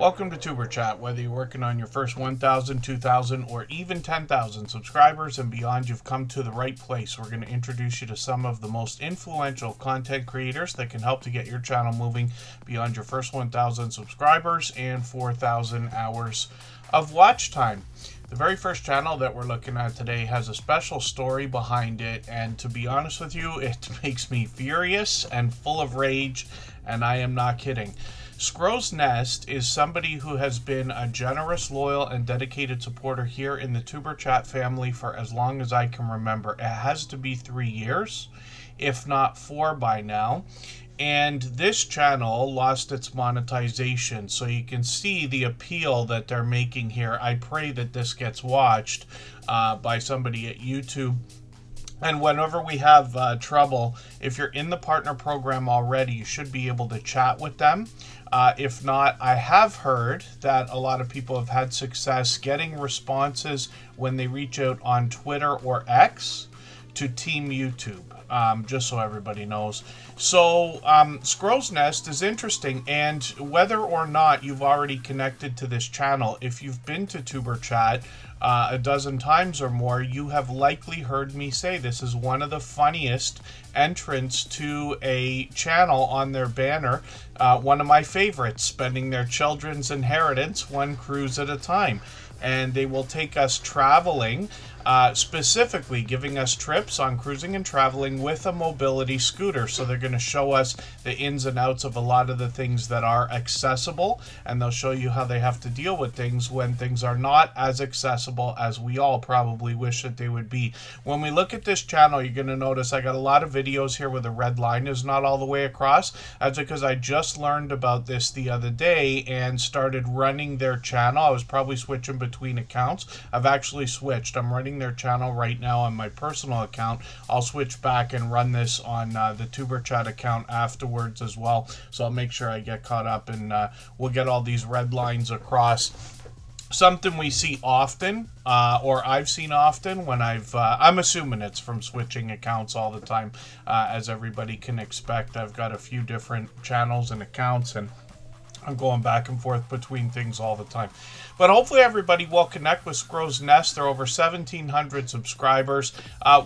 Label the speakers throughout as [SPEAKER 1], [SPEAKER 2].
[SPEAKER 1] Welcome to Tuber Chat. Whether you're working on your first 1,000, 2,000, or even 10,000 subscribers and beyond, you've come to the right place. We're going to introduce you to some of the most influential content creators that can help to get your channel moving beyond your first 1,000 subscribers and 4,000 hours of watch time. The very first channel that we're looking at today has a special story behind it, and to be honest with you, it makes me furious and full of rage, and I am not kidding. Scrow's Nest is somebody who has been a generous, loyal, and dedicated supporter here in the Tuber Chat family for as long as I can remember. It has to be 3 years, if not 4 by now. And this channel lost its monetization, so you can see the appeal that they're making here. I pray that this gets watched by somebody at YouTube. And whenever we have trouble, if you're in the partner program already, you should be able to chat with them. If not, I have heard that a lot of people have had success getting responses when they reach out on Twitter or X to Team YouTube, just so everybody knows. So Scrow's Nest is interesting, and whether or not you've already connected to this channel, if you've been to Tuber Chat a dozen times or more, you have likely heard me say this is one of the funniest entrants to a channel on their banner. One of my favorites, spending their children's inheritance one cruise at a time. And they will take us traveling, specifically giving us trips on cruising and traveling with a mobility scooter. So they're going to show us the ins and outs of a lot of the things that are accessible, and they'll show you how they have to deal with things when things are not as accessible as we all probably wish that they would be. When we look at this channel, you're going to notice I got a lot of videos here where the red line is not all the way across. That's because I just learned about this the other day and started running their channel. I was probably switching between accounts. I've actually switched. I'm running their channel right now on my personal account. I'll switch back and run this on the Tuber Chat account afterwards as well. So I'll make sure I get caught up, and we'll get all these red lines across. Something we see often, or I've seen often when I'm assuming it's from switching accounts all the time, as everybody can expect. I've got a few different channels and accounts, and I'm going back and forth between things all the time. But hopefully everybody will connect with Scrow's Nest. They're over 1,700 subscribers.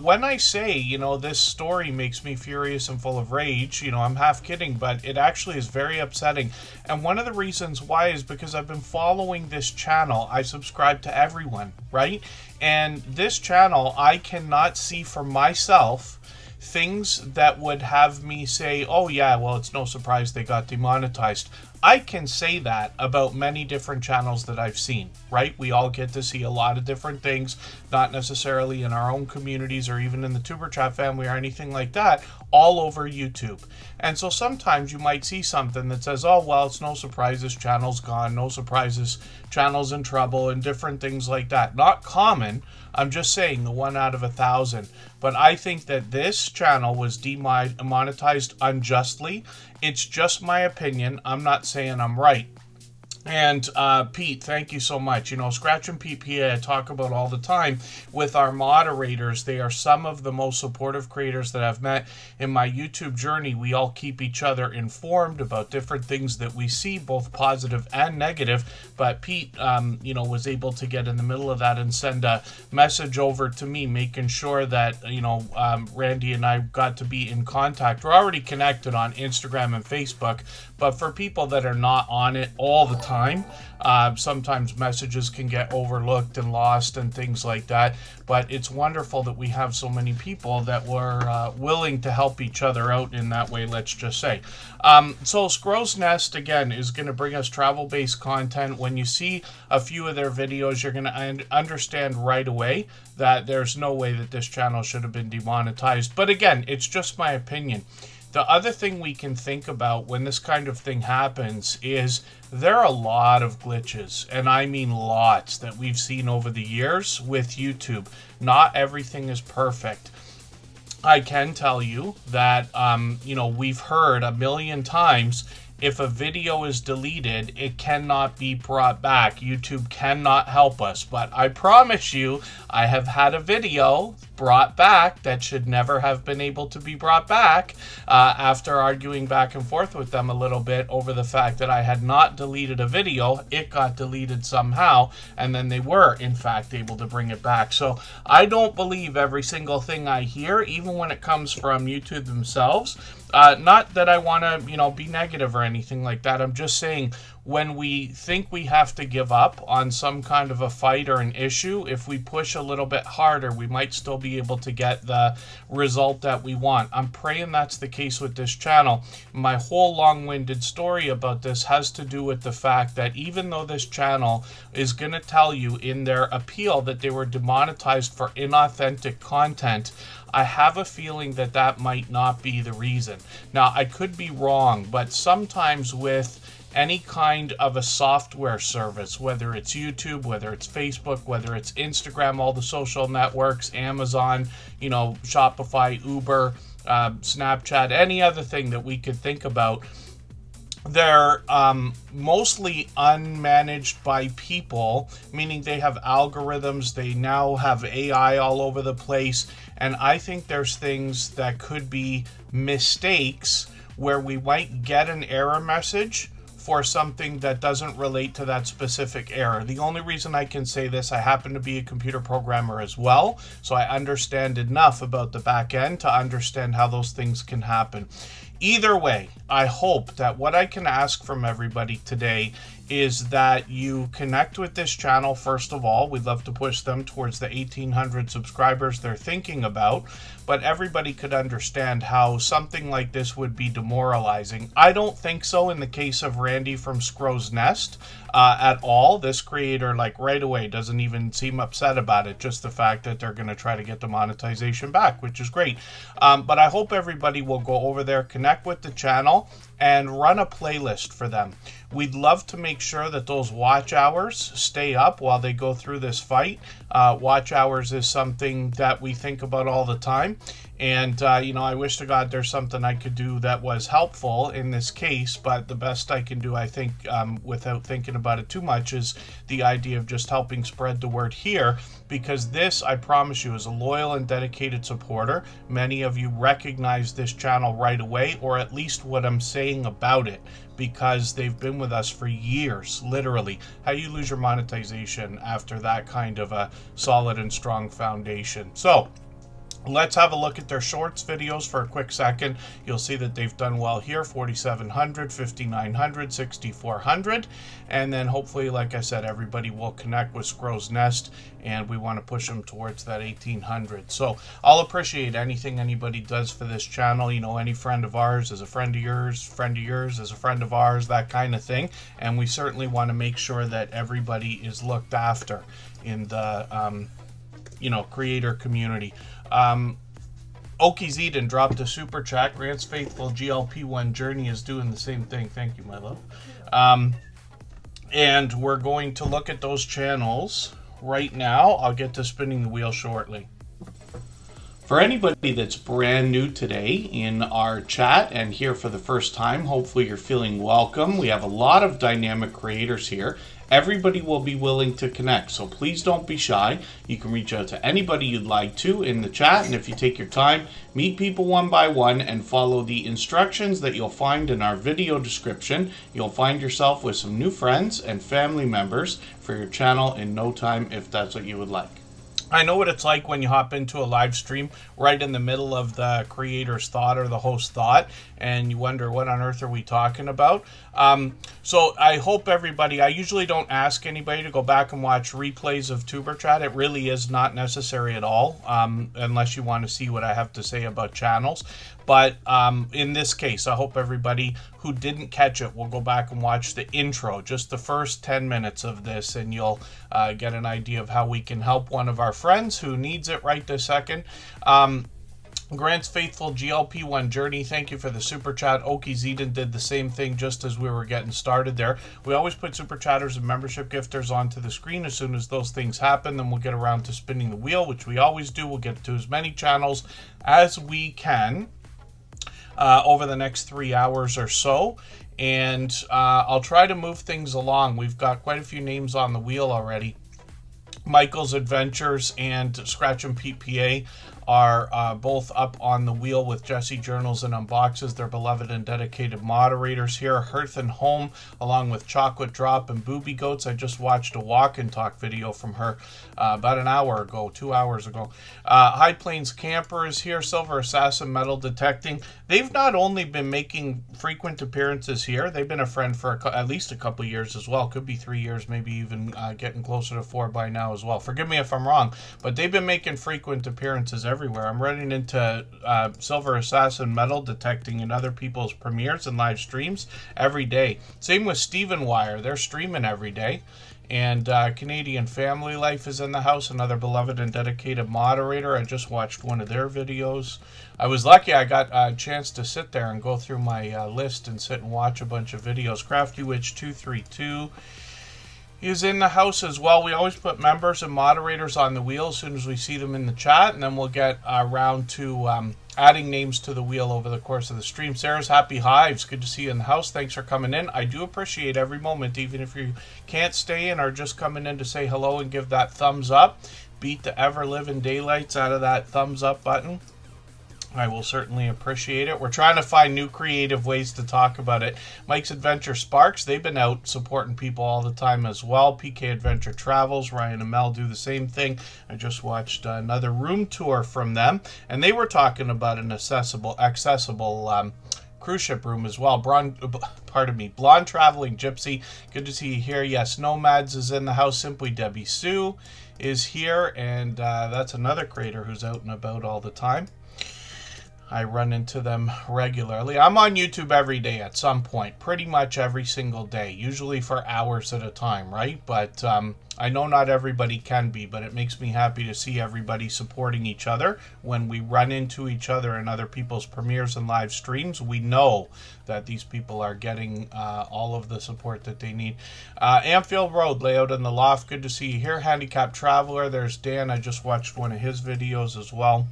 [SPEAKER 1] When I say, this story makes me furious and full of rage, I'm half kidding, but it actually is very upsetting. And one of the reasons why is because I've been following this channel. I subscribe to everyone, right? And this channel, I cannot see for myself things that would have me say, oh yeah, well, it's no surprise they got demonetized. I can say that about many different channels that I've seen, right? We all get to see a lot of different things, not necessarily in our own communities or even in the Tuber Chat family or anything like that, all over YouTube. And so sometimes you might see something that says, oh, well, it's no surprise this channel's gone, no surprise this channel's in trouble, and different things like that. Not common. I'm just saying the 1 out of 1,000. But I think that this channel was demonetized unjustly. It's just my opinion. I'm not saying I'm right. And Pete, thank you so much. Scratch and Pete PA I talk about all the time with our moderators. They are some of the most supportive creators that I've met in my YouTube journey. We all keep each other informed about different things that we see, both positive and negative. But Pete, was able to get in the middle of that and send a message over to me, making sure that, Randy and I got to be in contact. We're already connected on Instagram and Facebook, but for people that are not on it all the time, sometimes messages can get overlooked and lost and things like that. But it's wonderful that we have so many people that were willing to help each other out in that way, let's just say. So Scrow's Nest, again, is going to bring us travel-based content. When you see a few of their videos, you're going to understand right away that there's no way that this channel should have been demonetized. But again, it's just my opinion. The other thing we can think about when this kind of thing happens is there are a lot of glitches, and I mean lots, that we've seen over the years with YouTube. Not everything is perfect. I can tell you that, we've heard a million times if a video is deleted, it cannot be brought back. YouTube cannot help us. But I promise you, I have had a video brought back that should never have been able to be brought back after arguing back and forth with them a little bit over the fact that I had not deleted a video. It got deleted somehow, and then they were, in fact, able to bring it back. So I don't believe every single thing I hear, even when it comes from YouTube themselves. Not that I want to, be negative or anything like that. I'm just saying, when we think we have to give up on some kind of a fight or an issue, if we push a little bit harder, we might still be able to get the result that we want. I'm praying that's the case with this channel. My whole long-winded story about this has to do with the fact that even though this channel is going to tell you in their appeal that they were demonetized for inauthentic content, I have a feeling that that might not be the reason. Now, I could be wrong, but sometimes with any kind of a software service, whether it's YouTube, whether it's Facebook, whether it's Instagram, all the social networks, Amazon, Shopify, Uber, Snapchat, any other thing that we could think about, they're mostly unmanaged by people, meaning they have algorithms, they now have AI all over the place, and I think there's things that could be mistakes where we might get an error message for something that doesn't relate to that specific error. The only reason I can say this, I happen to be a computer programmer as well, so I understand enough about the back end to understand how those things can happen. Either way, I hope that what I can ask from everybody today is that you connect with this channel. First of all, we'd love to push them towards the 1,800 subscribers they're thinking about, but everybody could understand how something like this would be demoralizing. I don't think so in the case of Randy from Scrow's Nest at all. This creator, right away, doesn't even seem upset about it, just the fact that they're going to try to get the monetization back, which is great. But I hope everybody will go over there, connect with the channel, and run a playlist for them. We'd love to make sure that those watch hours stay up while they go through this fight. Watch hours is something that we think about all the time. And, I wish to God there's something I could do that was helpful in this case, but the best I can do, I think, without thinking about it too much, is the idea of just helping spread the word here, because this, I promise you, is a loyal and dedicated supporter. Many of you recognize this channel right away, or at least what I'm saying about it, because they've been with us for years, literally. How do you lose your monetization after that kind of a solid and strong foundation? So let's have a look at their shorts videos for a quick second. You'll see that they've done well here, 4,700, 5,900, 6,400. And then hopefully, like I said, everybody will connect with Scrow's Nest, and we want to push them towards that 1,800. So I'll appreciate anything anybody does for this channel. Any friend of ours is a friend of yours is a friend of ours, that kind of thing. And we certainly want to make sure that everybody is looked after in the, creator community. Okies Eden dropped a super chat. Grant's faithful GLP-1 journey is doing the same thing. Thank you, my love. And we're going to look at those channels right now. I'll get to spinning the wheel shortly. For anybody that's brand new today in our chat and here for the first time, hopefully you're feeling welcome. We have a lot of dynamic creators here. Everybody will be willing to connect, so please don't be shy. You can reach out to anybody you'd like to in the chat, and if you take your time, meet people one by one and follow the instructions that you'll find in our video description. You'll find yourself with some new friends and family members for your channel in no time, if that's what you would like. I know what it's like when you hop into a live stream right in the middle of the creator's thought or the host's thought, and you wonder, what on earth are we talking about? So I hope everybody, I usually don't ask anybody to go back and watch replays of Superchat. It really is not necessary at all, unless you want to see what I have to say about channels. But in this case, I hope everybody who didn't catch it will go back and watch the intro, just the first 10 minutes of this, and you'll get an idea of how we can help one of our friends who needs it right this second. Grant's faithful GLP-1 journey, thank you for the super chat. Okies Eden did the same thing just as we were getting started there. We always put super chatters and membership gifters onto the screen as soon as those things happen. Then we'll get around to spinning the wheel, which we always do. We'll get to as many channels as we can over the next 3 hours or so. And I'll try to move things along. We've got quite a few names on the wheel already. Michael's Adventures and Scratch and Pete PA are both up on the wheel with Jesse Journals and Unboxes, their beloved and dedicated moderators here. Hearth and Home, along with Chocolate Drop and Booby Goats. I just watched a walk and talk video from her about an hour ago, 2 hours ago. High Plains Camper is here. Silver Assassin Metal Detecting. They've not only been making frequent appearances here, they've been a friend for at least a couple years as well. Could be 3 years, maybe even getting closer to 4 by now as well. Forgive me if I'm wrong, but they've been making frequent appearances everywhere. I'm running into Silver Assassin Metal Detecting in other people's premieres and live streams every day. Same with Steven Wire. They're streaming every day. And Canadian Family Life is in the house, another beloved and dedicated moderator. I just watched one of their videos. I was lucky I got a chance to sit there and go through my list and sit and watch a bunch of videos. Crafty Witch 232 is in the house as well. We always put members and moderators on the wheel as soon as we see them in the chat, and then we'll get around to adding names to the wheel over the course of the stream. Sarah's Happy Hives, good to see you in the house. Thanks for coming in. I do appreciate every moment, even if you can't stay in or just coming in to say hello and give that thumbs up. Beat the ever-living daylights out of that thumbs up button. I will certainly appreciate it. We're trying to find new creative ways to talk about it. Mike's Adventure Sparks, they've been out supporting people all the time as well. PK Adventure Travels, Ryan and Mel do the same thing. I just watched another room tour from them, and they were talking about an accessible cruise ship room as well. Blonde Traveling Gypsy, good to see you here. Yes, Nomads is in the house. Simply Debbie Sue is here, and that's another creator who's out and about all the time. I run into them regularly. I'm on YouTube every day at some point, pretty much every single day, usually for hours at a time, right? But I know not everybody can be, but it makes me happy to see everybody supporting each other. When we run into each other in other people's premieres and live streams, we know that these people are getting all of the support that they need. Anfield Road, Layout in the Loft, good to see you here. Handicapped Traveler, there's Dan. I just watched one of his videos as well.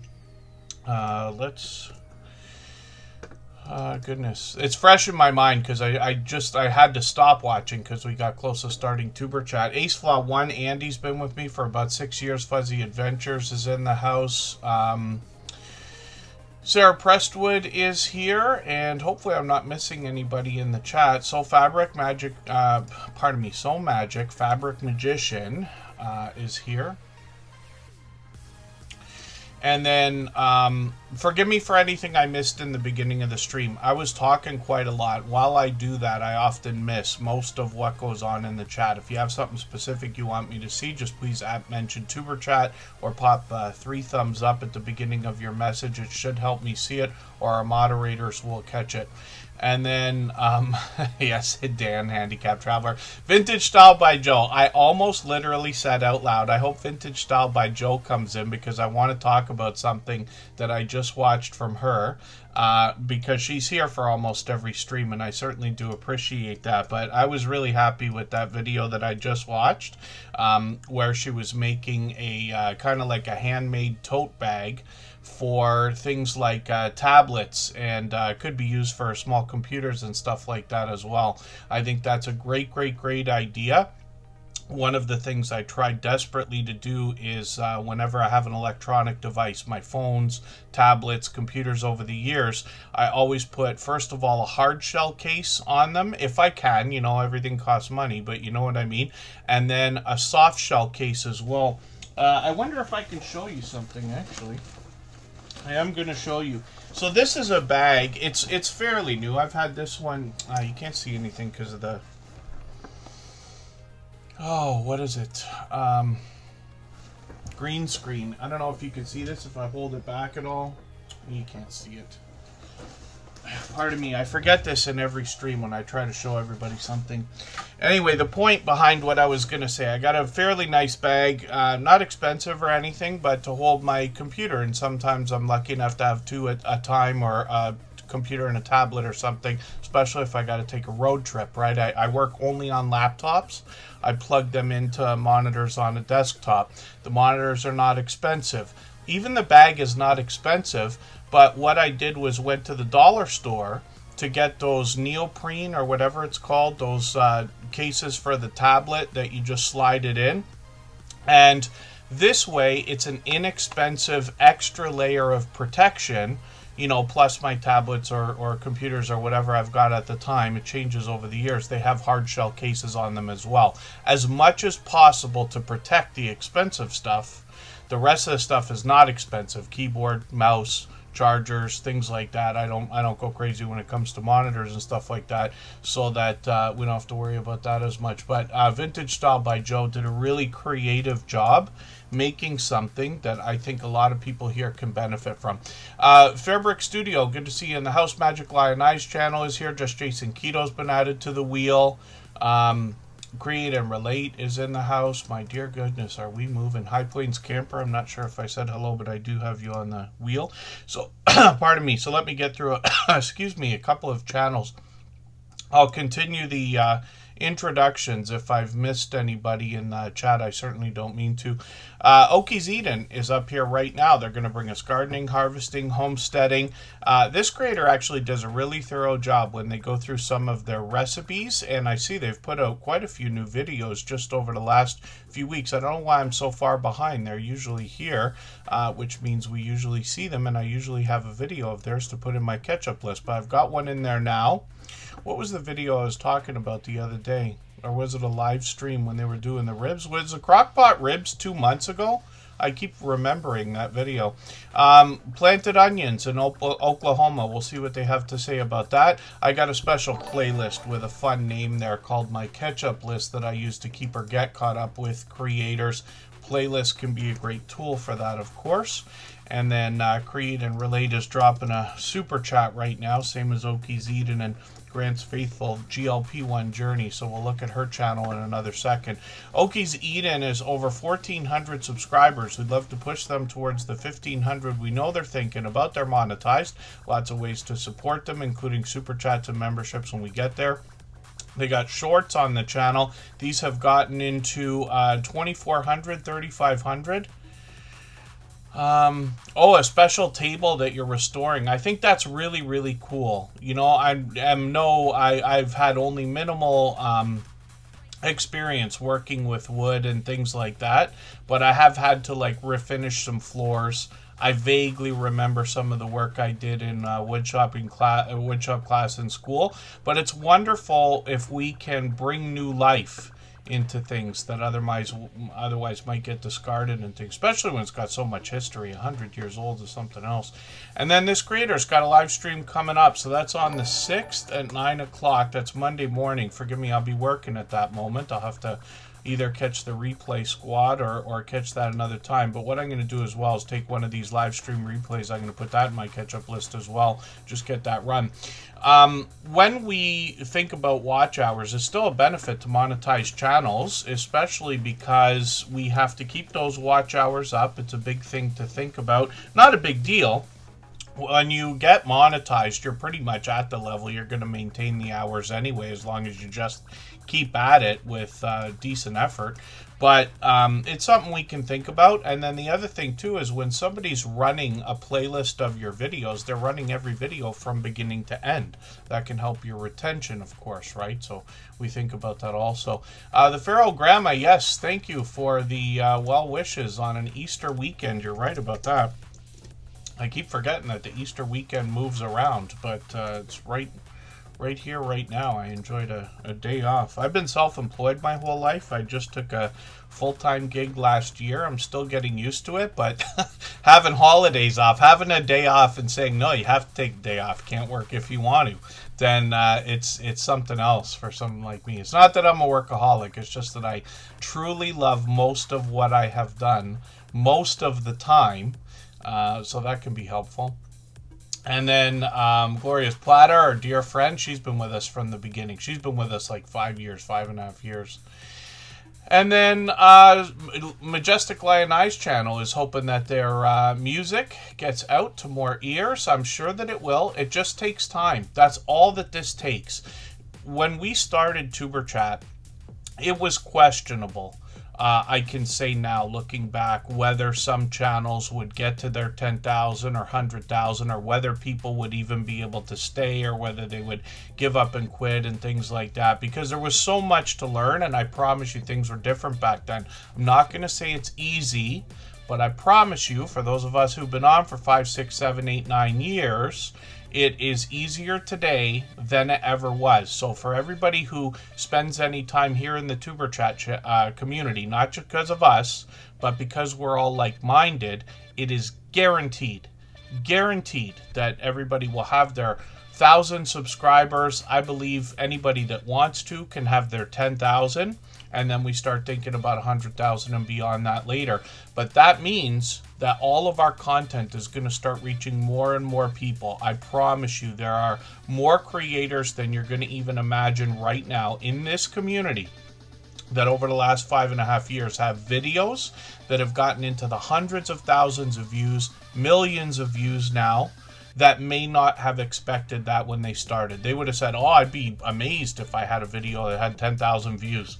[SPEAKER 1] Goodness, it's fresh in my mind because I had to stop watching because we got close to starting Tuber Chat. Ace Flaw 1, Andy's been with me for about 6 years. Fuzzy Adventures is in the house. Sarah Prestwood is here, and hopefully I'm not missing anybody in the chat. Soul Magic Fabric Magician is here. And then, forgive me for anything I missed in the beginning of the stream. I was talking quite a lot. While I do that, I often miss most of what goes on in the chat. If you have something specific you want me to see, just please mention Tuber Chat or pop 3 thumbs up at the beginning of your message. It should help me see it, or our moderators will catch it. And then, yes, Dan, Handicapped Traveler. Vintage Style by Joe. I almost literally said out loud, I hope Vintage Style by Joe comes in because I want to talk about something that I just watched from her. Because she's here for almost every stream, and I certainly do appreciate that. But I was really happy with that video that I just watched, where she was making a kind of like a handmade tote bag for things like tablets, and could be used for small computers and stuff like that as well. I think that's a great idea. One of the things I tried desperately to do is whenever I have an electronic device, my phones, tablets, computers over the years, I always put, first of all, a hard shell case on them, if I can. You know, everything costs money, but you know what I mean. And then a soft shell case as well. I wonder if I can show you something, actually. I am going to show you. So this is a bag. It's fairly new. I've had this one. You can't see anything because of the... Oh, what is it? Green screen. I don't know if you can see this if I hold it back at all. You can't see it. Pardon me, I forget this in every stream when I try to show everybody something. Anyway, the point behind what I was going to say, I got a fairly nice bag, not expensive or anything, but to hold my computer, and sometimes I'm lucky enough to have 2 at a time, or a computer and a tablet or something, especially if I got to take a road trip, right? I work only on laptops. I plug them into monitors on a desktop. The monitors are not expensive. Even the bag is not expensive. But what I did was went to the dollar store to get those neoprene or whatever it's called, those cases for the tablet that you just slide it in. And this way, it's an inexpensive extra layer of protection, you know, plus my tablets or computers or whatever I've got at the time. It changes over the years. They have hard shell cases on them as well. As much as possible to protect the expensive stuff. The rest of the stuff is not expensive. Keyboard, mouse, chargers, things like that. I don't go crazy when it comes to monitors and stuff like that, so that we don't have to worry about that as much. But Vintage Style by Joe did a really creative job making something that I think a lot of people here can benefit from. Fairbrick Studio, good to see you in the house. Magic Lion Eyes channel is here. Just Jason Keto's been added to the wheel. Create and Relate is in the house. My dear goodness, are we moving? High Plains Camper, I'm not sure if I said hello, but I do have you on the wheel. So, pardon me. So let me get through, excuse me, a couple of channels. I'll continue the introductions. If I've missed anybody in the chat, I certainly don't mean to. Okies Eden is up here right now. They're going to bring us gardening, harvesting, homesteading. This creator actually does a really thorough job when they go through some of their recipes, and I see they've put out quite a few new videos just over the last few weeks. I don't know why I'm so far behind. They're usually here, which means we usually see them, and I usually have a video of theirs to put in my catch-up list, but I've got one in there now. What was the video I was talking about the other day? Or was it a live stream when they were doing the ribs? Was the crockpot ribs 2 months ago? I keep remembering that video. Planted onions in Oklahoma. We'll see what they have to say about that. I got a special playlist with a fun name there called my catch-up list that I use to keep or get caught up with creators. Playlist can be a great tool for that, of course. And then Create and Relate is dropping a super chat right now, same as Okies Eden and Grant's faithful GLP-1 journey. So we'll look at her channel in another second. Okies Eden is over 1,400 subscribers. We'd love to push them towards the 1,500. We know they're thinking about. They're monetized. Lots of ways to support them, including super chats and memberships when we get there. They got shorts on the channel. These have gotten into 2,400, 3,500. A special table that you're restoring. I think that's really, really cool. You know, I've had only minimal experience working with wood and things like that, but I have had to like refinish some floors. I vaguely remember some of the work I did in woodshop class in school, but it's wonderful if we can bring new life into things that otherwise might get discarded and things, especially when it's got so much history. 100 years old is something else. And then this creator's got a live stream coming up, so that's on the 6th at 9 o'clock. That's Monday morning. Forgive me, I'll be working at that moment. I'll have to either catch the replay squad or catch that another time. But what I'm going to do as well is take one of these live stream replays. I'm going to put that in my catch-up list as well. Just get that run. When we think about watch hours, it's still a benefit to monetize channels, especially because we have to keep those watch hours up. It's a big thing to think about. Not a big deal. When you get monetized, you're pretty much at the level you're going to maintain the hours anyway, as long as you just keep at it with decent effort. But it's something we can think about. And then the other thing too is when somebody's running a playlist of your videos, they're running every video from beginning to end. That can help your retention, of course, right? So we think about that also. The Pharaoh Grandma, yes, thank you for the well wishes on an Easter weekend. You're right about that. I keep forgetting that the Easter weekend moves around, but it's right here, right now. I enjoyed a day off. I've been self-employed my whole life. I just took a full-time gig last year. I'm still getting used to it, but having holidays off, having a day off and saying, no, you have to take a day off, can't work if you want to, then it's something else for someone like me. It's not that I'm a workaholic. It's just that I truly love most of what I have done most of the time. So that can be helpful. And then Gloria's Platter, our dear friend, she's been with us from the beginning. She's been with us like 5.5 years. And then Majestic Lion Eyes channel is hoping that their music gets out to more ears. I'm sure that it will. It just takes time. That's all that this takes. When we started Tuber Chat, it was questionable. I can say now, looking back, whether some channels would get to their 10,000 or 100,000, or whether people would even be able to stay, or whether they would give up and quit and things like that, because there was so much to learn, and I promise you things were different back then. I'm not going to say it's easy, but I promise you, for those of us who've been on for 5, 6, 7, 8, 9 years, it is easier today than it ever was. So for everybody who spends any time here in the Tuber Chat community, not just because of us, but because we're all like-minded, it is guaranteed that everybody will have their 1,000 subscribers. I believe anybody that wants to can have their 10,000, and then we start thinking about 100,000 and beyond that later. But that means that all of our content is going to start reaching more and more people. I promise you, there are more creators than you're going to even imagine right now in this community that over the last 5.5 years have videos that have gotten into the hundreds of thousands of views, millions of views now, that may not have expected that when they started. They would have said, oh, I'd be amazed if I had a video that had 10,000 views.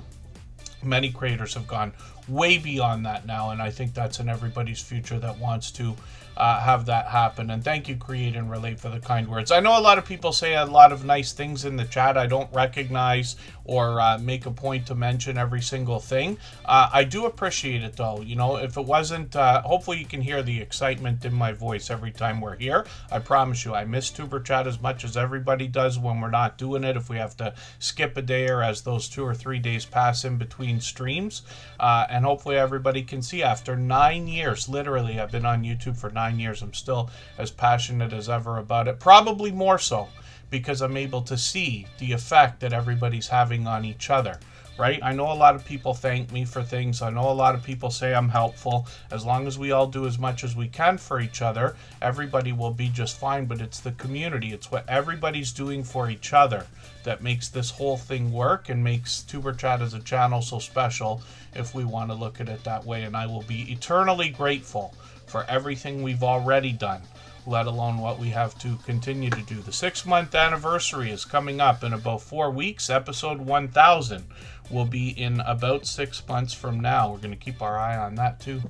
[SPEAKER 1] Many creators have gone way beyond that now, and I think that's in everybody's future that wants to have that happen. And thank you, Create and Relate, for the kind words. I know a lot of people say a lot of nice things in the chat. I don't recognize or make a point to mention every single thing. I do appreciate it, though. You know, if it wasn't, hopefully you can hear the excitement in my voice every time we're here. I promise you, I miss Tuber Chat as much as everybody does when we're not doing it. If we have to skip a day, or as those 2 or 3 days pass in between streams, and hopefully everybody can see after 9 years, literally, I've been on YouTube for 9 years. I'm still as passionate as ever about it, probably more so because I'm able to see the effect that everybody's having on each other, right? I know a lot of people thank me for things. I know a lot of people say I'm helpful. As long as we all do as much as we can for each other, everybody will be just fine. But it's the community. It's what everybody's doing for each other that makes this whole thing work and makes Tuber Chat as a channel so special, if we want to look at it that way. And I will be eternally grateful for everything we've already done, let alone what we have to continue to do. The 6-month anniversary is coming up in about 4 weeks. Episode 1000 will be in about 6 months from now. We're going to keep our eye on that too.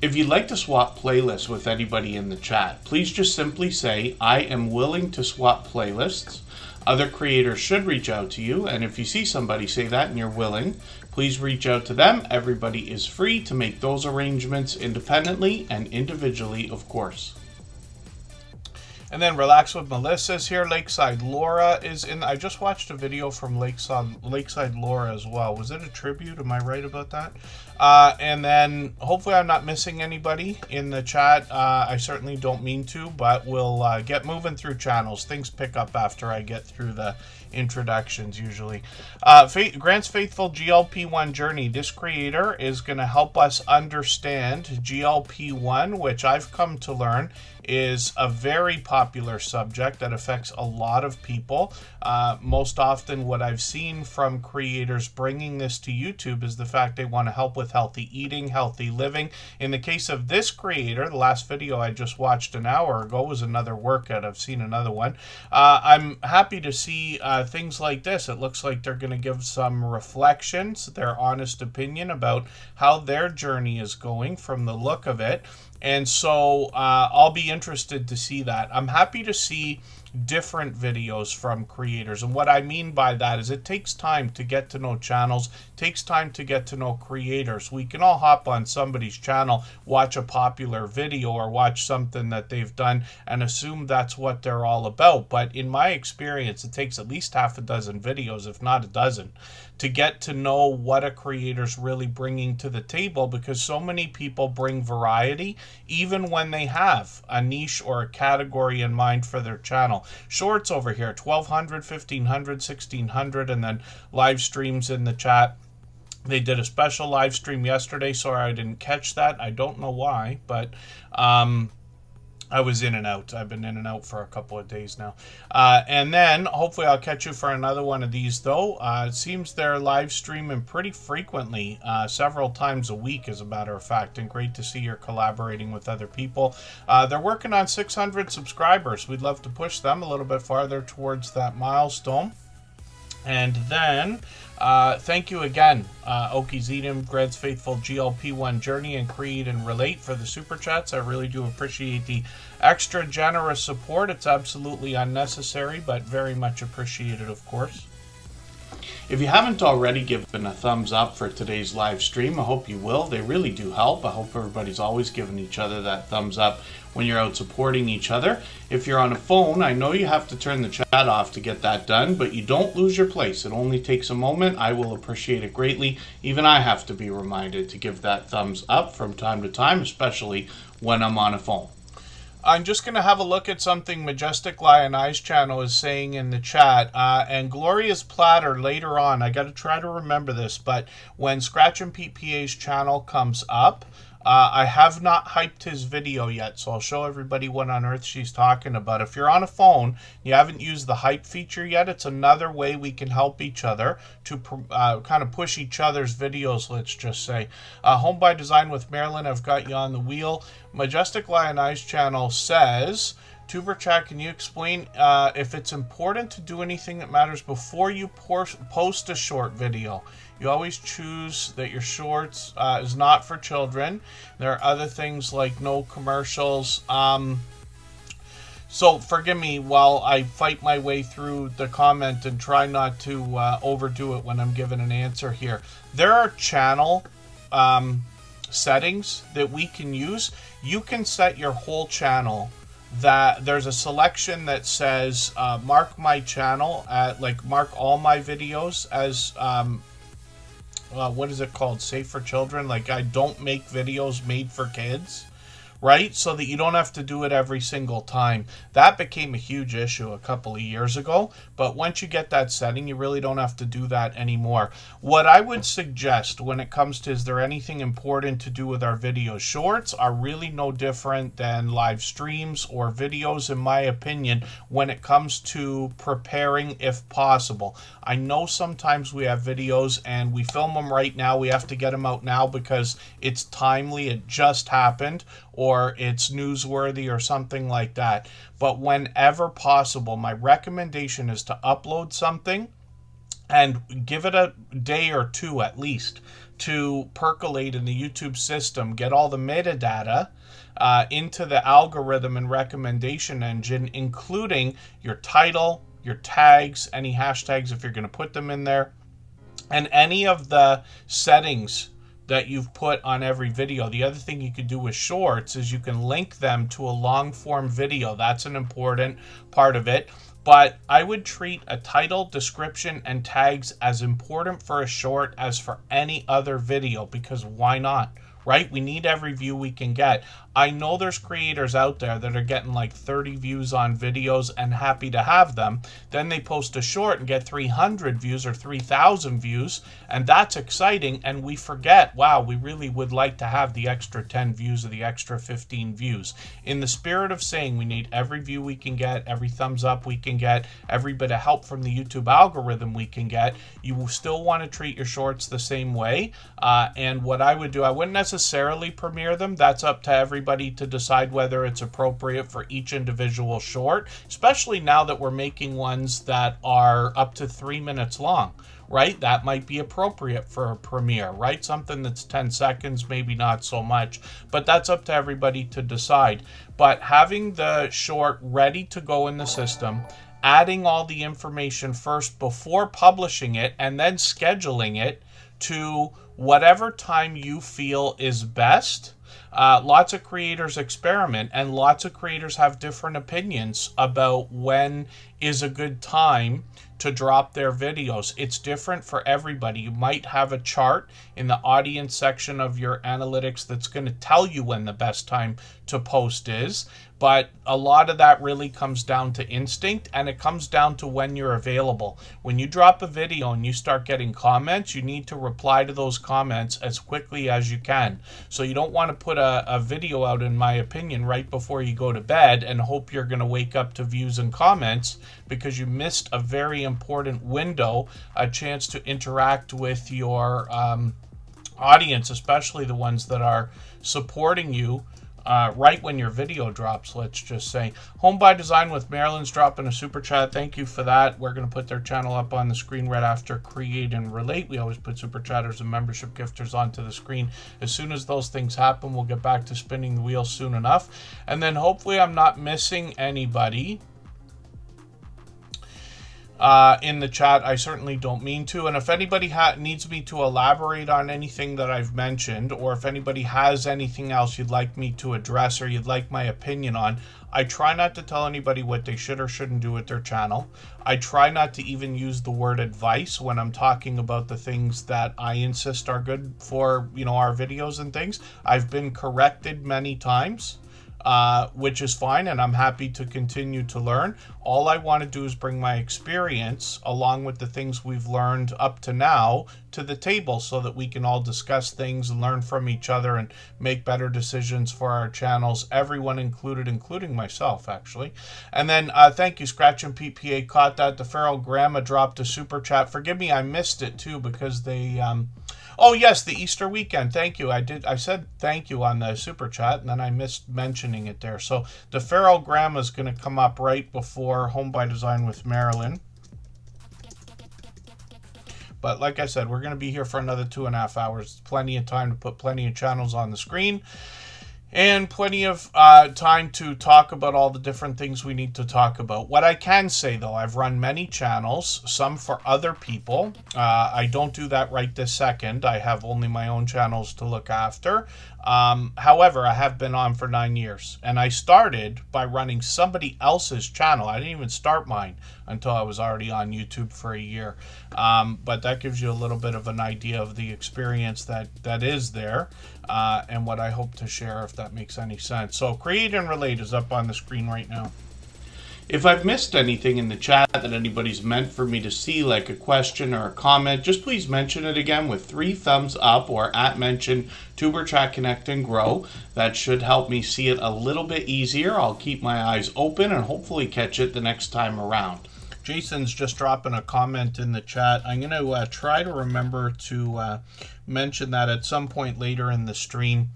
[SPEAKER 1] If you'd like to swap playlists with anybody in the chat, please just simply say, I am willing to swap playlists. Other creators should reach out to you, and if you see somebody say that and you're willing, please reach out to them. Everybody is free to make those arrangements independently and individually, of course. And then Relax with Melissa is here. Lakeside Laura is in. I just watched a video from Lakeside Laura as well. Was it a tribute? Am I right about that? And then hopefully I'm not missing anybody in the chat. I certainly don't mean to, but we'll get moving through channels. Things pick up after I get through the introductions usually. Grant's Faithful GLP-1 Journey. This creator is going to help us understand GLP-1, which I've come to learn is a very popular subject that affects a lot of people. Most often what I've seen from creators bringing this to YouTube is the fact they want to help with healthy eating, healthy living. In the case of this creator, the last video I just watched an hour ago was another workout. I've seen another one. I'm happy to see things like this. It looks like they're going to give some reflections, their honest opinion about how their journey is going from the look of it. And so I'll be interested to see that. I'm happy to see different videos from creators. And what I mean by that is it takes time to get to know channels, takes time to get to know creators. We can all hop on somebody's channel, watch a popular video or watch something that they've done and assume that's what they're all about. But in my experience, it takes at least half a dozen videos, if not a dozen, to get to know what a creator's really bringing to the table, because so many people bring variety even when they have a niche or a category in mind for their channel. Shorts over here, 1,200, 1,500, 1,600, and then live streams in the chat. They did a special live stream yesterday. Sorry I didn't catch that. I don't know why, but I was in and out. I've been in and out for a couple of days now. And then hopefully I'll catch you for another one of these though. It seems they're live streaming pretty frequently, several times a week as a matter of fact, and great to see you're collaborating with other people. They're working on 600 subscribers. We'd love to push them a little bit farther towards that milestone. And then, thank you again, Oki Zedem, Gred's Faithful, GLP1 Journey, and Create and Relate for the Super Chats. I really do appreciate the extra generous support. It's absolutely unnecessary, but very much appreciated, of course. If you haven't already given a thumbs up for today's live stream, I hope you will. They really do help. I hope everybody's always giving each other that thumbs up when you're out supporting each other. If you're on a phone, I know you have to turn the chat off to get that done, but you don't lose your place. It only takes a moment. I will appreciate it greatly. Even I have to be reminded to give that thumbs up from time to time, especially when I'm on a phone. I'm just going to have a look at something Majestic Lion Eyes channel is saying in the chat. And Glorious Platter later on, I got to try to remember this, but when Scratch and PPA's channel comes up, I have not hyped his video yet, so I'll show everybody what on earth she's talking about. If you're on a phone, you haven't used the hype feature yet, it's another way we can help each other to kind of push each other's videos, let's just say. Home by Design with Marilyn, I've got you on the wheel. Majestic Lion Eyes channel says, Tuber Chat, can you explain if it's important to do anything that matters before you post a short video? You always choose that your shorts is not for children. There are other things like no commercials. So forgive me while I fight my way through the comment and try not to overdo it when I'm giving an answer here. There are channel settings that we can use. You can set your whole channel. That there's a selection that says mark my channel, mark all my videos as what is it called? Safe for children. Like, I don't make videos made for kids, right? So that you don't have to do it every single time. That became a huge issue a couple of years ago, but once you get that setting, you really don't have to do that anymore. What I would suggest when it comes to, is there anything important to do with our video? Shorts are really no different than live streams or videos, in my opinion, when it comes to preparing, if possible. I know sometimes we have videos and we film them right now. We have to get them out now because it's timely, it just happened, or it's newsworthy or something like that. But whenever possible, my recommendation is to upload something and give it a day or two at least to percolate in the YouTube system, get all the metadata into the algorithm and recommendation engine, including your title, your tags, any hashtags if you're going to put them in there, and any of the settings that you've put on every video. The other thing you could do with shorts is you can link them to a long form video. That's an important part of it. But I would treat a title, description, and tags as important for a short as for any other video, because why not? Right? We need every view we can get. I know there's creators out there that are getting like 30 views on videos and happy to have them. Then they post a short and get 300 views or 3,000 views, and that's exciting, and we forget, wow, we really would like to have the extra 10 views or the extra 15 views. In the spirit of saying we need every view we can get, every thumbs up we can get, every bit of help from the YouTube algorithm we can get, you will still want to treat your shorts the same way. And what I would do, I wouldn't necessarily premiere them. That's up to everybody to decide whether it's appropriate for each individual short, especially now that we're making ones that are up to 3 minutes long, right? That might be appropriate for a premiere, right? Something that's 10 seconds, maybe not so much, but that's up to everybody to decide. But having the short ready to go in the system, adding all the information first before publishing it, and then scheduling it to whatever time you feel is best. Lots of creators experiment, and lots of creators have different opinions about when is a good time to drop their videos. It's different for everybody. You might have a chart in the audience section of your analytics that's going to tell you when the best time to post is, but a lot of that really comes down to instinct, and it comes down to when you're available. When you drop a video and you start getting comments, you need to reply to those comments as quickly as you can. So you don't want to put a video out, in my opinion, right before you go to bed and hope you're going to wake up to views and comments, because you missed a very important window, a chance to interact with your audience, especially the ones that are supporting you right when your video drops, let's just say. Home by Design with Marilyn's dropping a super chat. Thank you for that. We're going to put their channel up on the screen right after Create and Relate. We always put super chatters and membership gifters onto the screen. As soon as those things happen, we'll get back to spinning the wheel soon enough. And then hopefully I'm not missing anybody in the chat. I certainly don't mean to. And if anybody needs me to elaborate on anything that I've mentioned, or if anybody has anything else you'd like me to address or you'd like my opinion on, I try not to tell anybody what they should or shouldn't do with their channel. I try not to even use the word advice when I'm talking about the things that I insist are good for, our videos and things. I've been corrected many times. Which is fine, and I'm happy to continue to learn. All I want to do is bring my experience along with the things we've learned up to now to the table so that we can all discuss things and learn from each other and make better decisions for our channels, everyone included, including myself, actually. And then thank you, Scratch and PPA caught that. The Feral Grandma dropped a super chat. Forgive me, I missed it too because they... Oh, yes, the Easter weekend. Thank you. I said thank you on the super chat, and then I missed mentioning it there. So the Feral Grandma is going to come up right before Home by Design with Marilyn. But like I said, we're going to be here for another 2.5 hours. Plenty of time to put plenty of channels on the screen. And plenty of time to talk about all the different things we need to talk about. What I can say, though, I've run many channels, some for other people. I don't do that right this second. I have only my own channels to look after. However, I have been on for 9 years. And I started by running somebody else's channel. I didn't even start mine until I was already on YouTube for a year. But that gives you a little bit of an idea of the experience that is there. And what I hope to share, if that makes any sense. So Create and Relate is up on the screen right now. If I've missed anything in the chat that anybody's meant for me to see, like a question or a comment, just please mention it again with 3 thumbs up or @ Tuber Chat Connect and Grow. That should help me see it a little bit easier. I'll keep my eyes open and hopefully catch it the next time around. Jason's just dropping a comment in the chat. I'm going to try to remember to mention that at some point later in the stream.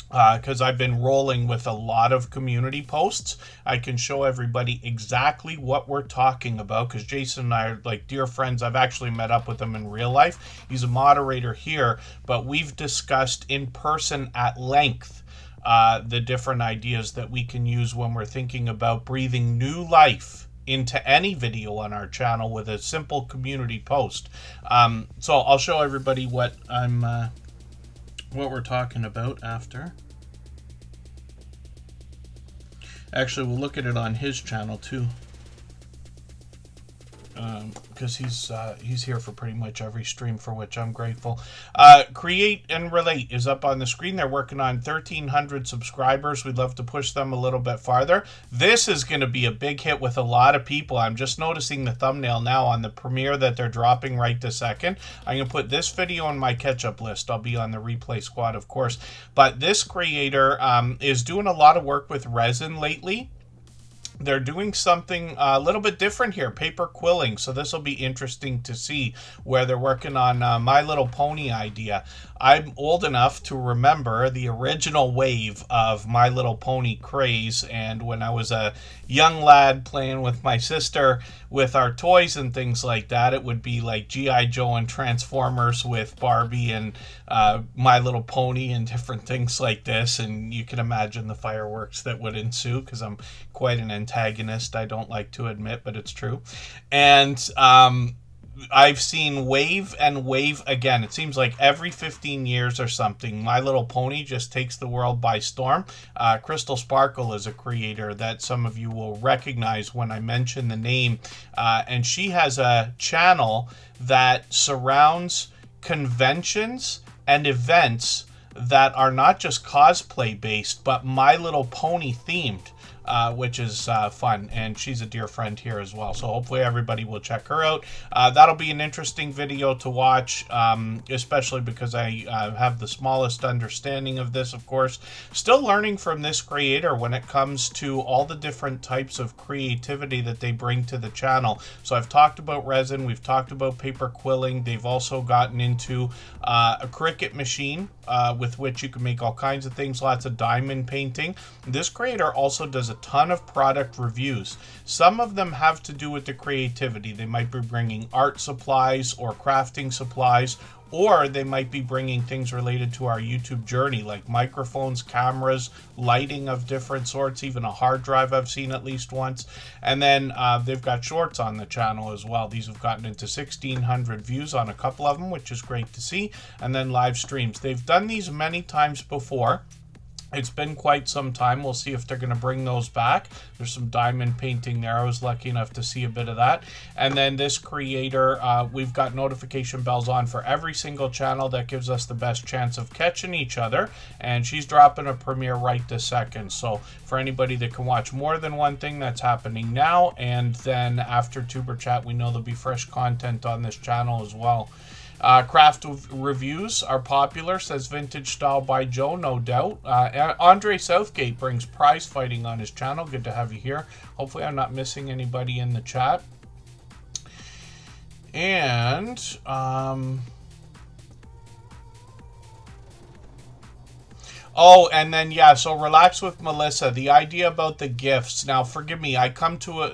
[SPEAKER 1] Because I've been rolling with a lot of community posts. I can show everybody exactly what we're talking about because Jason and I are like dear friends. I've actually met up with him in real life. He's a moderator here, but we've discussed in person at length the different ideas that we can use when we're thinking about breathing new life into any video on our channel with a simple community post. So I'll show everybody what we're talking about after. Actually, we'll look at it on his channel too, because he's here for pretty much every stream, for which I'm grateful. Create and Relate is up on the screen. They're working on 1,300 subscribers. We'd love to push them a little bit farther. This is going to be a big hit with a lot of people. I'm just noticing the thumbnail now on the premiere that they're dropping right this second. I'm going to put this video on my catch-up list. I'll be on the replay squad, of course. But this creator is doing a lot of work with resin lately. They're doing something a little bit different here, paper quilling. So this will be interesting to see where they're working on My Little Pony idea. I'm old enough to remember the original wave of My Little Pony craze. And when I was a young lad playing with my sister with our toys and things like that, it would be like G.I. Joe and Transformers with Barbie and My Little Pony and different things like this. And you can imagine the fireworks that would ensue because I'm quite an antagonist, I don't like to admit, but it's true. And I've seen wave and wave again. It seems like every 15 years or something, My Little Pony just takes the world by storm. Crystal Sparkle is a creator that some of you will recognize when I mention the name. And she has a channel that surrounds conventions and events that are not just cosplay based, but My Little Pony themed. which is fun, and she's a dear friend here as well. So hopefully everybody will check her out. That'll be an interesting video to watch, especially because I have the smallest understanding of this, of course. Still learning from this creator when it comes to all the different types of creativity that they bring to the channel. So I've talked about resin, we've talked about paper quilling. They've also gotten into a Cricut machine with which you can make all kinds of things, lots of diamond painting. This creator also does a ton of product reviews. Some of them have to do with the creativity. They might be bringing art supplies or crafting supplies, or they might be bringing things related to our YouTube journey, like microphones, cameras, lighting of different sorts, even a hard drive I've seen at least once. And then they've got shorts on the channel as well. These have gotten into 1,600 views on a couple of them, which is great to see. And then live streams. They've done these many times before. It's been quite some time. We'll see if they're going to bring those back. There's some diamond painting there. I was lucky enough to see a bit of that. And then this creator, we've got notification bells on for every single channel. That gives us the best chance of catching each other. And she's dropping a premiere right this second. So for anybody that can watch more than one thing, that's happening now. And then after Tuber Chat, we know there'll be fresh content on this channel as well. Craft reviews are popular, says Vintage Style by Joe, no doubt. Andre Southgate brings prize fighting on his channel. Good to have you here. Hopefully I'm not missing anybody in the chat. And oh, and then, yeah, so Relax with Melissa, the idea about the gifts. Now, forgive me, I come to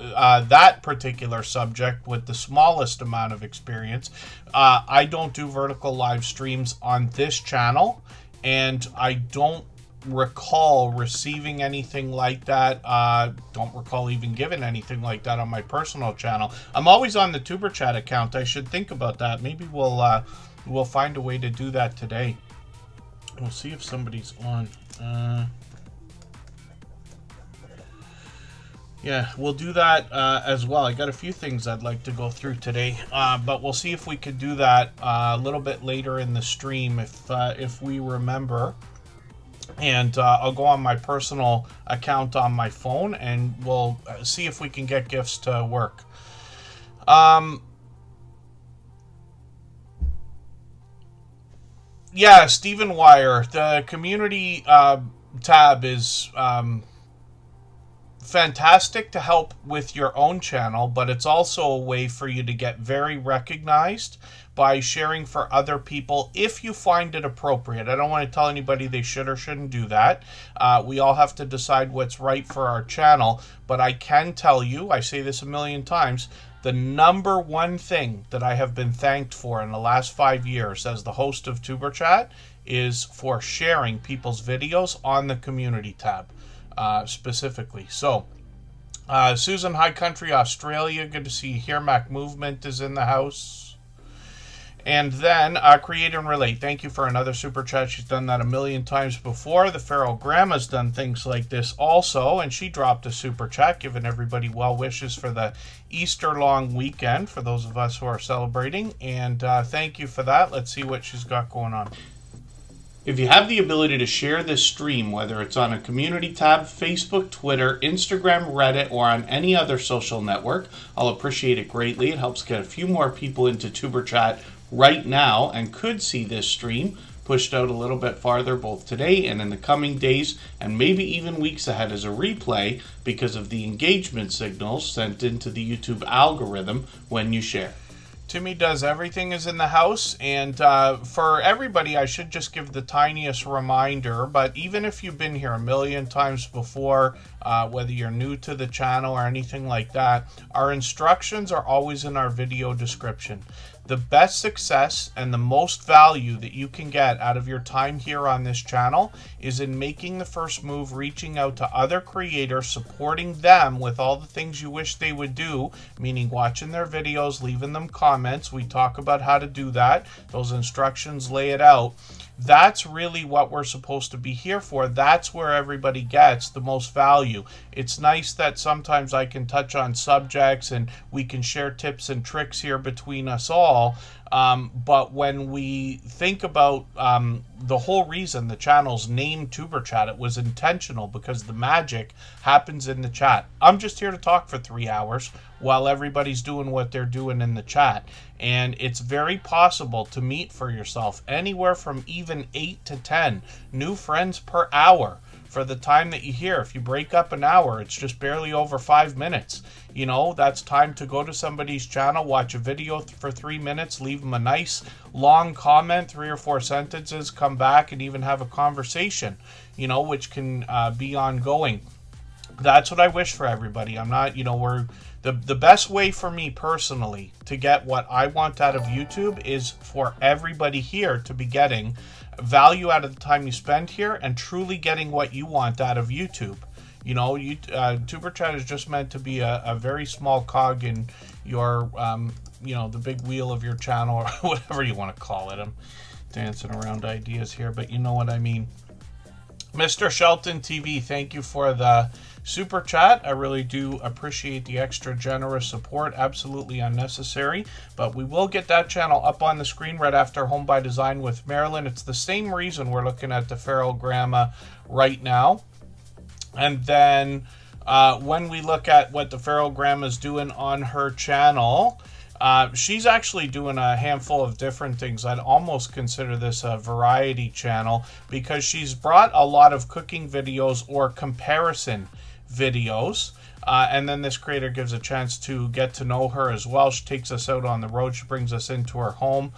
[SPEAKER 1] that particular subject with the smallest amount of experience. I don't do vertical live streams on this channel, and I don't recall receiving anything like that. Don't recall even giving anything like that on my personal channel. I'm always on the Tuber Chat account. I should think about that. Maybe we'll find a way to do that today. We'll see if somebody's on. Yeah, we'll do that as well. I got a few things I'd like to go through today, but we'll see if we could do that a little bit later in the stream if we remember. And I'll go on my personal account on my phone, and we'll see if we can get gifts to work. Yeah, Stephen Wire, the community tab is fantastic to help with your own channel, but it's also a way for you to get very recognized by sharing for other people if you find it appropriate. I don't want to tell anybody they should or shouldn't do that. We all have to decide what's right for our channel, but I can tell you, I say this a million times, the number one thing that I have been thanked for in the last 5 years as the host of Tuber Chat is for sharing people's videos on the community tab specifically. So, Susan High Country, Australia, good to see you here. Mac Movement is in the house. And then Create and Relate. Thank you for another super chat. She's done that a million times before. The Feral Grandma's done things like this also, and she dropped a super chat, giving everybody well wishes for the Easter long weekend for those of us who are celebrating. And thank you for that. Let's see what she's got going on. If you have the ability to share this stream, whether it's on a community tab, Facebook, Twitter, Instagram, Reddit, or on any other social network, I'll appreciate it greatly. It helps get a few more people into Tuber Chat right now and could see this stream pushed out a little bit farther both today and in the coming days and maybe even weeks ahead as a replay because of the engagement signals sent into the YouTube algorithm when you share. Timmy Does Everything is in the house, and for everybody, I should just give the tiniest reminder, but even if you've been here a million times before, whether you're new to the channel or anything like that, our instructions are always in our video description. The best success and the most value that you can get out of your time here on this channel is in making the first move, reaching out to other creators, supporting them with all the things you wish they would do, meaning watching their videos, leaving them comments. We talk about how to do that. Those instructions lay it out. That's really what we're supposed to be here for. That's where everybody gets the most value. It's nice that sometimes I can touch on subjects and we can share tips and tricks here between us all, But when we think about the whole reason the channel's named Tuber Chat, it was intentional because the magic happens in the chat. I'm just here to talk for 3 hours while everybody's doing what they're doing in the chat. And it's very possible to meet for yourself anywhere from even 8 to 10 new friends per hour for the time that you hear. If you break up an hour, it's just barely over 5 minutes. You know, that's time to go to somebody's channel, watch a video for 3 minutes, leave them a nice long comment, 3 or 4 sentences, come back and even have a conversation, you know, which can be ongoing. That's what I wish for everybody. I'm not, you know, the best way for me personally to get what I want out of YouTube is for everybody here to be getting value out of the time you spend here and truly getting what you want out of YouTube. You know, Tuber Chat is just meant to be a very small cog in your, you know, the big wheel of your channel, or whatever you want to call it. I'm dancing around ideas here, but you know what I mean. Mr. Shelton TV, thank you for the super chat. I really do appreciate the extra generous support. Absolutely unnecessary, but we will get that channel up on the screen right after Home by Design with Marilyn. It's the same reason we're looking at the Feral Grandma right now. And then when we look at what the Feral Grandma's doing on her channel, she's actually doing a handful of different things. I'd almost consider this a variety channel because she's brought a lot of cooking videos or comparison videos. And then this creator gives a chance to get to know her as well. She takes us out on the road. She brings us into her home.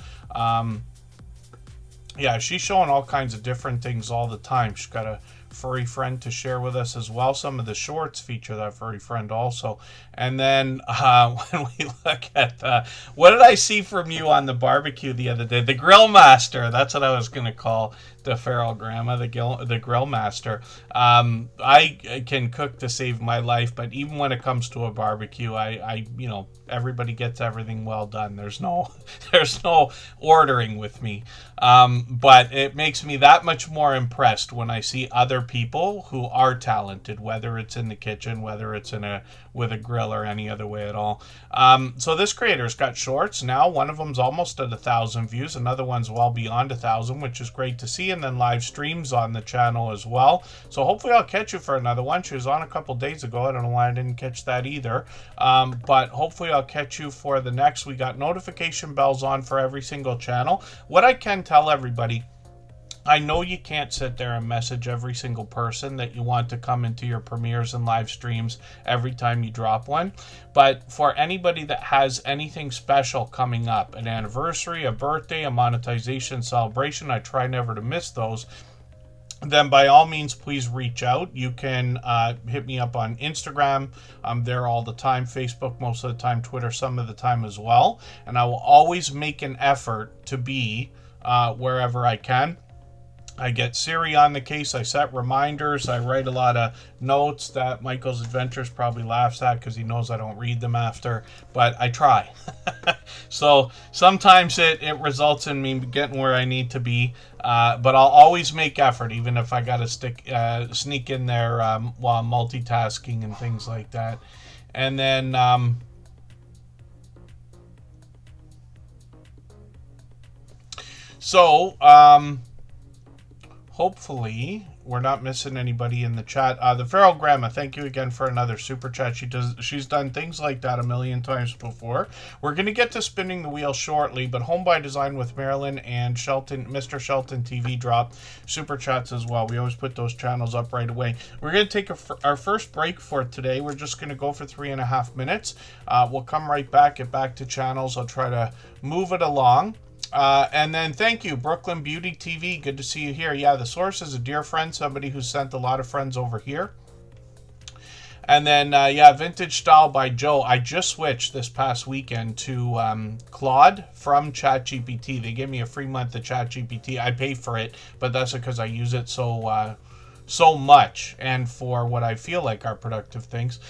[SPEAKER 1] Yeah, she's showing all kinds of different things all the time. She's got a furry friend to share with us as well. Some of the shorts feature that furry friend also. And then when we look at what did I see from you on the barbecue the other day? The Grill Master. That's what I was going to call the Feral Grandma, the Grill Master. I can cook to save my life, but even when it comes to a barbecue, I you know, everybody gets everything well done. There's no ordering with me. But it makes me that much more impressed when I see other people who are talented, whether it's in the kitchen, whether it's with a grill or any other way at all. So this creator's got shorts now. One of them's almost at 1,000 views. Another one's well beyond 1,000, which is great to see. And then live streams on the channel as well. So hopefully I'll catch you for another one. She was on a couple days ago. I don't know why I didn't catch that either. But hopefully I'll catch you for the next. We got notification bells on for every single channel. What I can tell everybody, I know you can't sit there and message every single person that you want to come into your premieres and live streams every time you drop one. But for anybody that has anything special coming up, an anniversary, a birthday, a monetization celebration, I try never to miss those. Then by all means, please reach out. You can hit me up on Instagram. I'm there all the time. Facebook most of the time. Twitter some of the time as well. And I will always make an effort to be wherever I can. I get Siri on the case. I set reminders. I write a lot of notes that Michael's Adventures probably laughs at because he knows I don't read them after. But I try. So sometimes it results in me getting where I need to be. But I'll always make effort, even if I got to sneak in there while I'm multitasking and things like that. And then hopefully we're not missing anybody in the chat. The Feral Grandma, thank you again for another super chat. She's done things like that a million times before. We're going to get to spinning the wheel shortly, but Home by Design with Marilyn and Mr. Shelton TV drop super chats as well. We always put those channels up right away. We're going to take our first break for today. We're just going to go for 3.5 minutes. We'll come right back, get back to channels. I'll try to move it along. And then thank you, Brooklyn Beauty TV. Good to see you here. Yeah, the source is a dear friend, somebody who sent a lot of friends over here. And then, yeah, Vintage Style by Joe. I just switched this past weekend to Claude from ChatGPT. They gave me a free month of ChatGPT. I pay for it, but that's because I use it so much, and for what I feel like are productive things.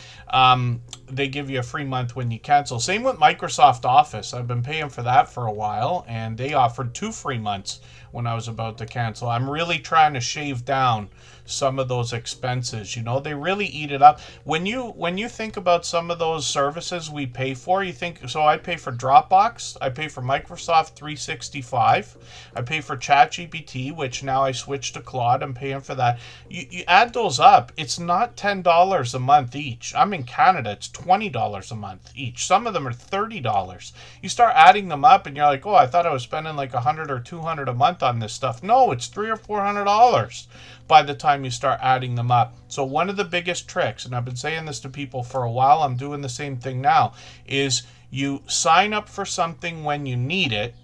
[SPEAKER 1] They give you a free month when you cancel. Same with Microsoft Office. I've been paying for that for a while, and they offered 2 free months when I was about to cancel. I'm really trying to shave down some of those expenses. You know, they really eat it up. When you think about some of those services we pay for, you think, so I pay for Dropbox, I pay for Microsoft 365, I pay for ChatGPT, which now I switched to Claude. I'm paying for that. You add those up, it's not $10 a month each. I'm in Canada, it's $20 a month each. Some of them are $30. You start adding them up and you're like, oh, I thought I was spending like $100 or $200 a month on this stuff. No, it's $300 or $400 by the time you start adding them up. So one of the biggest tricks, and I've been saying this to people for a while, I'm doing the same thing now, is you sign up for something when you need it,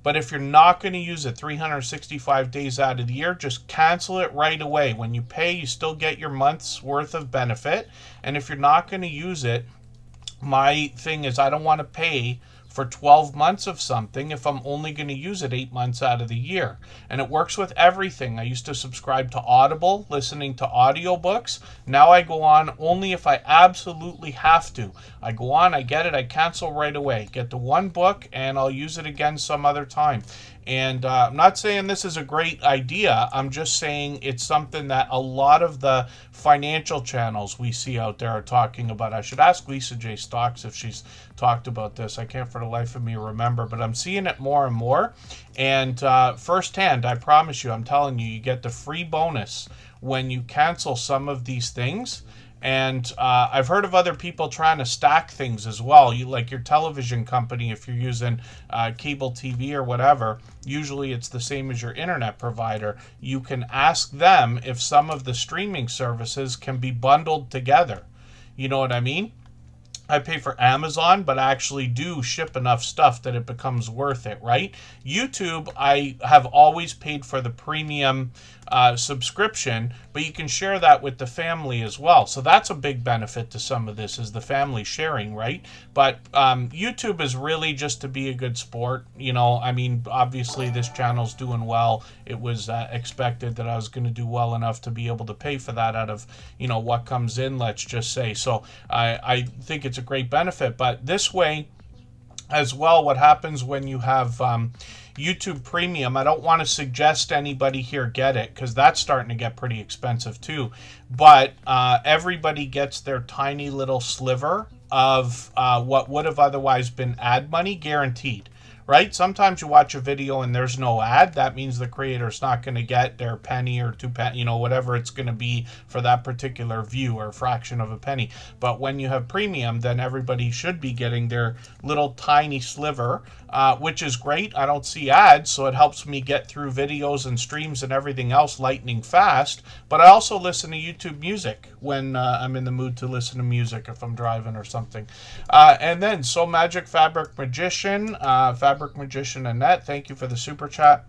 [SPEAKER 1] but if you're not going to use it 365 days out of the year, just cancel it right away. When you pay, you still get your month's worth of benefit. And if you're not going to use it, my thing is I don't want to pay for 12 months of something if I'm only going to use it 8 months out of the year. And it works with everything. I used to subscribe to Audible, listening to audiobooks. Now I go on only if I absolutely have to. I go on, I get it, I cancel right away. Get the one book and I'll use it again some other time. And I'm not saying this is a great idea. I'm just saying it's something that a lot of the financial channels we see out there are talking about. I should ask Lisa J. Stocks if she's talked about this. I can't for the life of me remember, but I'm seeing it more and more. And firsthand, I promise you, I'm telling you, you get the free bonus when you cancel some of these things. And I've heard of other people trying to stack things as well. You, like your television company, if you're using cable TV or whatever, usually it's the same as your internet provider. You can ask them if some of the streaming services can be bundled together. You know what I mean? I pay for Amazon, but I actually do ship enough stuff that it becomes worth it, right? YouTube, I have always paid for the premium subscription, but you can share that with the family as well. So that's a big benefit to some of this, is the family sharing, right? But YouTube is really just to be a good sport. You know, I mean, obviously this channel's doing well. It was expected that I was going to do well enough to be able to pay for that out of, you know, what comes in, let's just say. So I think it's a great benefit. But this way as well, what happens when you have YouTube Premium, I don't want to suggest anybody here get it because that's starting to get pretty expensive too, but everybody gets their tiny little sliver of what would have otherwise been ad money, guaranteed. Right? Sometimes you watch a video and there's no ad. That means the creator's not going to get their penny or 2 penny, you know, whatever it's going to be for that particular view, or a fraction of a penny. But when you have premium, then everybody should be getting their little tiny sliver, which is great. I don't see ads, so it helps me get through videos and streams and everything else lightning fast. But I also listen to YouTube music when I'm in the mood to listen to music, if I'm driving or something. And then So Magic Fabric Magician, Fabric Magician Annette, thank you for the super chat.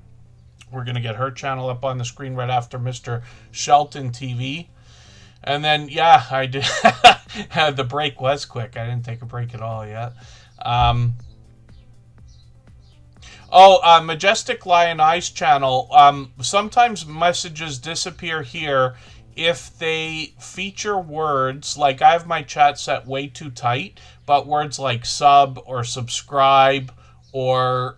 [SPEAKER 1] We're going to get her channel up on the screen right after Mr. Shelton TV. And then, yeah, I did. The break was quick. I didn't take a break at all yet. Majestic Lion Eyes channel. Sometimes messages disappear here if they feature words, like I have my chat set way too tight, but words like sub or subscribe, or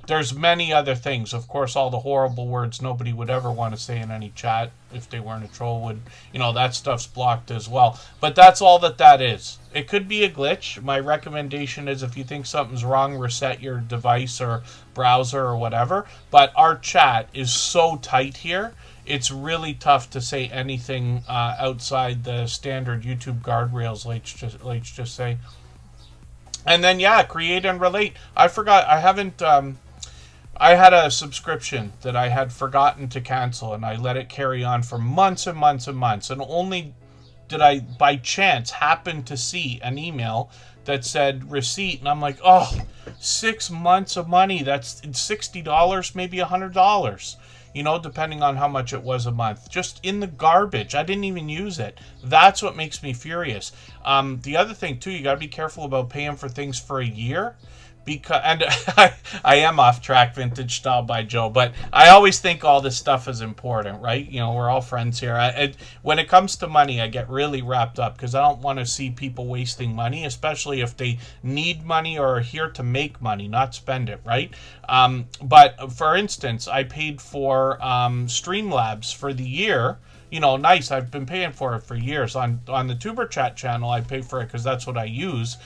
[SPEAKER 1] there's many other things. Of course, all the horrible words nobody would ever want to say in any chat if they weren't a troll would, you know, that stuff's blocked as well. But that's all that is. It could be a glitch. My recommendation is, if you think something's wrong, reset your device or browser or whatever. But our chat is so tight here, it's really tough to say anything outside the standard YouTube guardrails, let's just say. And then, yeah, create and relate. I forgot, I haven't, I had a subscription that I had forgotten to cancel, and I let it carry on for months and months and months. And only did I, by chance, happen to see an email that said receipt. And I'm like, oh, 6 months of money. That's $60, maybe $100. You know, depending on how much it was a month. Just in the garbage. I didn't even use it. That's what makes me furious. The other thing, too, you got to be careful about paying for things for a year. Because, and I am off track, Vintage Style by Joe, but I always think all this stuff is important, right? You know, we're all friends here. When it comes to money, I get really wrapped up because I don't want to see people wasting money, especially if they need money or are here to make money, not spend it, right? But for instance, I paid for Streamlabs for the year you know, nice. I've been paying for it for years. On the Tuber Chat channel, I pay for it because that's what I use.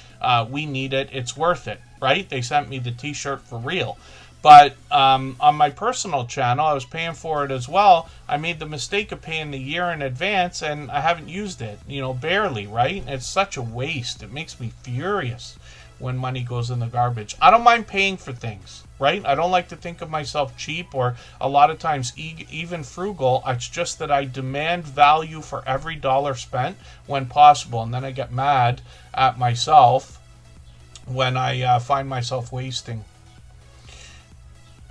[SPEAKER 1] We need it. It's worth it, right? They sent me the t-shirt for real. But on my personal channel, I was paying for it as well. I made the mistake of paying the year in advance, and I haven't used it, you know, barely, right? It's such a waste. It makes me furious when money goes in the garbage. I don't mind paying for things, right? I don't like to think of myself cheap or a lot of times even frugal. It's just that I demand value for every dollar spent when possible, and then I get mad at myself when I find myself wasting.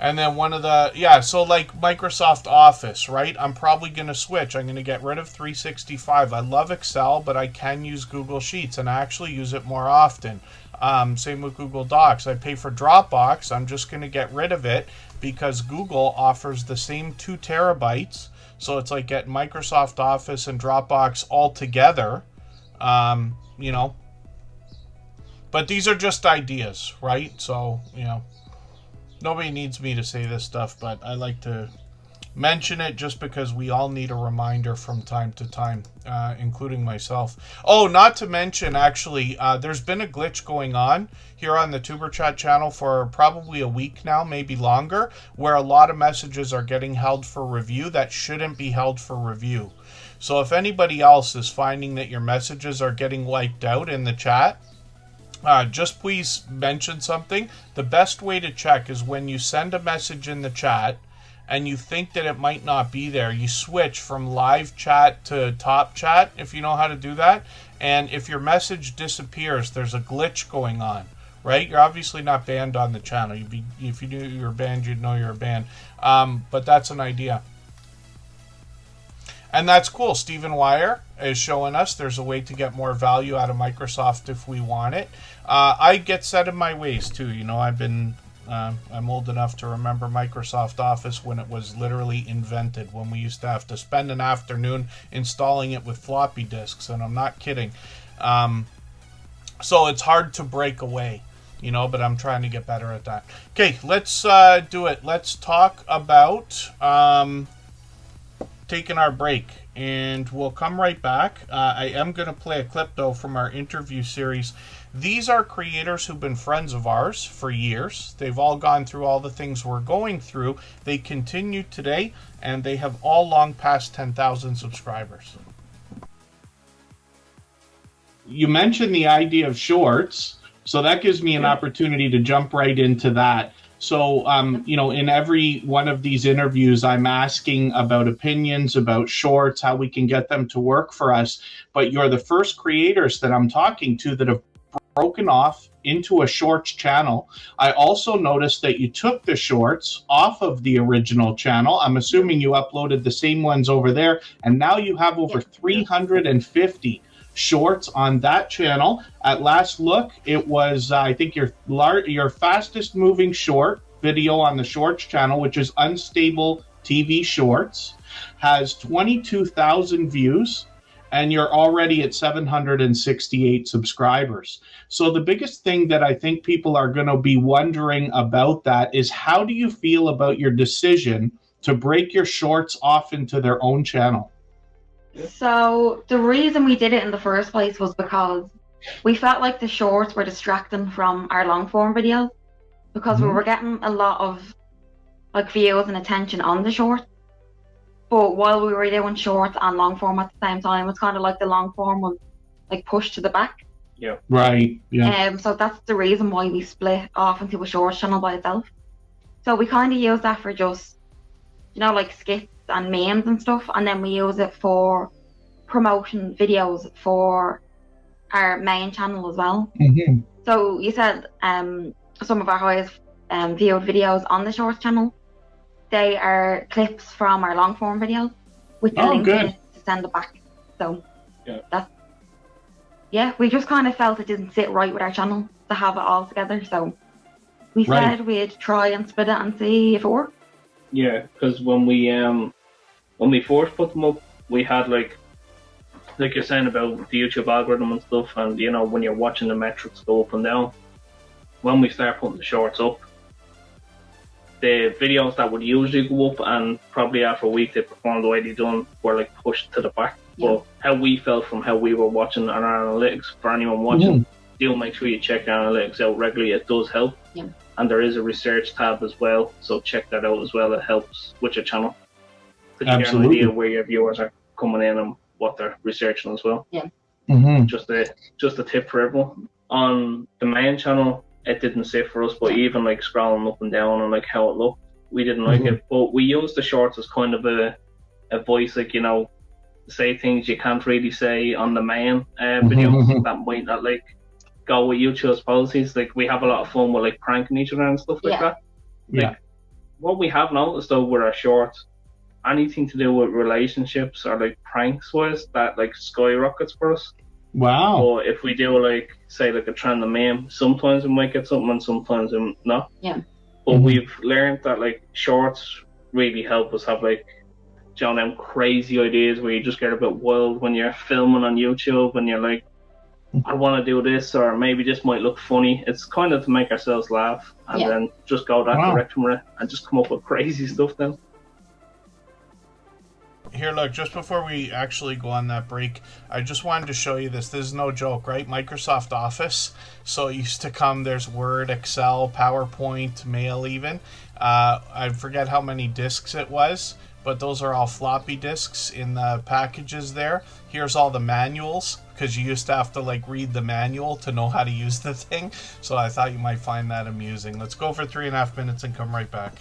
[SPEAKER 1] And then one of the, yeah, so like Microsoft Office, right? I'm probably going to switch. I'm going to get rid of 365. I love Excel, but I can use Google Sheets, and I actually use it more often. Same with Google Docs. I pay for Dropbox. I'm just going to get rid of it because Google offers the same 2 terabytes. So it's like getting Microsoft Office and Dropbox all together, you know. But these are just ideas, right? So, you know. Nobody needs me to say this stuff, but I like to mention it just because we all need a reminder from time to time, including myself. Oh, not to mention, actually, there's been a glitch going on here on the Tuber Chat channel for probably a week now, maybe longer, where a lot of messages are getting held for review that shouldn't be held for review. So if anybody else is finding that your messages are getting wiped out in the chat, just please mention something. The best way to check is when you send a message in the chat and you think that it might not be there, you switch from live chat to top chat, if you know how to do that. And if your message disappears, there's a glitch going on, right? You're obviously not banned on the channel. If you knew you were banned, you'd know you're banned. But that's an idea. And that's cool. Stephen Wire is showing us there's a way to get more value out of Microsoft if we want it. I get set in my ways too. You know, I'm old enough to remember Microsoft Office when it was literally invented, when we used to have to spend an afternoon installing it with floppy disks, and I'm not kidding. So it's hard to break away, you know, but I'm trying to get better at that. Okay, let's do it. Let's talk about taking our break, and we'll come right back. I am going to play a clip though from our interview series. These are creators who've been friends of ours for years. They've all gone through all the things we're going through. They continue today, and they have all long passed 10,000 subscribers. You mentioned the idea of shorts, so that gives me an opportunity to jump right into that. So, you know, in every one of these interviews, I'm asking about opinions, about shorts, how we can get them to work for us. But you're the first creators that I'm talking to that have broken off into a shorts channel. I also noticed that you took the shorts off of the original channel. I'm assuming you uploaded the same ones over there, and now you have over 350 shorts on that channel. At last look, it was I think your fastest moving short video on the shorts channel, which is Unstable TV Shorts, has 22,000 views, and you're already at 768 subscribers. So the biggest thing that I think people are going to be wondering about that is, how do you feel about your decision to break your shorts off into their own channel?
[SPEAKER 2] So the reason we did it in the first place was because we felt like the shorts were distracting from our long form videos, because we were getting a lot of like views and attention on the shorts. But while we were doing shorts and long form at the same time, it's kind of like the long form was like pushed to the back.
[SPEAKER 3] Yeah.
[SPEAKER 1] Right. Yeah.
[SPEAKER 2] So that's the reason why we split off into a shorts channel by itself. So we kind of use that for just, you know, like skits and memes and stuff, and then we use it for promotion videos for our main channel as well.
[SPEAKER 1] Mm-hmm.
[SPEAKER 2] So you said some of our highest viewed videos on the shorts channel, they are clips from our long form videos with the link in it to send it back. So we just kind of felt it didn't sit right with our channel to have it all together, so we said we'd try and split it and see if it worked.
[SPEAKER 3] Yeah, because when we first put them up, we had like you're saying about the YouTube algorithm and stuff, and you know, when you're watching the metrics go up and down. When we start putting the shorts up, the videos that would usually go up and probably after a week they performed the way they done were like pushed to the back.
[SPEAKER 2] Yeah.
[SPEAKER 3] But how we felt from how we were watching on our analytics, for anyone watching, do make sure you check our analytics out regularly. It does help.
[SPEAKER 2] Yeah.
[SPEAKER 3] And there is a research tab as well, so check that out as well. It helps with your channel. Because you get an idea where your viewers are coming in and what they're researching as well.
[SPEAKER 2] Yeah.
[SPEAKER 3] Just a tip for everyone. On the main channel, it didn't sit for us, but even like scrolling up and down and like how it looked, we didn't like it. But we used the shorts as kind of a voice, like, you know, say things you can't really say on the main videos that might not like go with YouTube's policies. Like, we have a lot of fun with like pranking each other and stuff like that. Like, what we have noticed though with our shorts, anything to do with relationships or like pranks wise, that like skyrockets for us.
[SPEAKER 4] Wow.
[SPEAKER 3] Or if we do like, say like a trend of meme, sometimes we might get something and sometimes we not.
[SPEAKER 2] Yeah.
[SPEAKER 3] But we've learned that like shorts really help us have like, you know, them crazy ideas where you just get a bit wild when you're filming on YouTube and you're like, I want to do this, or maybe this might look funny. It's kind of to make ourselves laugh and then just go that direction with it and just come up with crazy stuff then.
[SPEAKER 1] Here, look, just before we actually go on that break, I just wanted to show you this. This is no joke, right? Microsoft Office. So it used to come, there's Word, Excel, PowerPoint, Mail even. I forget how many discs it was, but those are all floppy disks in the packages there. Here's all the manuals, because you used to have to like read the manual to know how to use the thing. So I thought you might find that amusing. Let's go for 3.5 minutes and come right back.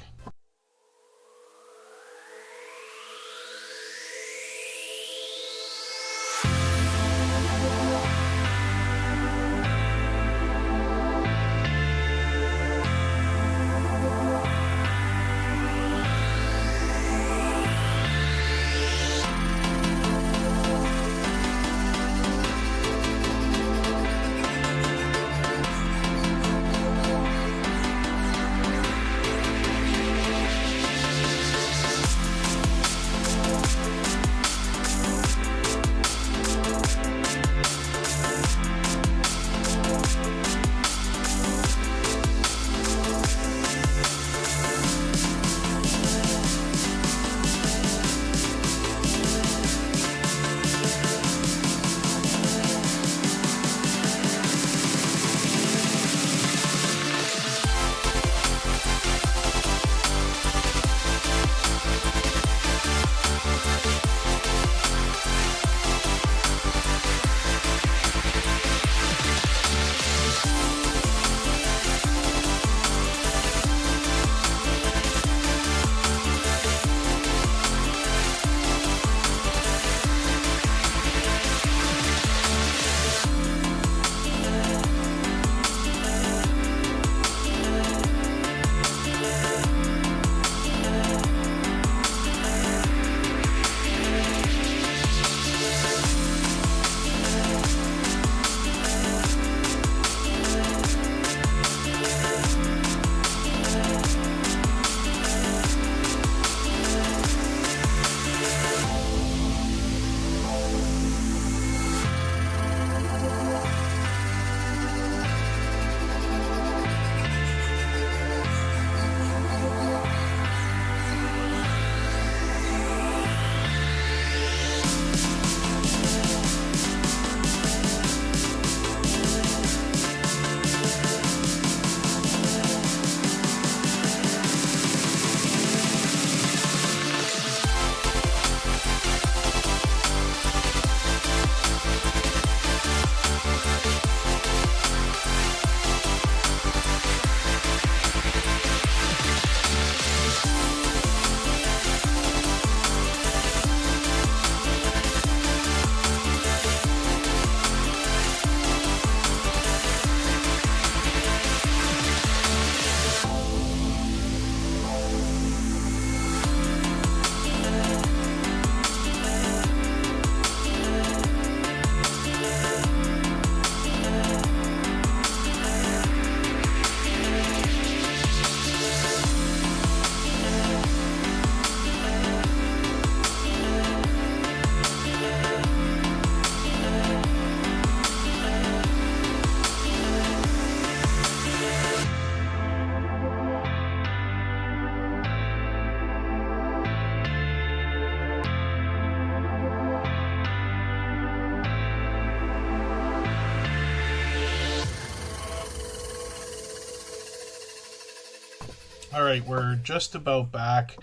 [SPEAKER 1] All right, we're just about back.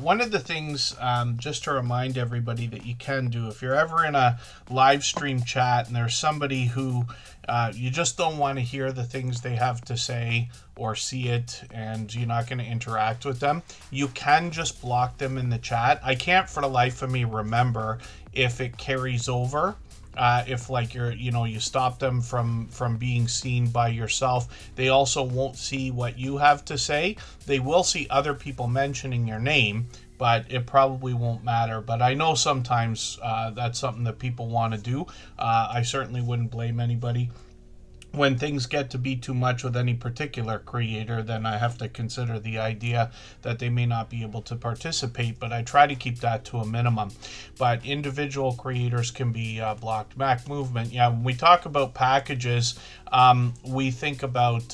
[SPEAKER 1] One of the things, just to remind everybody that you can do, if you're ever in a live stream chat and there's somebody who you just don't want to hear the things they have to say or see it, and you're not going to interact with them, you can just block them in the chat. I can't for the life of me remember if it carries over. If like you stop them from being seen by yourself, they also won't see what you have to say. They will see other people mentioning your name, but it probably won't matter. But I know sometimes that's something that people want to do. I certainly wouldn't blame anybody. When things get to be too much with any particular creator, then I have to consider the idea that they may not be able to participate, but I try to keep that to a minimum. But individual creators can be blocked. Mac Movement, yeah, when we talk about packages, we think about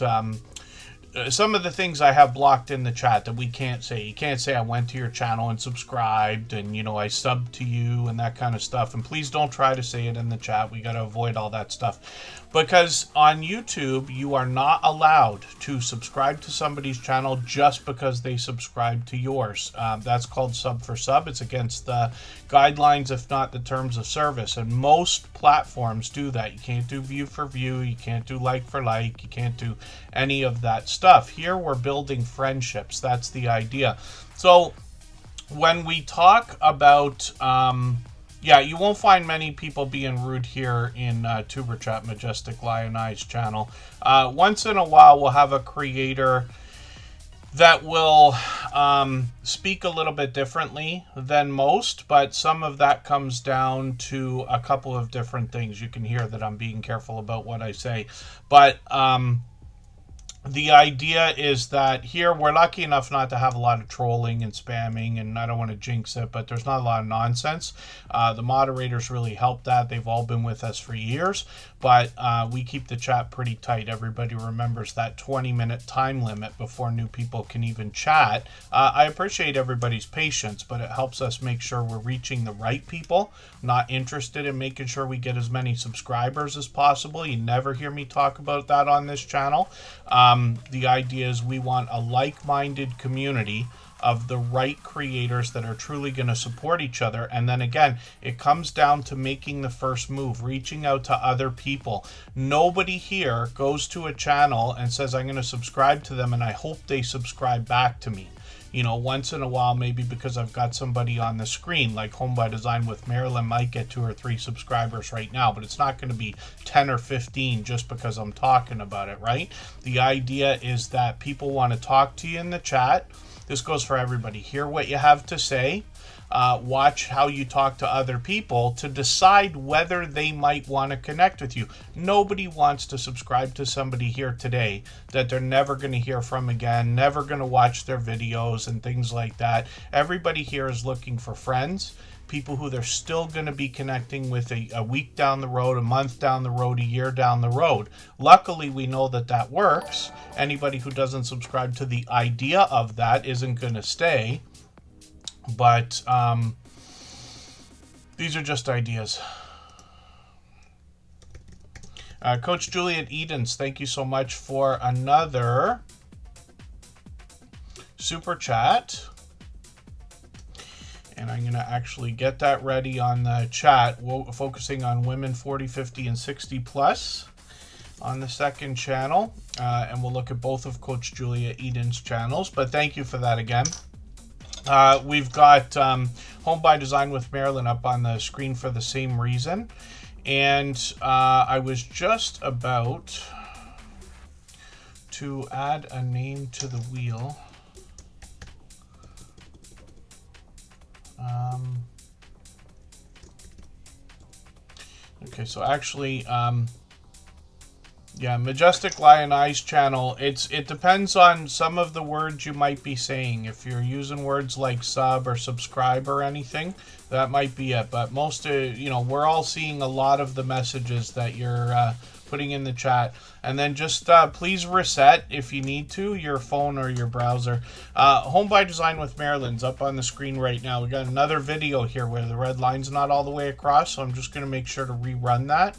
[SPEAKER 1] some of the things I have blocked in the chat that we can't say. You can't say I went to your channel and subscribed and, I subbed to you and that kind of stuff. And please don't try to say it in the chat. We got to avoid all that stuff. Because on YouTube, you are not allowed to subscribe to somebody's channel just because they subscribe to yours. That's called sub for sub. It's against the guidelines, if not the terms of service. And most platforms do that. You can't do view for view. You can't do like for like. You can't do any of that stuff. Here, we're building friendships. That's the idea. So when we talk about... yeah, you won't find many people being rude here in Superchat Majestic Lion Eyes channel. Once in a while, we'll have a creator that will speak a little bit differently than most, but some of that comes down to a couple of different things. You can hear that I'm being careful about what I say, but the idea is that here we're lucky enough not to have a lot of trolling and spamming, and I don't want to jinx it, but there's not a lot of nonsense. The moderators really help that. They've all been with us for years, but we keep the chat pretty tight. Everybody remembers that 20-minute time limit before new people can even chat. I appreciate everybody's patience, but it helps us make sure we're reaching the right people, not interested in making sure we get as many subscribers as possible. You never hear me talk about that on this channel. The idea is we want a like-minded community of the right creators that are truly going to support each other. And then again, it comes down to making the first move, reaching out to other people. Nobody here goes to a channel and says, I'm going to subscribe to them and I hope they subscribe back to me. Once in a while, maybe because I've got somebody on the screen, like Home by Design with Marilyn might get 2 or 3 subscribers right now, but it's not going to be 10 or 15 just because I'm talking about it, right? The idea is that people want to talk to you in the chat. This goes for everybody. Hear what you have to say. Watch how you talk to other people to decide whether they might want to connect with you. Nobody wants to subscribe to somebody here today that they're never going to hear from again, never going to watch their videos and things like that. Everybody here is looking for friends, people who they're still going to be connecting with a week down the road, a month down the road, a year down the road. Luckily, we know that that works. Anybody who doesn't subscribe to the idea of that isn't going to stay. But these are just ideas. Coach Juliet Edens, thank you so much for another super chat. And I'm going to actually get that ready on the chat, focusing on women 40, 50, and 60 plus on the second channel. And we'll look at both of Coach Julia Eden's channels. But thank you for that again. We've got Home by Design with Marilyn up on the screen for the same reason. And I was just about to add a name to the wheel. Okay, so actually, yeah, Majestic Lion Eyes channel, it depends on some of the words you might be saying. If you're using words like sub or subscribe or anything, that might be it. But most, we're all seeing a lot of the messages that you're putting in the chat. And then just please reset, if you need to, your phone or your browser. Home by Design with Marilyn's up on the screen right now. We got another video here where the red line's not all the way across, so I'm just going to make sure to rerun that.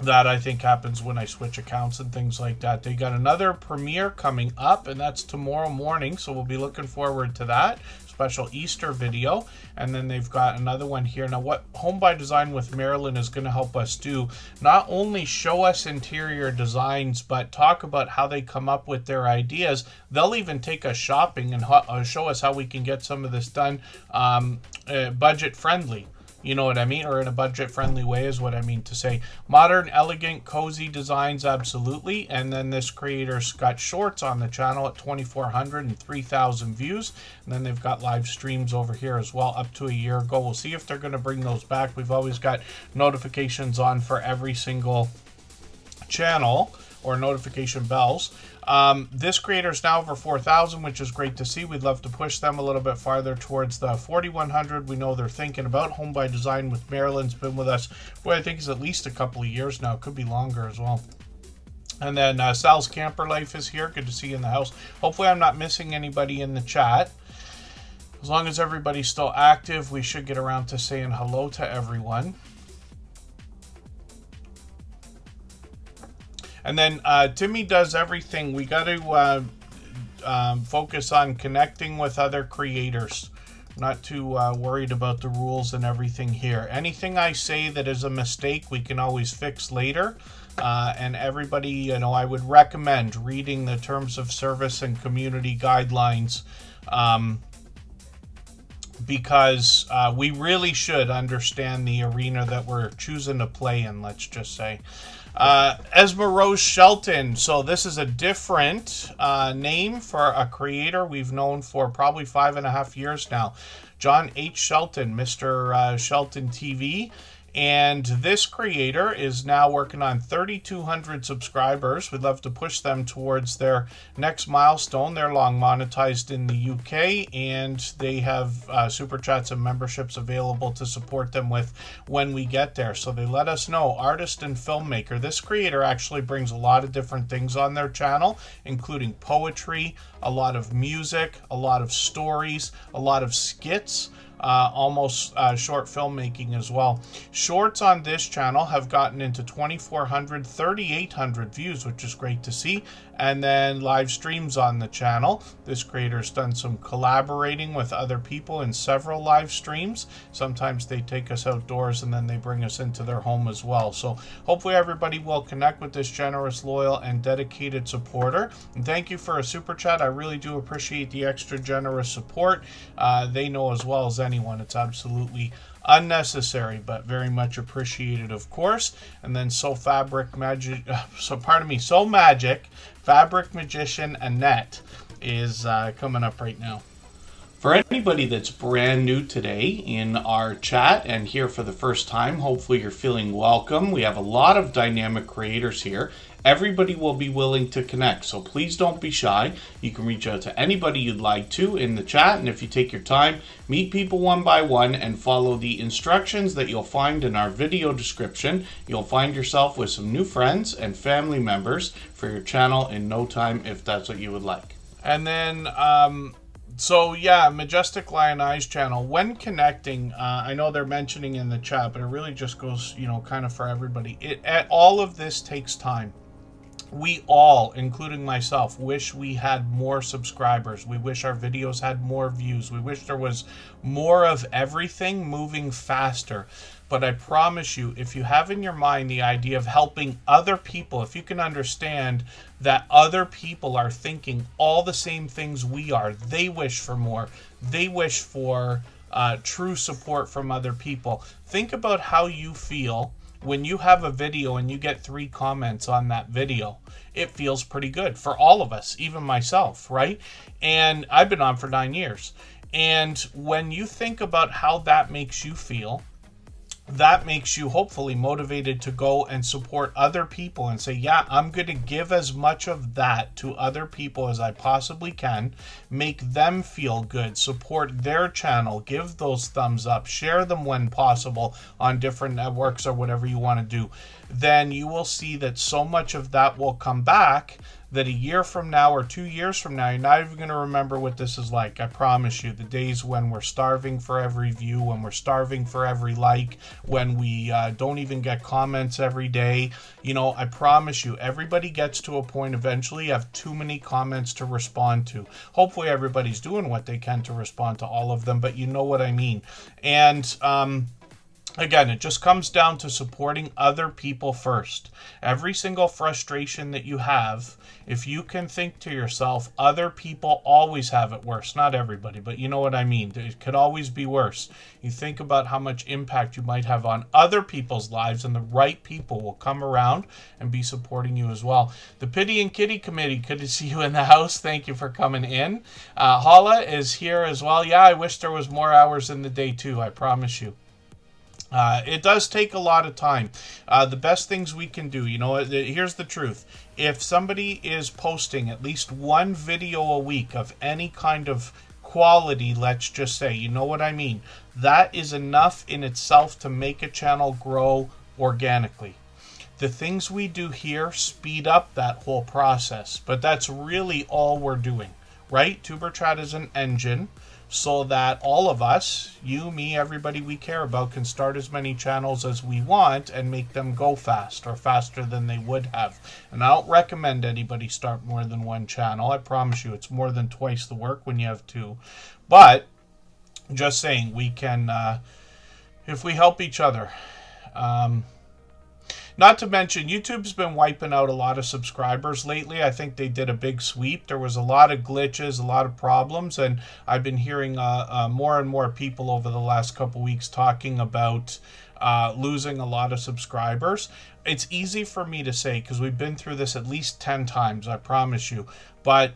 [SPEAKER 1] That I think happens when I switch accounts and things like that. They got another premiere coming up, and that's tomorrow morning, so we'll be looking forward to that special Easter video. And then they've got another one here. Now, what Home by Design with Marilyn is going to help us do, not only show us interior designs, but talk about how they come up with their ideas. They'll even take us shopping and show us how we can get some of this done budget friendly. You know what I mean? Or in a budget-friendly way is what I mean to say. Modern, elegant, cozy designs, absolutely. And then this creator's got shorts on the channel at 2,400 and 3,000 views. And then they've got live streams over here as well up to a year ago. We'll see if they're going to bring those back. We've always got notifications on for every single channel, or notification bells. This creator is now over 4,000, which is great to see. We'd love to push them a little bit farther towards the 4,100. We know they're thinking about. Home by Design with Marilyn's been with us, I think it's at least a couple of years now. Could be longer as well. And then Sal's Camper Life is here. Good to see you in the house. Hopefully I'm not missing anybody in the chat. As long as everybody's still active, we should get around to saying hello to everyone. And then Timmy does everything. We got to focus on connecting with other creators. Not too worried about the rules and everything here. Anything I say that is a mistake, we can always fix later. And everybody, you know, I would recommend reading the terms of service and community guidelines, because we really should understand the arena that we're choosing to play in, let's just say. Esmerose Shelton. So this is a different name for a creator we've known for probably 5.5 years now. John H. Shelton, Mr. Shelton TV. And this creator is now working on 3,200 subscribers. We'd love to push them towards their next milestone. They're long monetized in the UK, and they have super chats and memberships available to support them with when we get there. So they let us know. Artist and filmmaker. This creator actually brings a lot of different things on their channel, including poetry, a lot of music, a lot of stories, a lot of skits. Almost short filmmaking as well. Shorts on this channel have gotten into 2,400, 3,800 views, which is great to see. And then live streams on the channel. This creator's done some collaborating with other people in several live streams. Sometimes they take us outdoors and then they bring us into their home as well. So hopefully everybody will connect with this generous, loyal, and dedicated supporter. And thank you for a super chat. I really do appreciate the extra generous support. They know as well as anyone it's absolutely unnecessary, but very much appreciated, of course. And then So Magic Fabric Magician Annette is coming up right now. For anybody that's brand new today in our chat and here for the first time, hopefully you're feeling welcome. We have a lot of dynamic creators here. Everybody will be willing to connect, so please don't be shy. You can reach out to anybody you'd like to in the chat, and if you take your time, meet people one by one and follow the instructions that you'll find in our video description. You'll find yourself with some new friends and family members for your channel in no time, if that's what you would like. And then so yeah, Majestic Lion Eyes channel, when connecting, I know they're mentioning in the chat, but it really just goes, you know, kind of for everybody. All of this takes time. We all, including myself, wish we had more subscribers. We wish our videos had more views. We wish there was more of everything moving faster. But I promise you, if you have in your mind the idea of helping other people, if you can understand that other people are thinking all the same things we are, they wish for more. They wish for true support from other people. Think about how you feel when you have a video and you get 3 comments on that video. It feels pretty good for all of us, even myself, right? And I've been on for 9 years. And when you think about how that makes you feel, that makes you hopefully motivated to go and support other people and say, yeah, I'm going to give as much of that to other people as I possibly can, make them feel good, support their channel, give those thumbs up, share them when possible on different networks or whatever you want to do. Then you will see that so much of that will come back that a year from now or 2 years from now, you're not even going to remember what this is like. I promise you. The days when we're starving for every view, when we're starving for every like, when we don't even get comments every day. You know, I promise you, everybody gets to a point eventually you have too many comments to respond to. Hopefully everybody's doing what they can to respond to all of them, but you know what I mean. And again, it just comes down to supporting other people first. Every single frustration that you have, if you can think to yourself, other people always have it worse. Not everybody, but you know what I mean. It could always be worse. You think about how much impact you might have on other people's lives, and the right people will come around and be supporting you as well. The Pity and Kitty Committee, good to see you in the house. Thank you for coming in. Hala is here as well. Yeah, I wish there was more hours in the day too, I promise you. It does take a lot of time. The best things we can do, you know, here's the truth. If somebody is posting at least one video a week of any kind of quality, let's just say, you know what I mean, that is enough in itself to make a channel grow organically. The things we do here speed up that whole process, but that's really all we're doing, right? Superchat is an engine, so that all of us, you, me, everybody we care about, can start as many channels as we want and make them go fast, or faster than they would have. And I don't recommend anybody start more than one channel. I promise you, it's more than twice the work when you have two. But just saying, we can, if we help each other. Not to mention, YouTube's been wiping out a lot of subscribers lately. I think they did a big sweep. There was a lot of glitches, a lot of problems, and I've been hearing more and more people over the last couple weeks talking about losing a lot of subscribers. It's easy for me to say because we've been through this at least 10 times, I promise you. But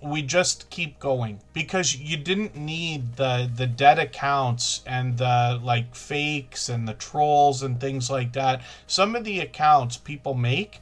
[SPEAKER 1] we just keep going because you didn't need the dead accounts and the like fakes and the trolls and things like that. Some of the accounts people make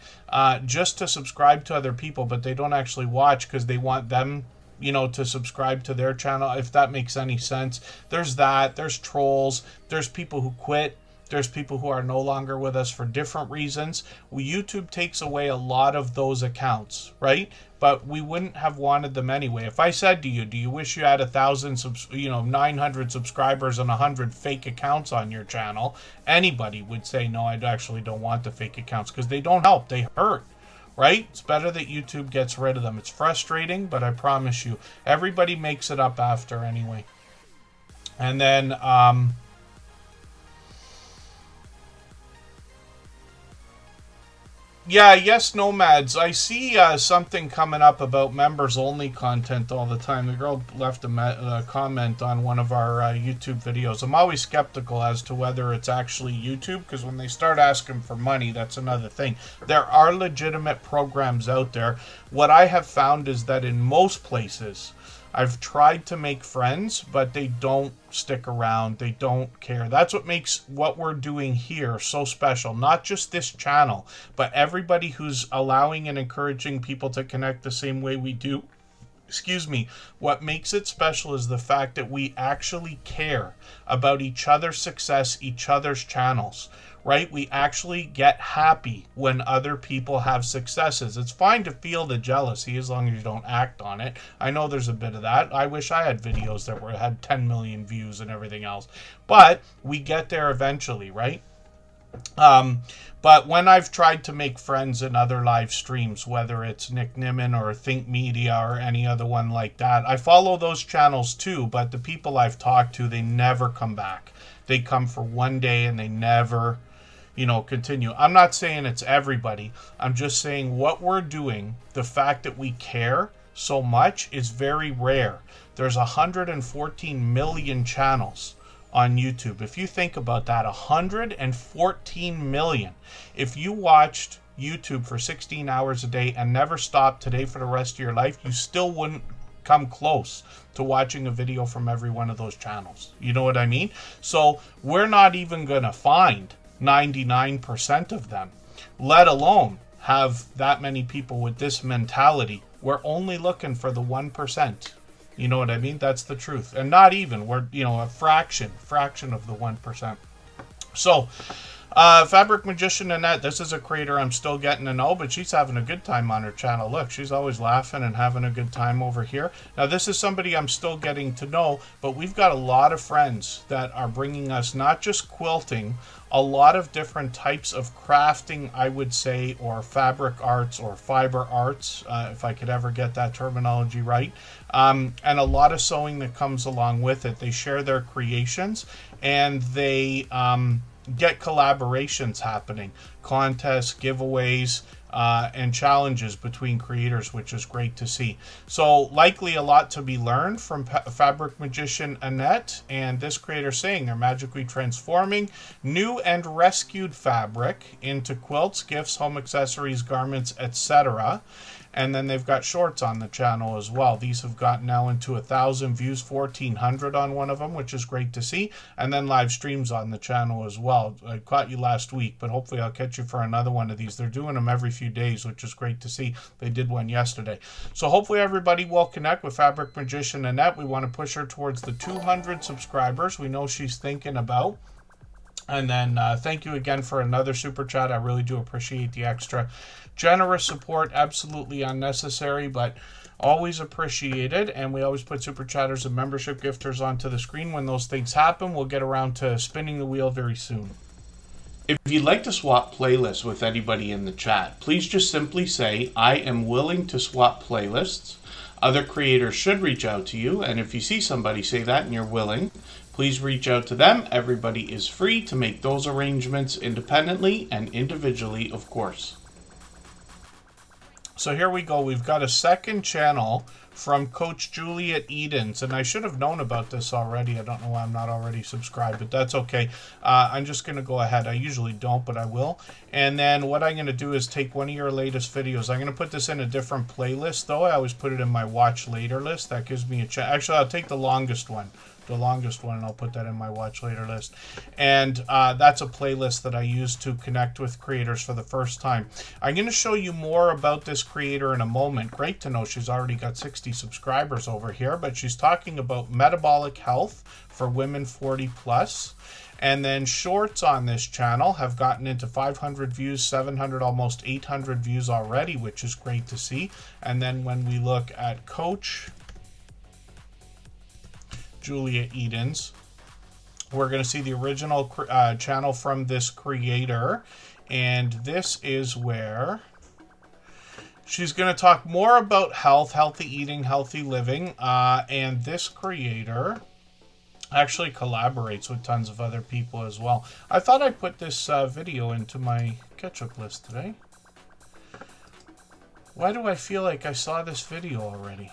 [SPEAKER 1] just to subscribe to other people, but they don't actually watch because they want them, you know, to subscribe to their channel, if that makes any sense. There's that. There's trolls. There's people who quit. There's people who are no longer with us for different reasons. YouTube takes away a lot of those accounts, right? But we wouldn't have wanted them anyway. If I said to you, do you wish you had 900 subscribers and 100 fake accounts on your channel? Anybody would say, no, I actually don't want the fake accounts because they don't help. They hurt, right? It's better that YouTube gets rid of them. It's frustrating, but I promise you, everybody makes it up after anyway. And then, yeah, yes, Nomads. I see something coming up about members-only content all the time. The girl left a comment on one of our YouTube videos. I'm always skeptical as to whether it's actually YouTube, because when they start asking for money, that's another thing. There are legitimate programs out there. What I have found is that in most places, I've tried to make friends, but they don't stick around. They don't care. That's what makes what we're doing here so special. Not just this channel, but everybody who's allowing and encouraging people to connect the same way we do. Excuse me. What makes it special is the fact that we actually care about each other's success, each other's channels. Right? We actually get happy when other people have successes. It's fine to feel the jealousy as long as you don't act on it. I know there's a bit of that. I wish I had videos that had 10 million views and everything else. But we get there eventually, right? But when I've tried to make friends in other live streams, whether it's Nick Nimmin or Think Media or any other one like that, I follow those channels too, but the people I've talked to, they never come back. They come for one day and they never, you know, continue. I'm not saying it's everybody. I'm just saying what we're doing, the fact that we care so much is very rare. There's 114 million channels on YouTube. If you think about that, 114 million. If you watched YouTube for 16 hours a day and never stopped today for the rest of your life, you still wouldn't come close to watching a video from every one of those channels. You know what I mean? So we're not even going to find 99% of them, let alone have that many people with this mentality. We're only looking for the 1%. You know what I mean? That's the truth. And not even, we're, you know, a fraction of the 1%. So, Fabric Magician Annette, this is a creator I'm still getting to know, but she's having a good time on her channel. Look, she's always laughing and having a good time over here. Now, this is somebody I'm still getting to know, but we've got a lot of friends that are bringing us not just quilting, a lot of different types of crafting, I would say, or fabric arts or fiber arts, if I could ever get that terminology right, and a lot of sewing that comes along with it. They share their creations, and they get collaborations happening, contests, giveaways, and challenges between creators, which is great to see. So likely a lot to be learned from Fabric Magician Annette, and this creator saying they're magically transforming new and rescued fabric into quilts, gifts, home accessories, garments, etc. And then they've got shorts on the channel as well. These have gotten now into 1,000 views, 1,400 on one of them, which is great to see. And then live streams on the channel as well. I caught you last week, but hopefully I'll catch you for another one of these. They're doing them every few days, which is great to see. They did one yesterday. So hopefully everybody will connect with Fabric Magician Annette. We want to push her towards the 200 subscribers. We know she's thinking about. And then thank you again for another super chat. I really do appreciate the extra generous support. Absolutely unnecessary, but always appreciated. And we always put super chatters and membership gifters onto the screen when those things happen. We'll get around to spinning the wheel very soon. If you'd like to swap playlists with anybody in the chat, please just simply say, I am willing to swap playlists. Other creators should reach out to you. And if you see somebody say that and you're willing, please reach out to them. Everybody is free to make those arrangements independently and individually, of course. So here we go. We've got a second channel from Coach Julie at Edens, and I should have known about this already. I don't know why I'm not already subscribed, but that's okay. I'm just going to go ahead. I usually don't, but I will. And then what I'm going to do is take one of your latest videos. I'm going to put this in a different playlist, though. I always put it in my watch later list. That gives me a chance. Actually, I'll take the longest one. And I'll put that in my watch later list. And that's a playlist that I use to connect with creators for the first time. I'm going to show you more about this creator in a moment. Great to know she's already got 60 subscribers over here, but she's talking about metabolic health for women 40 plus. And then shorts on this channel have gotten into 500 views, 700, almost 800 views already, which is great to see. And then when we look at Coach Julia Edens, we're going to see the original channel from this creator, and this is where she's going to talk more about health, healthy eating, healthy living, and this creator actually collaborates with tons of other people as well. I thought I'd put this video into my catch-up list today. Why do I feel like I saw this video already?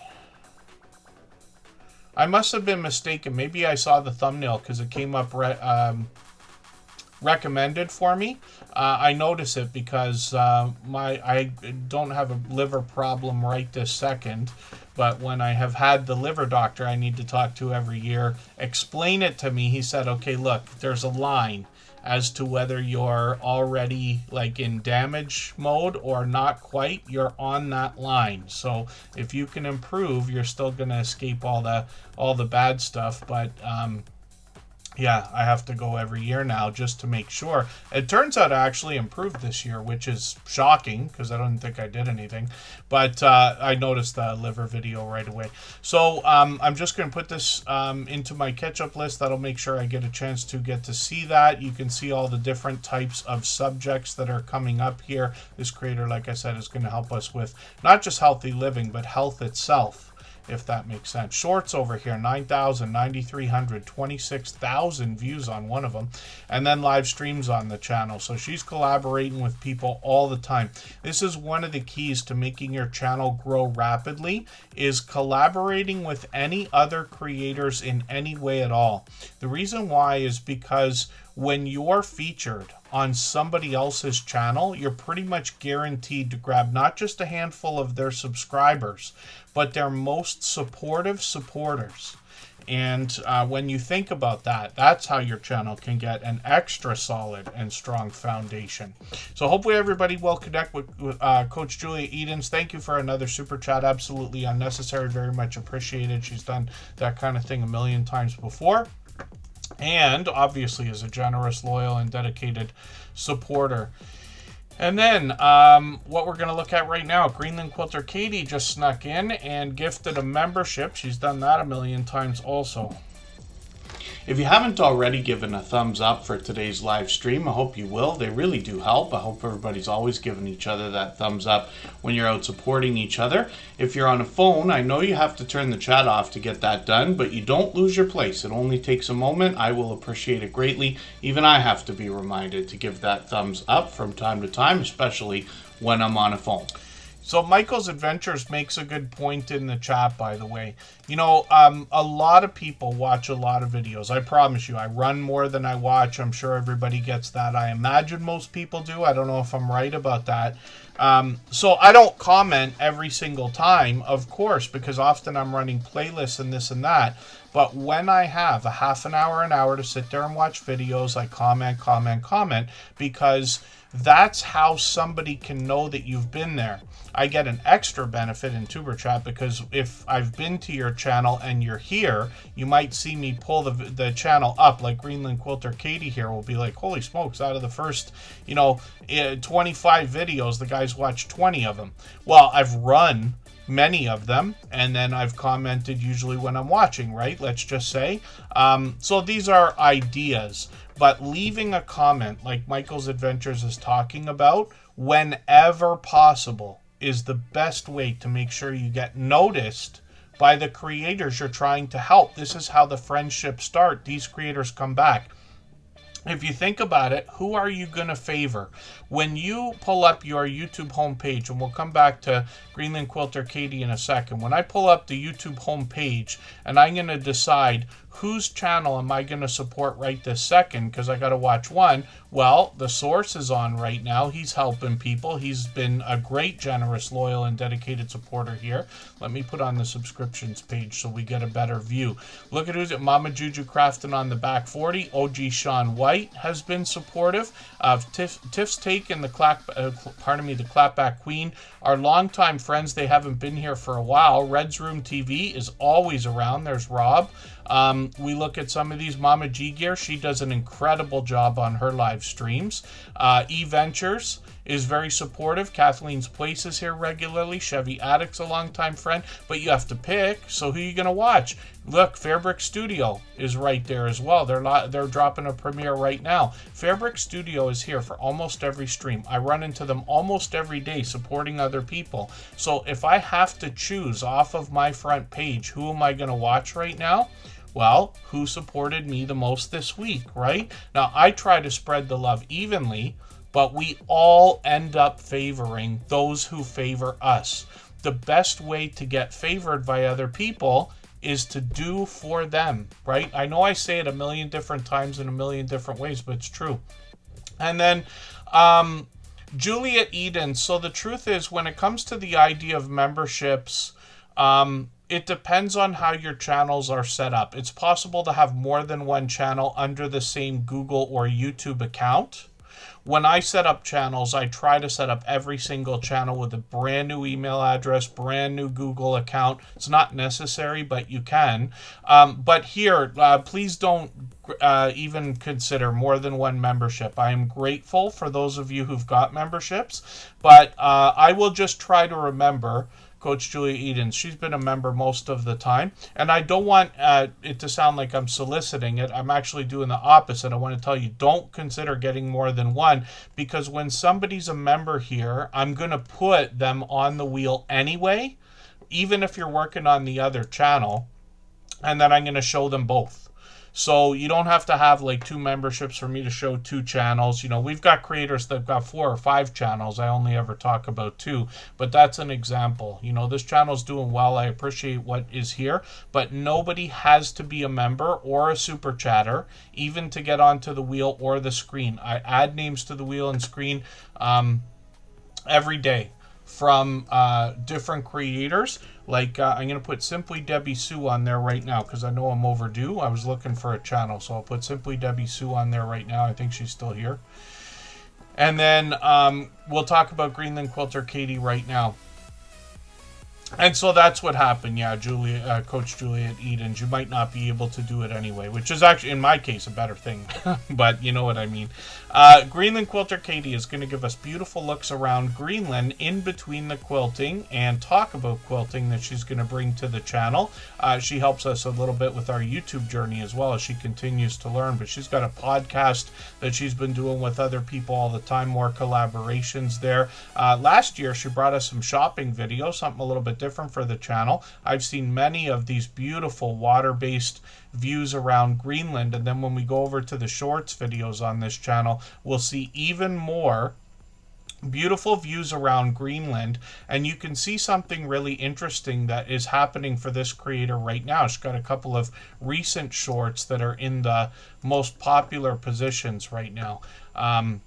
[SPEAKER 1] I must have been mistaken. Maybe I saw the thumbnail because it came up recommended for me. I notice it because I don't have a liver problem right this second, but when I have had the liver doctor I need to talk to every year explain it to me, he said, okay, look, there's a line as to whether you're already like in damage mode or not quite. You're on that line. So if you can improve, you're still going to escape all the bad stuff. But yeah, I have to go every year now just to make sure. It turns out I actually improved this year, which is shocking because I don't think I did anything. But I noticed the liver video right away. So I'm just going to put this into my catch-up list. That'll make sure I get a chance to get to see that. You can see all the different types of subjects that are coming up here. This creator, like I said, is going to help us with not just healthy living, but health itself, if that makes sense. Shorts over here, 9,000, 9,300, 26,000 views on one of them. And then live streams on the channel. So she's collaborating with people all the time. This is one of the keys to making your channel grow rapidly, is collaborating with any other creators in any way at all. The reason why is because when you're featured on somebody else's channel, you're pretty much guaranteed to grab not just a handful of their subscribers, but their most supportive supporters. And when you think about that, that's how your channel can get an extra solid and strong foundation. So hopefully everybody will connect with Coach Julia Edens. Thank you for another super chat. Absolutely unnecessary. Very much appreciated. She's done that kind of thing a million times before. and obviously is a generous, loyal, and dedicated supporter. And then what we're going to look at right now, Greenland Quilter Katie just snuck in and gifted a membership. She's done that a million times also. If you haven't already given a thumbs up for today's live stream, I hope you will. They really do help. I hope everybody's always giving each other that thumbs up when you're out supporting each other. If you're on a phone, I know you have to turn the chat off to get that done, but you don't lose your place. It only takes a moment. I will appreciate it greatly. Even I have to be reminded to give that thumbs up from time to time, especially when I'm on a phone. So Michael's Adventures makes a good point in the chat, by the way. You know, a lot of people watch a lot of videos. I promise you, I run more than I watch. I'm sure everybody gets that. I imagine most people do. I don't know if I'm right about that. So I don't comment every single time, of course, because often I'm running playlists and this and that. But when I have a half an hour to sit there and watch videos, I comment, because that's how somebody can know that you've been there. I get an extra benefit in Tuber Chat because if I've been to your channel and you're here, you might see me pull the channel up, like Greenland Quilter Katie here will be like, holy smokes, out of the first, 25 videos, the guy's watched 20 of them. Well, I've run many of them, and then I've commented usually when I'm watching, right? Let's just say. So these are ideas, but leaving a comment like Michael's Adventures is talking about whenever possible is the best way to make sure you get noticed by the creators you're trying to help. This is how the friendships start. These creators come back. If you think about it, who are you going to favor? When you pull up your YouTube homepage, and we'll come back to Greenland Quilter Katie in a second. When I pull up the YouTube homepage and I'm going to decide whose channel am I going to support right this second, because I got to watch one, well, the Source is on right now. He's helping people. He's been a great, generous, loyal, and dedicated supporter here. Let me put on the subscriptions page so we get a better view. Look at who's at Mama Juju Crafton on the back 40. OG Sean White has been supportive. Tiff's Take and the Clapback Queen are longtime friends. They haven't been here for a while. Red's Room TV is always around. There's Rob. We look at some of these. Mama G Gear, she does an incredible job on her live streams. E-Ventures is very supportive. Kathleen's Place is here regularly. Chevy Addict's a longtime friend, but you have to pick. So who are you going to watch? Look, Fairbrick Studio is right there as well. They're dropping a premiere right now. Fairbrick Studio is here for almost every stream. I run into them almost every day supporting other people. So if I have to choose off of my front page, who am I going to watch right now? Well, who supported me the most this week, right? Now, I try to spread the love evenly, but we all end up favoring those who favor us. The best way to get favored by other people is to do for them, right? I know I say it a million different times in a million different ways, but it's true. And then Juliet Eden. So the truth is, when it comes to the idea of memberships, it depends on how your channels are set up. It's possible to have more than one channel under the same Google or YouTube account. When I set up channels, I try to set up every single channel with a brand new email address, brand new Google account. It's not necessary, but you can. But here, please don't even consider more than one membership. I am grateful for those of you who've got memberships, but I will just try to remember Coach Julia Eden. She's been a member most of the time, and I don't want it to sound like I'm soliciting it. I'm actually doing the opposite. I want to tell you, don't consider getting more than one, because when somebody's a member here, I'm going to put them on the wheel anyway, even if you're working on the other channel, and then I'm going to show them both. So you don't have to have like 2 memberships for me to show 2 channels. You know, we've got creators that've got 4 or 5 channels. I only ever talk about 2, but that's an example. You know, this channel's doing well. I appreciate what is here, but nobody has to be a member or a super chatter even to get onto the wheel or the screen. I add names to the wheel and screen every day from different creators. Like I'm going to put Simply Debbie Sue on there right now because I know I'm overdue. I was looking for a channel, so I'll put Simply Debbie Sue on there right now. I think she's still here. And then we'll talk about Greenland Quilter Katie right now. And so that's what happened. Yeah, Coach Juliet Edens, you might not be able to do it anyway, which is actually, in my case, a better thing. But you know what I mean. Greenland Quilter Katie is going to give us beautiful looks around Greenland in between the quilting and talk about quilting that she's going to bring to the channel. She helps us a little bit with our YouTube journey as well as she continues to learn. But she's got a podcast that she's been doing with other people all the time, more collaborations there. Last year, she brought us some shopping videos, something a little bit different for the channel. I've seen many of these beautiful water-based views around Greenland, and then when we go over to the shorts videos on this channel, we'll see even more beautiful views around Greenland, and you can see something really interesting that is happening for this creator right now. She's got a couple of recent shorts that are in the most popular positions right now, and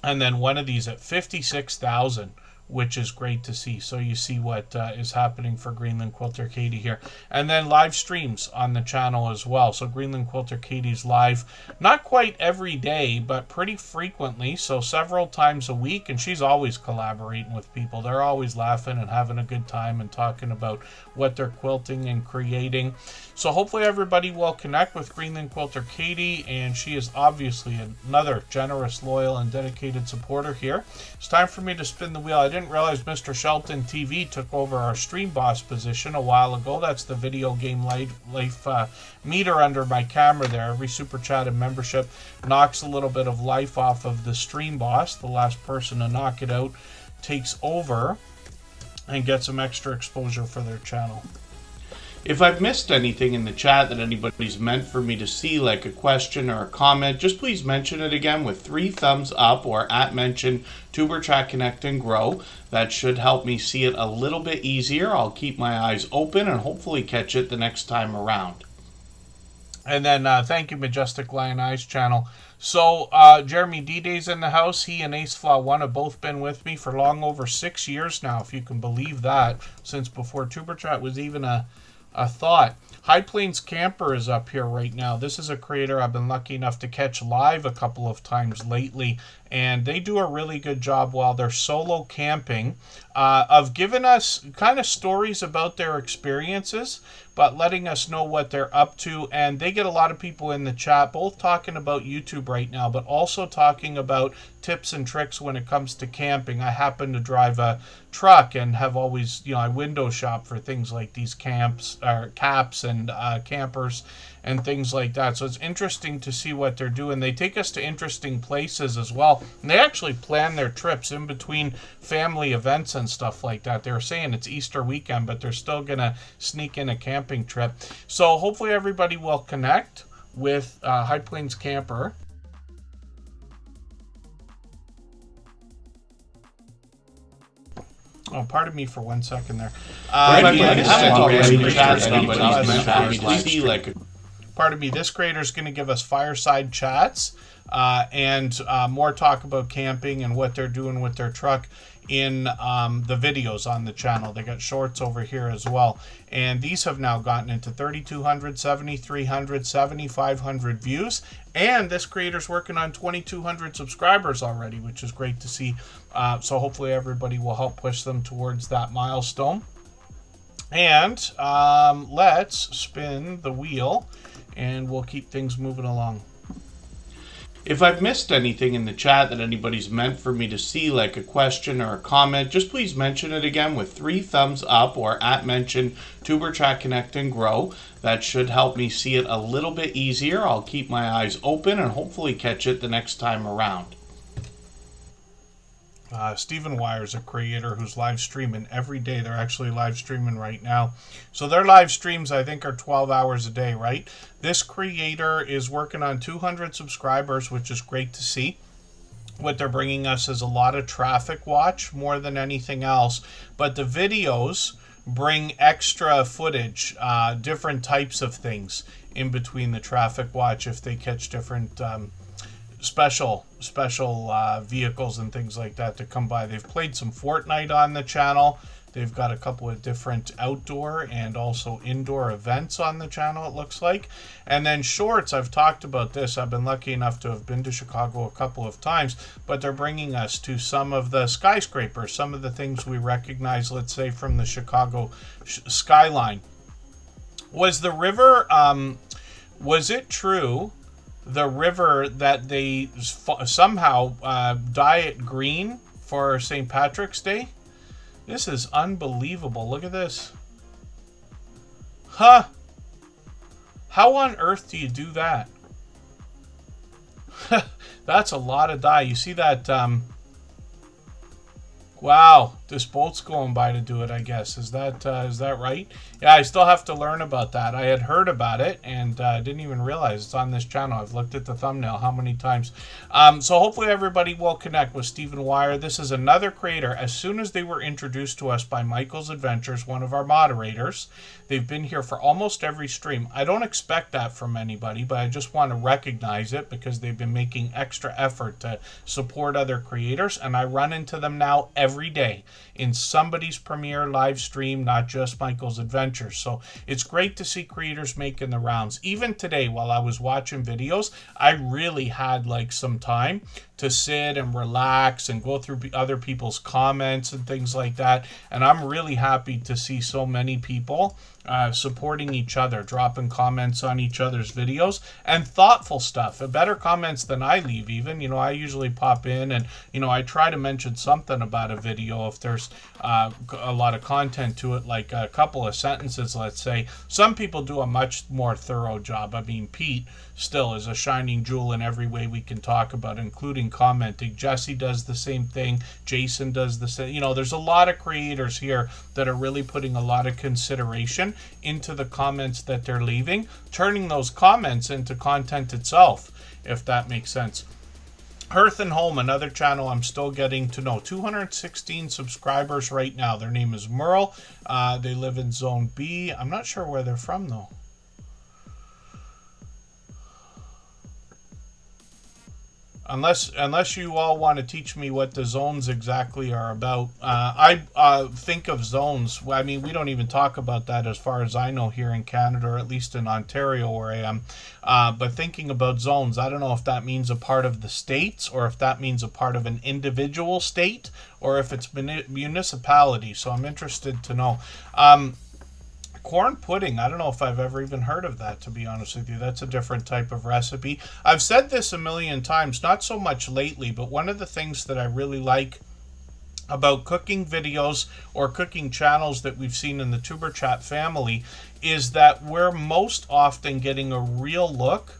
[SPEAKER 1] then one of these at 56,000, which is great to see. So you see what is happening for Greenland Quilter Katie here. And then live streams on the channel as well. So Greenland Quilter Katie's live, not quite every day, but pretty frequently. So several times a week. And she's always collaborating with people. They're always laughing and having a good time and talking about what they're quilting and creating. So hopefully everybody will connect with Greenland Quilter Katie. And she is obviously another generous, loyal, and dedicated supporter here. It's time for me to spin the wheel. I didn't realize Mr. Shelton TV took over our stream boss position a while ago. That's the video game life meter under my camera there. Every super chat and membership knocks a little bit of life off of the stream boss. The last person to knock it out takes over and gets some extra exposure for their channel. If I've missed anything in the chat that anybody's meant for me to see, like a question or a comment, just please mention it again with 3 thumbs up or @mention Tuberchat Connect and Grow. That should help me see it a little bit easier. I'll keep my eyes open and hopefully catch it the next time around. And then thank you, Majestic Lion Eyes channel. So Jeremy D-Day's in the house. He and AceFlaw1 have both been with me for long over 6 years now, if you can believe that, since before Tuberchat was even a thought. High Plains Camper is up here right now. This is a creator I've been lucky enough to catch live a couple of times lately, and they do a really good job while they're solo camping of giving us kind of stories about their experiences, but letting us know what they're up to. And they get a lot of people in the chat, both talking about YouTube right now, but also talking about tips and tricks when it comes to camping. I happen to drive a truck and have always, I window shop for things like these caps and campers and things like that. So it's interesting to see what they're doing. They take us to interesting places as well. And they actually plan their trips in between family events and stuff like that. They were saying it's Easter weekend, but they're still going to sneak in a camping trip. So hopefully everybody will connect with High Plains Camper. Oh, pardon me for 1 second there. Pardon me, this creator is going to give us fireside chats and more talk about camping and what they're doing with their truck in the videos on the channel. They got shorts over here as well. And these have now gotten into 3,200, 7,300, 7,500 views. And this creator's working on 2,200 subscribers already, which is great to see. So hopefully everybody will help push them towards that milestone. And let's spin the wheel and we'll keep things moving along. If I've missed anything in the chat that anybody's meant for me to see, like a question or a comment, just please mention it again with 3 thumbs up or @mention Tuberchat Connect and Grow. That should help me see it a little bit easier. I'll keep my eyes open and hopefully catch it the next time around. Stephen Wire's a creator who's live streaming every day. They're actually live streaming right now. So their live streams, I think, are 12 hours a day, right? This creator is working on 200 subscribers, which is great to see. What they're bringing us is a lot of traffic watch more than anything else. But the videos bring extra footage, different types of things in between the traffic watch if they catch different special vehicles and things like that to come by. They've played some Fortnite on the channel. They've got a couple of different outdoor and also indoor events on the channel, it looks like. And then shorts, I've talked about this. I've been lucky enough to have been to Chicago a couple of times, but they're bringing us to some of the skyscrapers, some of the things we recognize, let's say, from the Chicago skyline. Was the river, was it true, the river that they somehow dye it green for St. Patrick's Day? This is unbelievable. Look at this. Huh. How on earth do you do that? That's a lot of dye. You see that? Wow, this boat's going by to do it, I guess. Is that right? Yeah, I still have to learn about that. I had heard about it and didn't even realize it's on this channel. I've looked at the thumbnail how many times. So hopefully everybody will connect with Stephen Wire. This is another creator. As soon as they were introduced to us by Michael's Adventures, one of our moderators, they've been here for almost every stream. I don't expect that from anybody, but I just want to recognize it because they've been making extra effort to support other creators, and I run into them now every day in somebody's premiere live stream, not just Michael's Adventures. So it's great to see creators making the rounds. Even today, while I was watching videos, I really had like some time to sit and relax and go through other people's comments and things like that. And I'm really happy to see so many people supporting each other, dropping comments on each other's videos, and thoughtful stuff, better comments than I leave even. You know, I usually pop in and, you know, I try to mention something about a video if there's a lot of content to it, like a couple of sentences, let's say. Some people do a much more thorough job. I mean, Pete still is a shining jewel in every way we can talk about, including commenting. Jesse does the same thing. Jason does the same. You know, there's a lot of creators here that are really putting a lot of consideration into the comments that they're leaving, turning those comments into content itself, if that makes sense. Hearth and Home, another channel I'm still getting to know. 216 subscribers right now. Their name is Merle. They live in Zone B. I'm not sure where they're from, though. Unless you all want to teach me what the zones exactly are about. I think of zones. I mean, we don't even talk about that as far as I know here in Canada, or at least in Ontario where I am. But thinking about zones, I don't know if that means a part of the states, or if that means a part of an individual state, or if it's municipality. So I'm interested to know. Corn pudding, I don't know if I've ever even heard of that, to be honest with you. That's a different type of recipe. I've said this a million times, not so much lately, but one of the things that I really like about cooking videos or cooking channels that we've seen in the Tuber Chat family is that we're most often getting a real look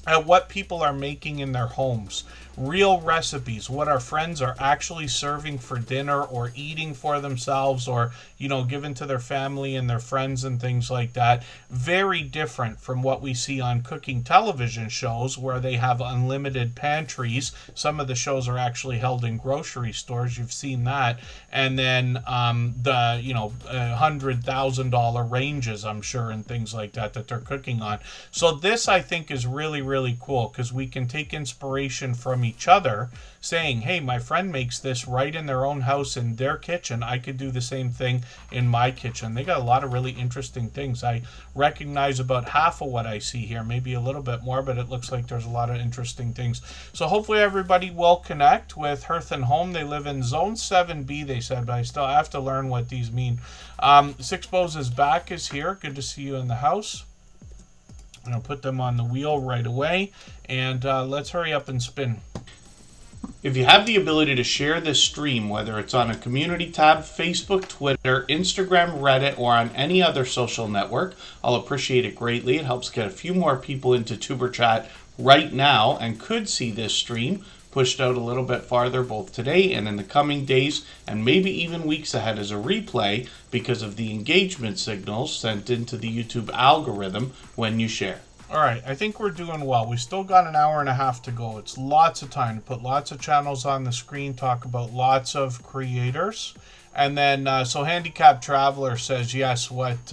[SPEAKER 1] at what people are making in their homes. Real recipes, what our friends are actually serving for dinner or eating for themselves, or, you know, given to their family and their friends and things like that. Very different from what we see on cooking television shows where they have unlimited pantries. Some of the shows are actually held in grocery stores. You've seen that. And then the, you know, $100,000 ranges, I'm sure, and things like that that they're cooking on. So this, I think, is really, really cool because we can take inspiration from each other, saying, hey, my friend makes this right in their own house in their kitchen. I could do the same thing in my kitchen. They got a lot of really interesting things. I recognize about half of what I see here, maybe a little bit more, but it looks like there's a lot of interesting things. So hopefully everybody will connect with Hearth and Home. They live in Zone 7B, they said, but I still have to learn what these mean. Six Bows is back, is here. Good to see you in the house. I'm going to put them on the wheel right away, and let's hurry up and spin. If you have the ability to share this stream, whether it's on a community tab, Facebook, Twitter, Instagram, Reddit, or on any other social network, I'll appreciate it greatly. It helps get a few more people into Tuber Chat right now and could see this stream pushed out a little bit farther both today and in the coming days, and maybe even weeks ahead as a replay because of the engagement signals sent into the YouTube algorithm when you share. All right, I think we're doing well. We still got an hour and a half to go. It's lots of time to put lots of channels on the screen, talk about lots of creators. And then, so Handicapped Traveler says, yes, what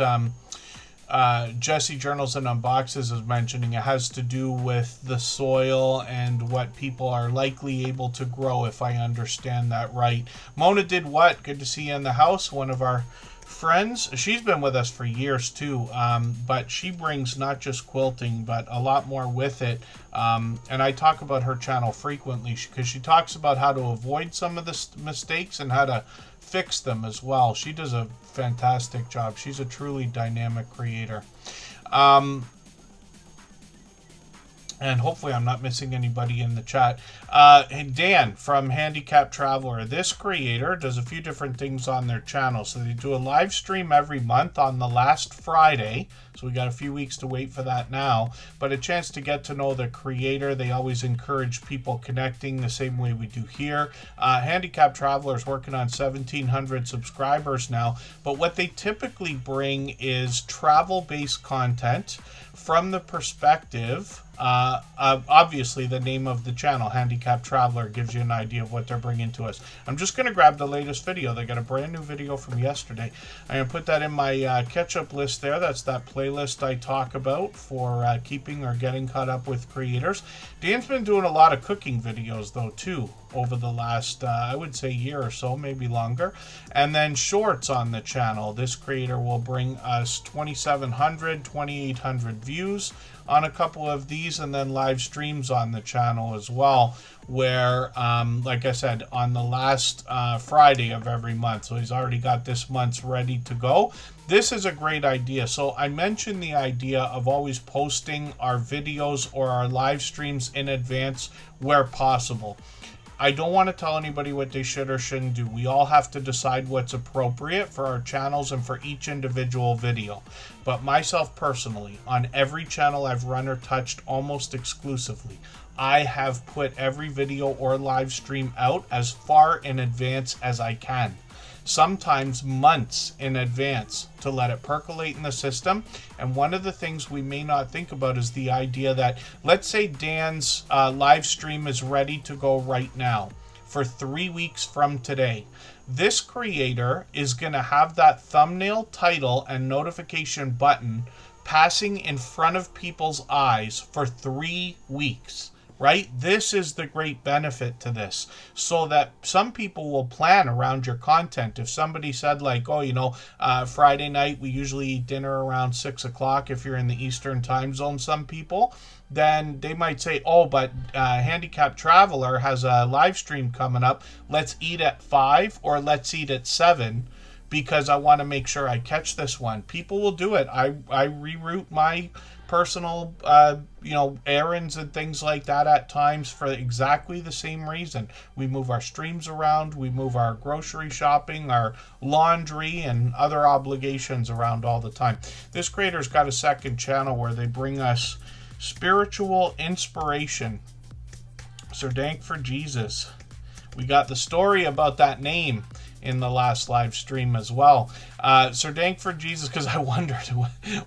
[SPEAKER 1] Jesse Journals and Unboxes is mentioning, it has to do with the soil and what people are likely able to grow, if I understand that right. Mona did what? Good to see you in the house. One of our friends. She's been with us for years too, but she brings not just quilting, but a lot more with it. And I talk about her channel frequently because she talks about how to avoid some of the mistakes and how to fix them as well. She does a fantastic job. She's a truly dynamic creator. And hopefully I'm not missing anybody in the chat. Dan from Handicap Traveler. This creator does a few different things on their channel. So they do a live stream every month on the last Friday. So we got a few weeks to wait for that now. But a chance to get to know the creator. They always encourage people connecting the same way we do here. Handicap Traveler is working on 1,700 subscribers now. But what they typically bring is travel-based content from the perspective, obviously the name of the channel, Handicap Traveler, gives you an idea of what they're bringing to us. I'm just going to grab the latest video. They got a brand new video from yesterday. I'm going to put that in my catch-up list there. That's that playlist I talk about for keeping or getting caught up with creators. Dan's been doing a lot of cooking videos, though, too, over the last, I would say, year or so, maybe longer. And then shorts on the channel. This creator will bring us 2,700, 2,800 views on a couple of these, and then live streams on the channel as well, where, like I said, on the last Friday of every month. So he's already got this month's ready to go. This is a great idea. So I mentioned the idea of always posting our videos or our live streams in advance where possible. I don't want to tell anybody what they should or shouldn't do. We all have to decide what's appropriate for our channels and for each individual video. But myself personally, on every channel I've run or touched almost exclusively, I have put every video or live stream out as far in advance as I can. Sometimes months in advance, to let it percolate in the system. And one of the things we may not think about is the idea that, let's say Dan's live stream is ready to go right now for 3 weeks from today. This creator is going to have that thumbnail, title, and notification button passing in front of people's eyes for 3 weeks. Right? This is the great benefit to this, so that some people will plan around your content. If somebody said like, oh, you know, Friday night, we usually eat dinner around 6 o'clock if you're in the Eastern time zone, some people, then they might say, oh, but Handicap Traveler has a live stream coming up. Let's eat at 5 or let's eat at 7. Because I want to make sure I catch this one. People will do it. I reroute my personal, errands and things like that at times for exactly the same reason. We move our streams around. We move our grocery shopping, our laundry, and other obligations around all the time. This creator's got a second channel where they bring us spiritual inspiration. Sir Dank for Jesus. We got the story about that name in the last live stream as well. Sir Dank for Jesus, because I wondered,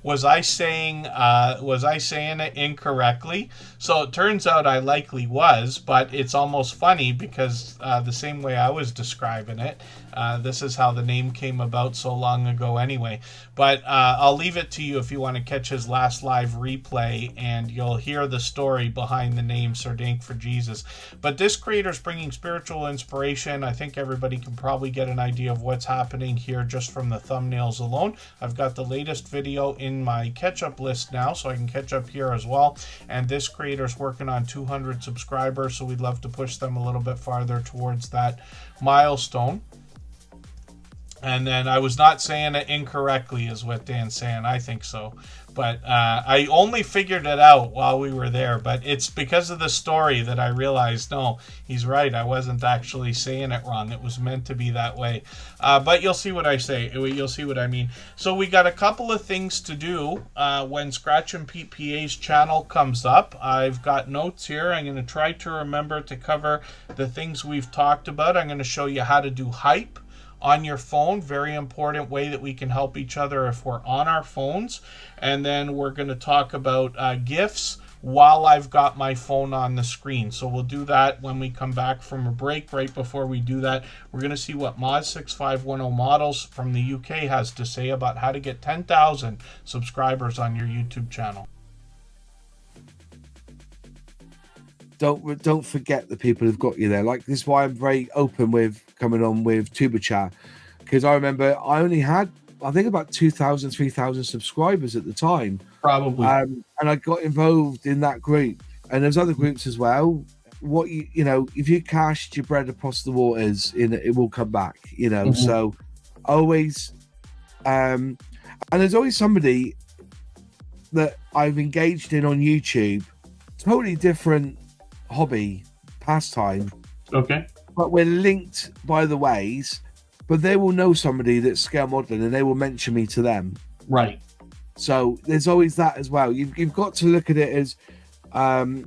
[SPEAKER 1] was I saying it incorrectly? So it turns out I likely was, but it's almost funny because the same way I was describing it, this is how the name came about so long ago anyway. But I'll leave it to you if you want to catch his last live replay, and you'll hear the story behind the name Sir Dank for Jesus. But this creator's bringing spiritual inspiration. I think everybody can probably get an idea of what's happening here just from the thumbnails alone. I've got the latest video in my catch-up list now, so I can catch up here as well. And this creator's working on 200 subscribers, so we'd love to push them a little bit farther towards that milestone. And then I was not saying it incorrectly is what Dan's saying. I think so. But I only figured it out while we were there. But it's because of the story that I realized, no, he's right. I wasn't actually saying it wrong. It was meant to be that way. But you'll see what I say. You'll see what I mean. So we got a couple of things to do when Scratch and Pete PA's channel comes up. I've got notes here. I'm going to try to remember to cover the things we've talked about. I'm going to show you how to do hype on your phone. Very important way that we can help each other if we're on our phones. And then we're going to talk about GIFs, while I've got my phone on the screen. So we'll do that when we come back from a break. Right before we do that, we're going to see what Mod6510 Models from the UK has to say about how to get 10,000 subscribers on your YouTube channel.
[SPEAKER 4] Don't forget the people who've got you there. Like, this is why I'm very open with coming on with Superchat, because I remember I only had, I think, about 2,000, 3,000 subscribers at the time.
[SPEAKER 1] Probably.
[SPEAKER 4] And I got involved in that group, and there's other groups as well. What you know, if you cast your bread across the waters, it will come back. You know,
[SPEAKER 1] Mm-hmm.
[SPEAKER 4] So always, and there's always somebody that I've engaged in on YouTube, totally different hobby, pastime,
[SPEAKER 1] Okay.
[SPEAKER 4] but we're linked by the ways. But they will know somebody that's scale modeling, and they will mention me to them.
[SPEAKER 1] Right.
[SPEAKER 4] So there's always that as well. You've got to look at it as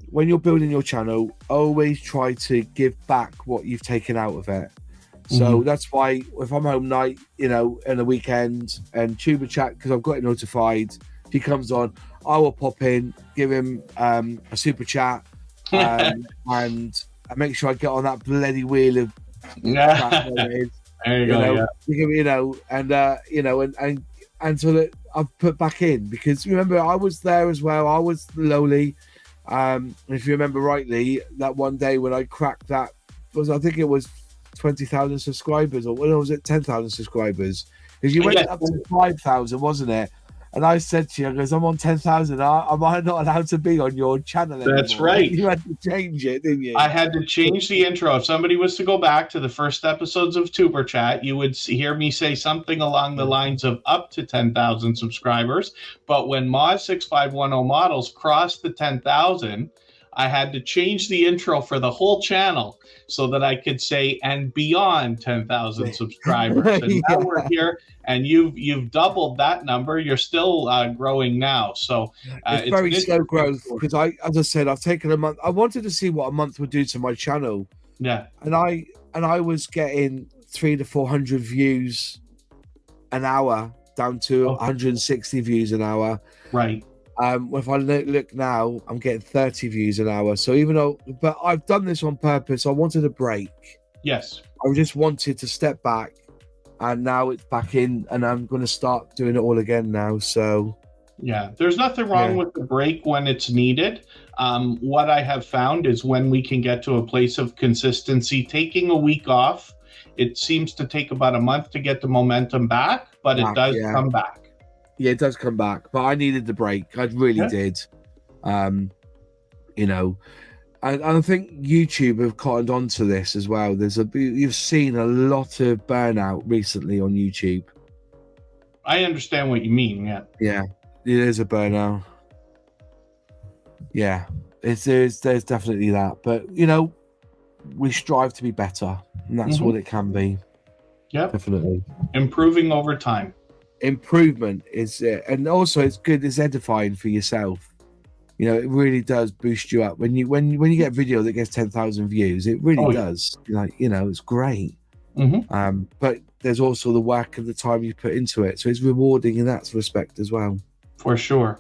[SPEAKER 4] when you're building your channel, always try to give back what you've taken out of it. So that's why if I'm home night, you know, in the weekend, and Tuber Chat, because I've got it notified, if he comes on, I will pop in, give him a super chat, and I make sure I get on that bloody wheel of
[SPEAKER 1] Yeah.
[SPEAKER 4] whatever it is.
[SPEAKER 1] There you go.
[SPEAKER 4] You know, and so that I've put back in, because remember I was there as well. I was lowly. If you remember rightly, that one day when I cracked that I think it was 20,000 subscribers, or was it 10,000 subscribers? Because you went up to 5,000, wasn't it? And I said to you, because I'm on 10,000, am I not allowed to be on your channel anymore?
[SPEAKER 1] That's right.
[SPEAKER 4] You had to change it, didn't you?
[SPEAKER 1] I had to change the intro. If somebody was to go back to the first episodes of Tuber Chat, you would hear me say something along the lines of up to 10,000 subscribers. But when Mod6510 Models crossed the 10,000, I had to change the intro for the whole channel so that I could say, and beyond 10,000 subscribers. And now we're here, and you've doubled that number. You're still growing now. So
[SPEAKER 4] it's very slow growth, because as I said, I've taken a month. I wanted to see what a month would do to my channel.
[SPEAKER 1] Yeah.
[SPEAKER 4] And I was getting 300 to 400 views an hour down to 160 views an hour.
[SPEAKER 1] Right.
[SPEAKER 4] If I look now, I'm getting 30 views an hour. So but I've done this on purpose. I wanted a break.
[SPEAKER 1] Yes.
[SPEAKER 4] I just wanted to step back, and now it's back in, and I'm going to start doing it all again now. So
[SPEAKER 1] yeah, there's nothing wrong with the break when it's needed. What I have found is when we can get to a place of consistency, taking a week off, it seems to take about a month to get the momentum back, but it does come back.
[SPEAKER 4] Yeah, it does come back, but I needed the break. I really did. You know, and I think YouTube have cottoned on to this as well. You've seen a lot of burnout recently on YouTube.
[SPEAKER 1] I understand what you mean. Yeah.
[SPEAKER 4] Yeah, it is a burnout. Yeah, there's definitely that. But you know, we strive to be better, and that's what it can be.
[SPEAKER 1] Yeah,
[SPEAKER 4] definitely
[SPEAKER 1] improving over time.
[SPEAKER 4] Improvement is and also it's good, it's edifying for yourself. You know, it really does boost you up when you get a video that gets 10,000 views. It really does. Like, you know, it's great. But there's also the work of the time you put into it, so it's rewarding in that respect as well.
[SPEAKER 1] For sure.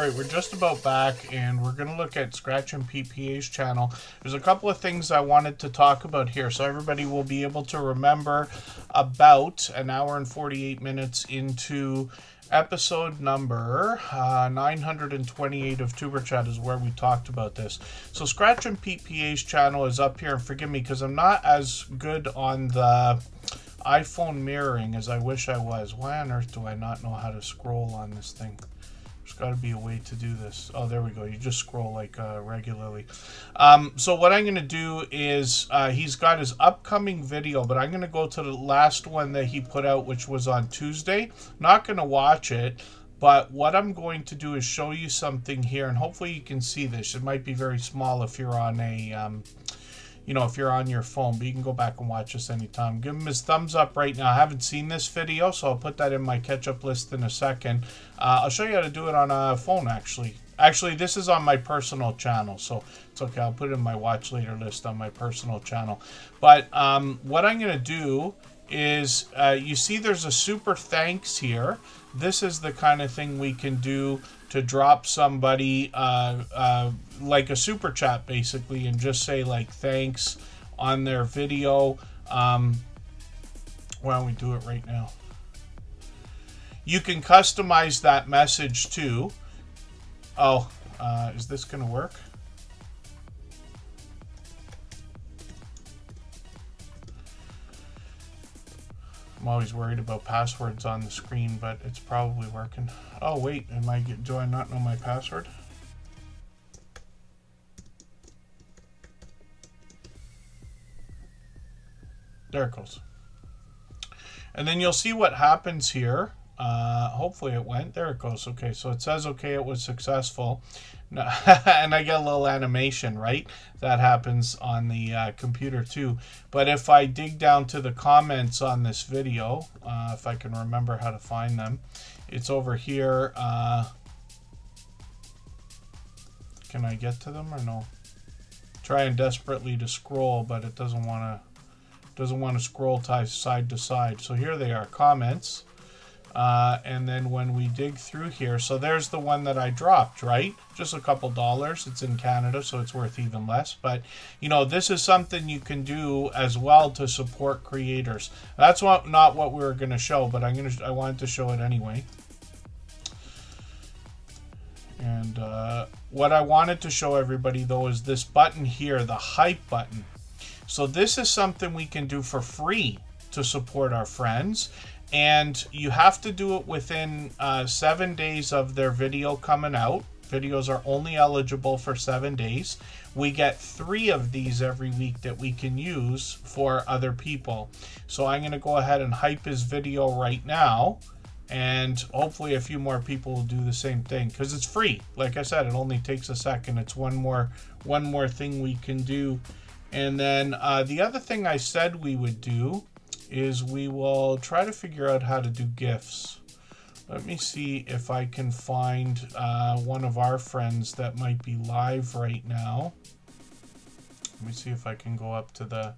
[SPEAKER 1] right, we're just about back, and we're going to look at Scratch and PPA's channel. There's a couple of things I wanted to talk about here, so everybody will be able to remember about an hour and 48 minutes into episode number 928 of Superchatters, where we talked about this. So Scratch and PPA's channel is up here, and forgive me because I'm not as good on the iPhone mirroring as I wish I was. Why on earth do I not know how to scroll on this thing? There's got to be a way to do this. Oh, there we go. You just scroll like regularly. So what I'm going to do is he's got his upcoming video, but I'm going to go to the last one that he put out, which was on Tuesday. Not going to watch it, but what I'm going to do is show you something here, and hopefully you can see this. It might be very small if you're on a if you're on your phone, but you can go back and watch this anytime. Give him his thumbs up right now. I haven't seen this video, so I'll put that in my catch-up list in a second. I'll show you how to do it on a phone, actually. Actually, this is on my personal channel, so it's okay. I'll put it in my watch later list on my personal channel. But what I'm going to do is, you see there's a super thanks here. This is the kind of thing we can do to drop somebody like a super chat, basically, and just say like thanks on their video. Why don't we do it right now? You can customize that message too. Oh, is this gonna work? I'm always worried about passwords on the screen, but it's probably working. Oh wait, do I not know my password? There it goes. And then you'll see what happens here. Hopefully it went. There it goes. Okay, so it says, okay, it was successful. And I get a little animation, right? That happens on the computer too. But if I dig down to the comments on this video, if I can remember how to find them, it's over here. Can I get to them or no? Trying desperately to scroll, but it doesn't want to scroll side to side. So here they are, comments. And then when we dig through here, so there's the one that I dropped, right? Just a couple dollars. It's in Canada, so it's worth even less. But, this is something you can do as well to support creators. That's not what we were going to show, but I wanted to show it anyway. And what I wanted to show everybody, though, is this button here, the hype button. So this is something we can do for free to support our friends. And you have to do it within 7 days of their video coming out. Videos are only eligible for 7 days. We get 3 of these every week that we can use for other people. So I'm going to go ahead and hype his video right now. And hopefully a few more people will do the same thing, because it's free. Like I said, it only takes a second. It's one more thing we can do. And then the other thing I said we would do is we will try to figure out how to do GIFs. Let me see if I can find one of our friends that might be live right now. Let me see if I can go up to the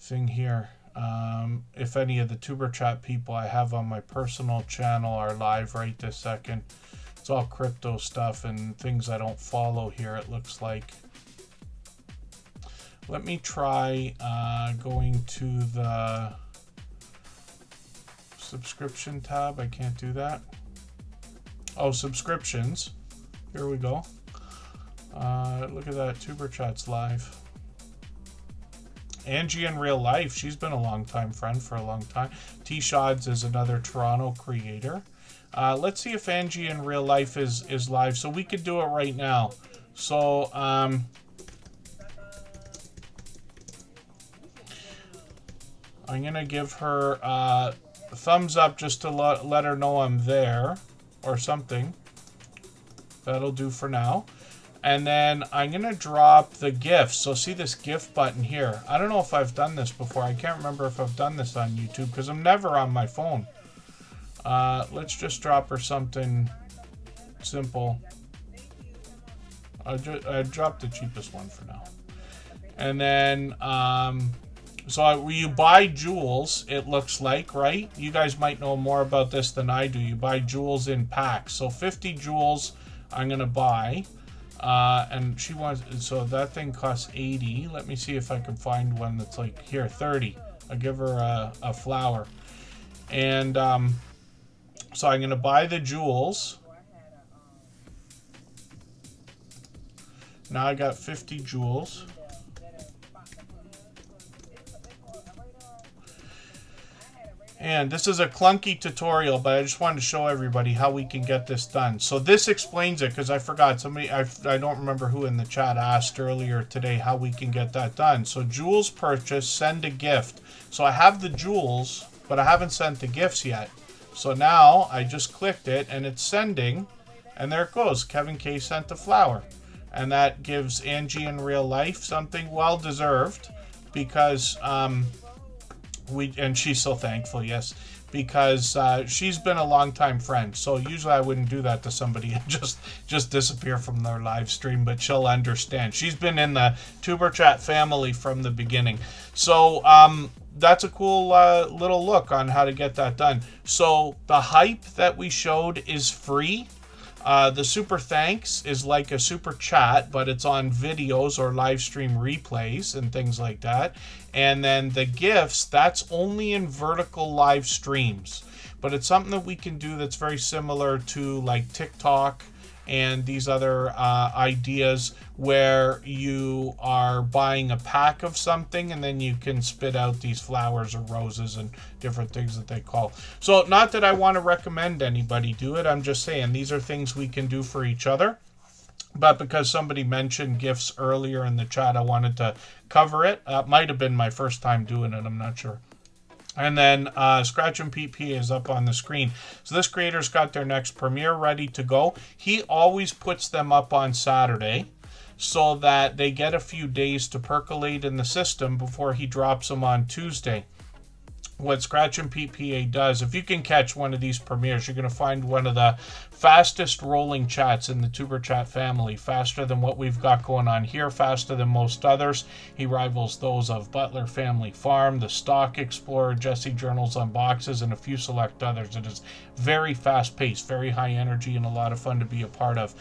[SPEAKER 1] thing here. If any of the Tuber Chat people I have on my personal channel are live right this second. It's all crypto stuff and things I don't follow here, it looks like. Let me try going to the subscription tab. I can't do that. Oh, subscriptions. Here we go. Look at that. Tuber Chat's live. Angie in real life. She's been a long time friend for a long time. T-Shods is another Toronto creator. Let's see if Angie in real life is live. So we could do it right now. So, I'm going to give her a thumbs up just to let her know I'm there or something. That'll do for now. And then I'm going to drop the GIF. So see this GIF button here. I don't know if I've done this before. I can't remember if I've done this on YouTube because I'm never on my phone. Let's just drop her something simple. I dropped the cheapest one for now. And then... so you buy jewels, it looks like, right? You guys might know more about this than I do. You buy jewels in packs. So 50 jewels I'm going to buy. And she wants, so that thing costs 80. Let me see if I can find one that's like, here, 30. I'll give her a flower. And so I'm going to buy the jewels. Now I got 50 jewels. And this is a clunky tutorial, but I just wanted to show everybody how we can get this done. So this explains it, because I forgot. Somebody, I don't remember who in the chat asked earlier today how we can get that done. So jewels purchase, send a gift. So I have the jewels, but I haven't sent the gifts yet. So now I just clicked it and it's sending, and there it goes. Kevin K sent the flower. And that gives Angie in real life something well deserved, because and she's so thankful, yes, because she's been a longtime friend. So usually I wouldn't do that to somebody and just disappear from their live stream, but she'll understand. She's been in the Tuber Chat family from the beginning. So that's a cool little look on how to get that done. So the hype that we showed is free. The super thanks is like a super chat, but it's on videos or live stream replays and things like that. And then the gifts, that's only in vertical live streams, but it's something that we can do that's very similar to like TikTok and these other ideas, where you are buying a pack of something and then you can spit out these flowers or roses and different things that they call. So not that I want to recommend anybody do it, I'm just saying these are things we can do for each other. But because somebody mentioned gifts earlier in the chat, I wanted to cover it. Might have been my first time doing it, I'm not sure. And then Scratch and PP is up on the screen. So this creator's got their next premiere ready to go. He always puts them up on Saturday so that they get a few days to percolate in the system before he drops them on Tuesday. What Scratch and PPA does, if you can catch one of these premieres, you're going to find one of the fastest rolling chats in the Tuber Chat family. Faster than what we've got going on here, faster than most others. He rivals those of Butler Family Farm, the Stock Explorer, Jesse Journals Unboxes, and a few select others. It is very fast paced, very high energy, and a lot of fun to be a part of.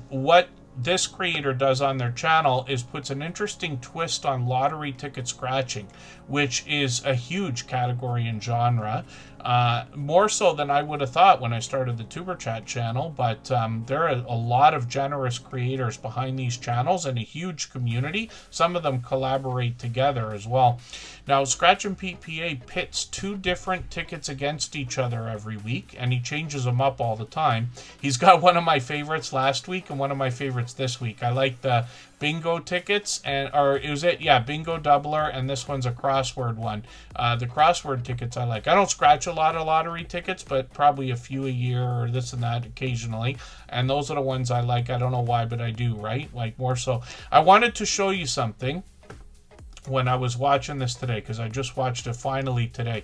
[SPEAKER 1] What this creator does on their channel is puts an interesting twist on lottery ticket scratching, which is a huge category and genre, more so than I would have thought when I started the Tuber Chat channel. But there are a lot of generous creators behind these channels and a huge community. Some of them collaborate together as well. Now, Scratch and PPA pits two different tickets against each other every week, and he changes them up all the time. He's got one of my favorites last week and one of my favorites this week. I like the bingo tickets, bingo doubler, and this one's a crossword one. The crossword tickets I like. I don't scratch a lot of lottery tickets, but probably a few a year or this and that occasionally, and those are the ones I like. I don't know why, but I do, right? Like, more so. I wanted to show you something when I was watching this today, because I just watched it finally today.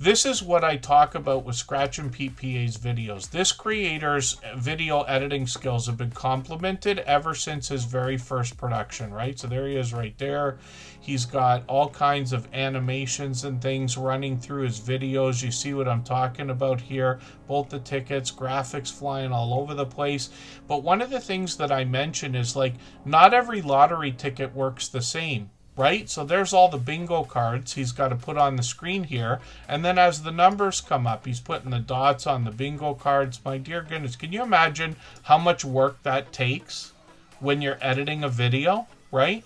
[SPEAKER 1] This is what I talk about with Scratch and PPA's videos. This creator's video editing skills have been complimented ever since his very first production, right? So there he is right there. He's got all kinds of animations and things running through his videos. You see what I'm talking about here. Both the tickets, graphics flying all over the place. But one of the things that I mentioned is, like, not every lottery ticket works the same. Right? So there's all the bingo cards he's got to put on the screen here. And then as the numbers come up, he's putting the dots on the bingo cards. My dear goodness, can you imagine how much work that takes when you're editing a video? Right?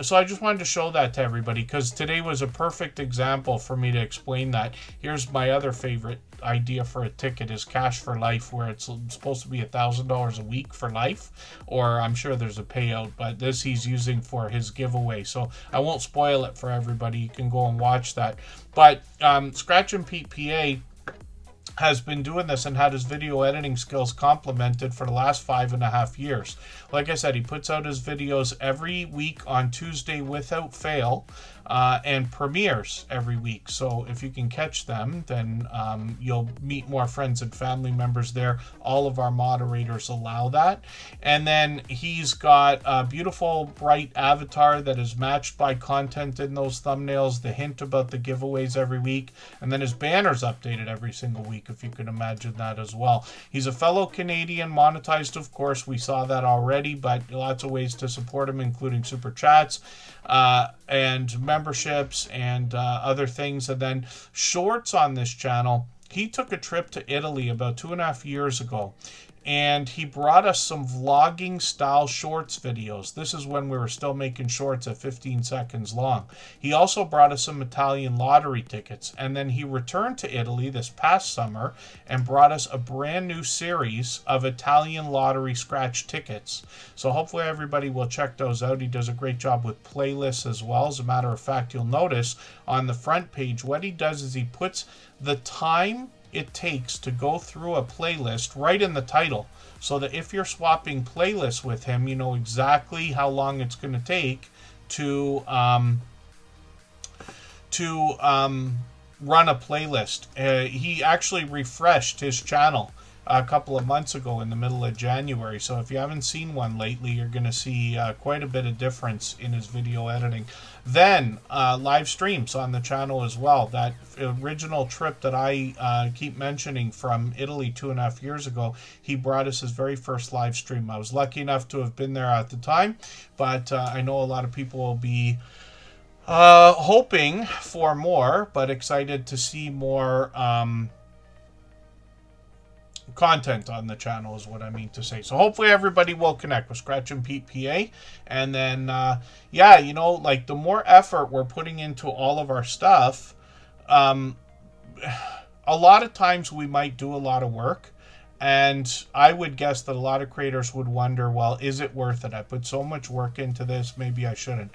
[SPEAKER 1] So I just wanted to show that to everybody, because today was a perfect example for me to explain that. Here's my other favorite idea for a ticket is Cash for Life, where it's supposed to be $1,000 a week for life, or I'm sure there's a payout, but this he's using for his giveaway. So I won't spoil it for everybody. You can go and watch that. But Scratch and PPA has been doing this and had his video editing skills complemented for the last 5.5 years. Like I said, he puts out his videos every week on Tuesday without fail, and premieres every week. So if you can catch them, then you'll meet more friends and family members there. All of our moderators allow that. And then he's got a beautiful, bright avatar that is matched by content in those thumbnails, the hint about the giveaways every week, and then his banner's updated every single week. week, if you can imagine that as well. He's a fellow Canadian, monetized, of course. We saw that already, but lots of ways to support him, including super chats and memberships and other things. And then shorts on this channel. He took a trip to Italy about 2.5 years ago, and he brought us some vlogging style shorts videos. This is when we were still making shorts at 15 seconds long. He also brought us some Italian lottery tickets, and then he returned to Italy this past summer and brought us a brand new series of Italian lottery scratch tickets. So hopefully everybody will check those out. He does a great job with playlists as well. As a matter of fact, you'll notice on the front page, what he does is he puts the time it takes to go through a playlist right in the title, so that if you're swapping playlists with him, you know exactly how long it's going to take to run a playlist. He actually refreshed his channel a couple of months ago in the middle of January, so if you haven't seen one lately, you're going to see quite a bit of difference in his video editing. Then live streams on the channel as well. That original trip that I keep mentioning from Italy 2.5 years ago, he brought us his very first live stream. I was lucky enough to have been there at the time, but I know a lot of people will be hoping for more, but excited to see more content on the channel is what I mean to say. So hopefully everybody will connect with Scratch and Pete PA. And then, yeah, you know, like the more effort we're putting into all of our stuff, a lot of times we might do a lot of work. And I would guess that a lot of creators would wonder, well, is it worth it? I put so much work into this, maybe I shouldn't.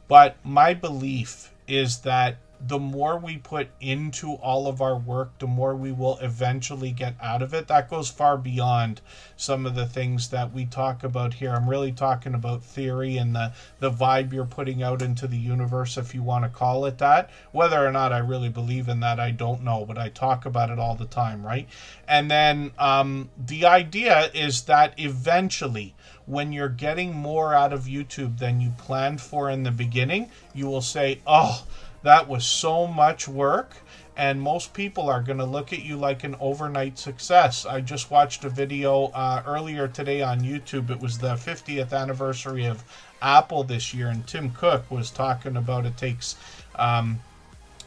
[SPEAKER 1] But my belief is that the more we put into all of our work, the more we will eventually get out of it. That goes far beyond some of the things that we talk about here. I'm really talking about theory and the vibe you're putting out into the universe, if you want to call it that. Whether or not I really believe in that, I don't know, but I talk about it all the time, right? And then the idea is that eventually, when you're getting more out of YouTube than you planned for in the beginning, you will say, oh, that was so much work, and most people are going to look at you like an overnight success. I just watched a video earlier today on YouTube. It was the 50th anniversary of Apple this year, and Tim Cook was talking about it takes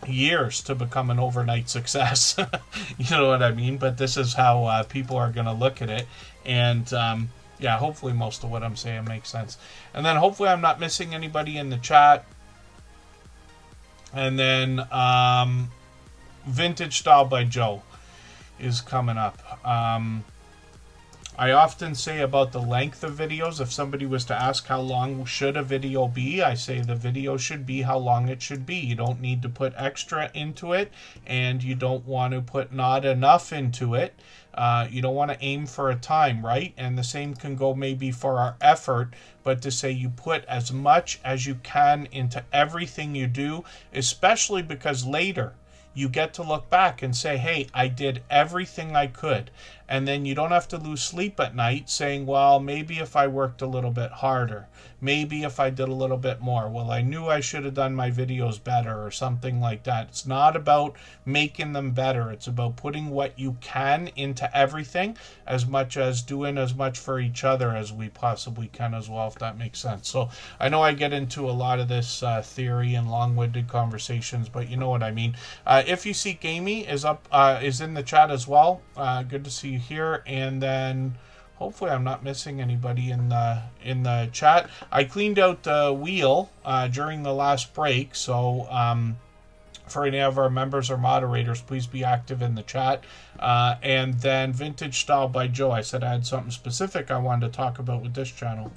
[SPEAKER 1] years to become an overnight success. You know what I mean? But this is how people are going to look at it, and yeah, hopefully most of what I'm saying makes sense. And then hopefully I'm not missing anybody in the chat. And then Vintage Style by Joe is coming up. I often say about the length of videos, if somebody was to ask how long should a video be, I say the video should be how long it should be. You don't need to put extra into it, and you don't want to put not enough into it. You don't want to aim for a time, right? And the same can go maybe for our effort, but to say you put as much as you can into everything you do, especially because later you get to look back and say, hey, I did everything I could. And then you don't have to lose sleep at night saying, well, maybe if I worked a little bit harder, maybe if I did a little bit more, well, I knew I should have done my videos better or something like that. It's not about making them better. It's about putting what you can into everything, as much as doing as much for each other as we possibly can as well, if that makes sense. So I know I get into a lot of this theory and long-winded conversations, but you know what I mean. If you see Gamey is in the chat as well. Good to see you here. And then hopefully I'm not missing anybody in the chat. I cleaned out the wheel during the last break, so for any of our members or moderators, please be active in the chat. And then Vintage Style by Joe, I said I had something specific I wanted to talk about with this channel.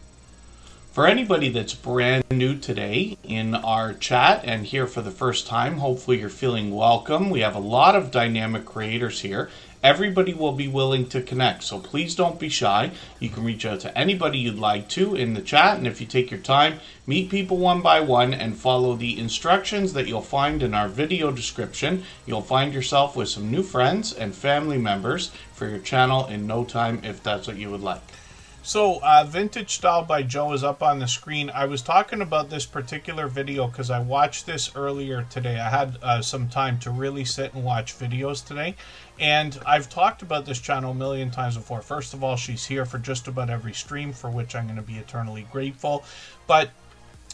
[SPEAKER 1] For anybody that's brand new today in our chat and here for the first time, hopefully you're feeling welcome. We have a lot of dynamic creators here. Everybody will be willing to connect, so please don't be shy. You can reach out to anybody you'd like to in the chat, and if you take your time, meet people one by one and follow the instructions that you'll find in our video description. You'll find yourself with some new friends and family members for your channel in no time, if that's what you would like. So, Vintage Style by Joe is up on the screen. I was talking about this particular video because I watched this earlier today. I had some time to really sit and watch videos today. And I've talked about this channel a million times before. First of all, she's here for just about every stream, for which I'm going to be eternally grateful. But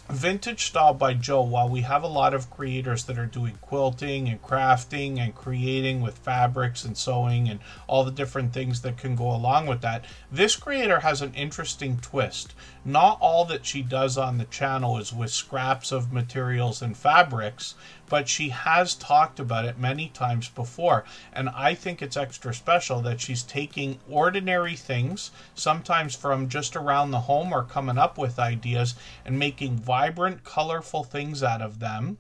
[SPEAKER 1] Vintage Style by Joe, while we have a lot of creators that are doing quilting and crafting and creating with fabrics and sewing and all the different things that can go along with that, this creator has an interesting twist. Not all that she does on the channel is with scraps of materials and fabrics, but she has talked about it many times before. And I think it's extra special that she's taking ordinary things, sometimes from just around the home or coming up with ideas, and making vibrant, colorful things out of them,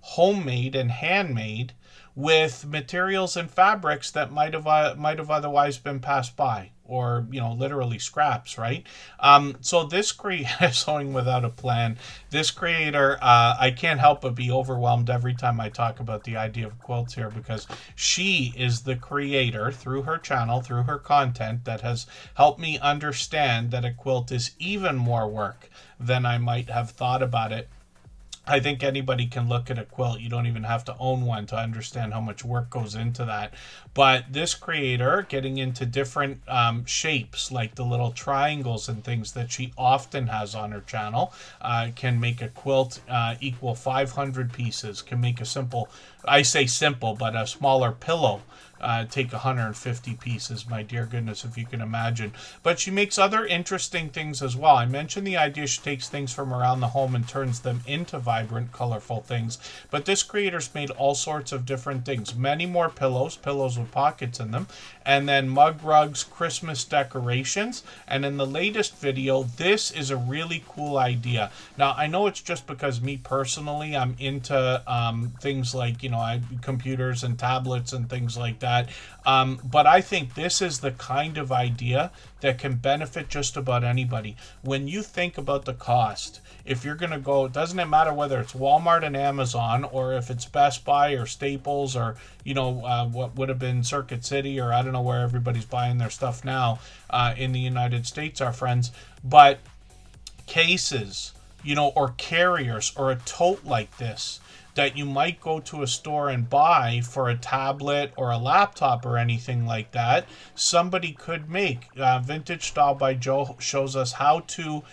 [SPEAKER 1] homemade and handmade, with materials and fabrics that might have otherwise been passed by, or literally scraps, right? So this creator, sewing without a plan, this creator, I can't help but be overwhelmed every time I talk about the idea of quilts here, because she is the creator through her channel, through her content, that has helped me understand that a quilt is even more work than I might have thought about it. I think anybody can look at a quilt. You don't even have to own one to understand how much work goes into that. But this creator, getting into different shapes, like the little triangles and things that she often has on her channel, can make a quilt equal 500 pieces, can make a simple, I say simple, but a smaller pillow take 150 pieces, my dear goodness, if you can imagine. But she makes other interesting things as well. I mentioned the idea she takes things from around the home and turns them into vibrant, colorful things. But this creator's made all sorts of different things. Many more pillows with pockets in them, and then mug rugs, Christmas decorations. And in the latest video, this is a really cool idea. Now, I know it's just because me personally, I'm into things like, computers and tablets and things like that. But I think this is the kind of idea that can benefit just about anybody. When you think about the cost, if you're going to go, it doesn't matter whether it's Walmart and Amazon, or if it's Best Buy or Staples, or, what would have been Circuit City, or I don't know where everybody's buying their stuff now in the United States, our friends. But cases, or carriers, or a tote like this, that you might go to a store and buy for a tablet or a laptop or anything like that, somebody could make. Vintage Style by Joe shows us how to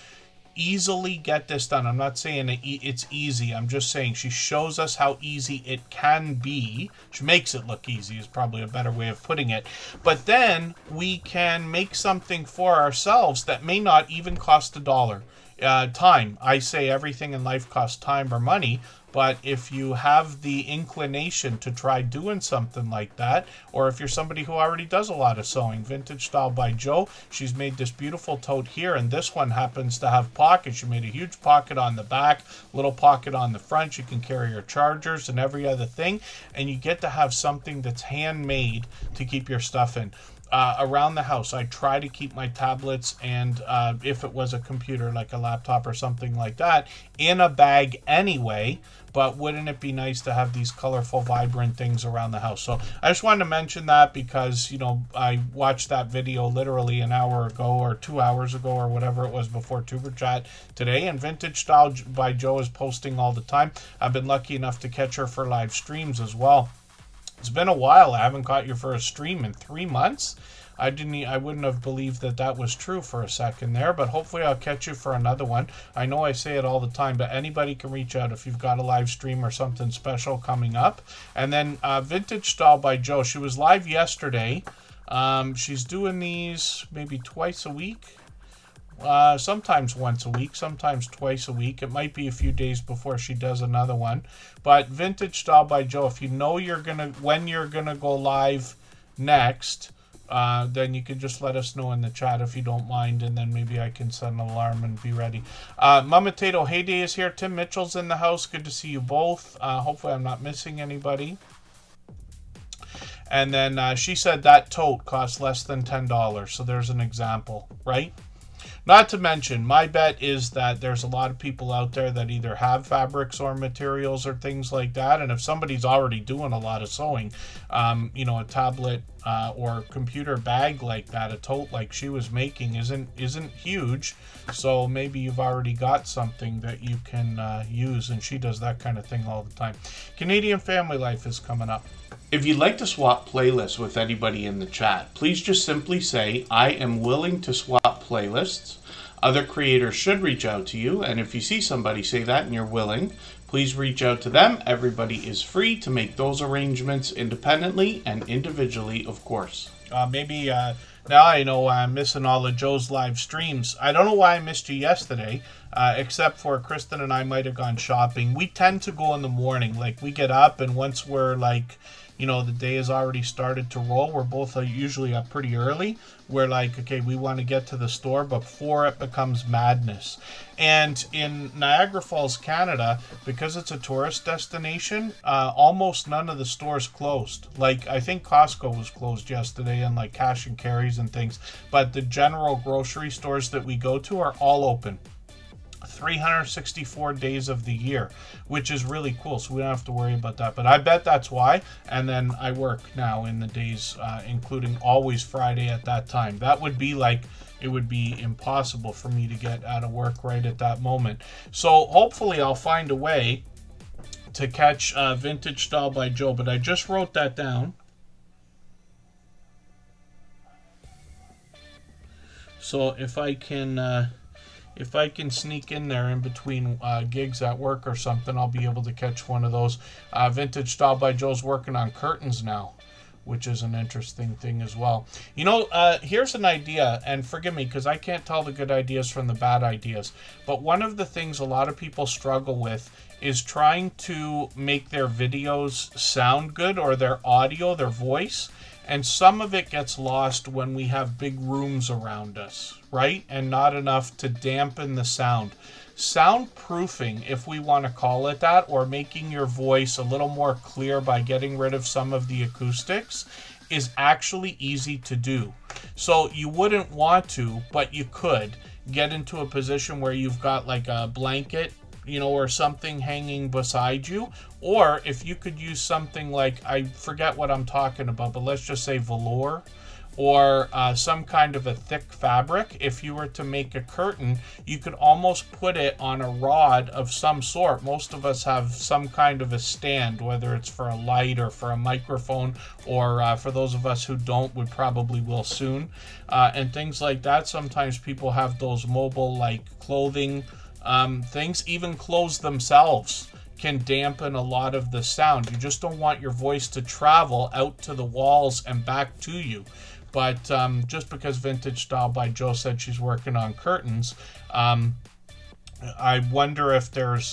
[SPEAKER 1] easily get this done. I'm not saying it's easy. I'm just saying she shows us how easy it can be. She makes it look easy is probably a better way of putting it. But then we can make something for ourselves that may not even cost $1. Time. I say everything in life costs time or money, but if you have the inclination to try doing something like that, or if you're somebody who already does a lot of sewing, Vintage Style by Joe, she's made this beautiful tote here, and this one happens to have pockets. She made a huge pocket on the back, little pocket on the front. You can carry your chargers and every other thing, and you get to have something that's handmade to keep your stuff in. Around the house, I try to keep my tablets and if it was a computer like a laptop or something like that, in a bag anyway. But wouldn't it be nice to have these colorful, vibrant things around the house? So I just wanted to mention that because, I watched that video literally an hour ago or 2 hours ago or whatever it was before Superchat today. And Vintage Style by Joe is posting all the time. I've been lucky enough to catch her for live streams as well. It's been a while. I haven't caught you for a stream in 3 months. I wouldn't have believed that was true for a second there, but hopefully I'll catch you for another one. I know I say it all the time, but anybody can reach out if you've got a live stream or something special coming up. And then Vintage Style by Joe, she was live yesterday. She's doing these maybe twice a week. Sometimes once a week, sometimes twice a week. It might be a few days before she does another one. But Vintage Style by Joe, if you know when you're gonna go live next, then you can just let us know in the chat if you don't mind, and then maybe I can set an alarm and be ready. Mama Tato Heyday is here. Tim Mitchell's in the house. Good to see you both. Hopefully I'm not missing anybody. And then she said that tote costs less than $10. So there's an example, right? Not to mention, my bet is that there's a lot of people out there that either have fabrics or materials or things like that. And if somebody's already doing a lot of sewing, a tablet or computer bag like that, a tote like she was making isn't huge. So maybe you've already got something that you can use, and she does that kind of thing all the time. Canadian Family Life is coming up. If you'd like to swap playlists with anybody in the chat, please just simply say, I am willing to swap playlists. Other creators should reach out to you, and if you see somebody say that and you're willing, please reach out to them. Everybody is free to make those arrangements independently and individually, of course. Now I know I'm missing all of Joe's live streams. I don't know why I missed you yesterday, except for Kristen and I might have gone shopping. We tend to go in the morning. Like, we get up, and once we're like, the day has already started to roll, we're both usually up pretty early. We're like, okay, we want to get to the store before it becomes madness. And in Niagara Falls, Canada, because it's a tourist destination, almost none of the stores closed. Like, I think Costco was closed yesterday, and like cash and carries and things. But the general grocery stores that we go to are all open 364 days of the year, which is really cool, so we don't have to worry about that. But I bet that's why. And then I work now in the days, including always Friday at that time. That would be like, it would be impossible for me to get out of work right at that moment. So hopefully I'll find a way to catch Vintage Style by Joe, but I just wrote that down. So if I can sneak in there in between gigs at work or something, I'll be able to catch one of those. Vintage Style by Joe's working on curtains now, which is an interesting thing as well. Here's an idea, and forgive me because I can't tell the good ideas from the bad ideas, but one of the things a lot of people struggle with is trying to make their videos sound good, or their audio, their voice. And some of it gets lost when we have big rooms around us, right? And not enough to dampen the sound. Soundproofing, if we want to call it that, or making your voice a little more clear by getting rid of some of the acoustics, is actually easy to do. So you wouldn't want to, but you could get into a position where you've got like a blanket, or something hanging beside you. Or if you could use something like, I forget what I'm talking about, but let's just say velour, or some kind of a thick fabric. If you were to make a curtain, you could almost put it on a rod of some sort. Most of us have some kind of a stand, whether it's for a light or for a microphone, or for those of us who don't, we probably will soon, and things like that. Sometimes people have those mobile, like, clothing things. Even clothes themselves can dampen a lot of the sound. You just don't want your voice to travel out to the walls and back to you. But just because Vintage Style by Joe said she's working on curtains, I wonder if that's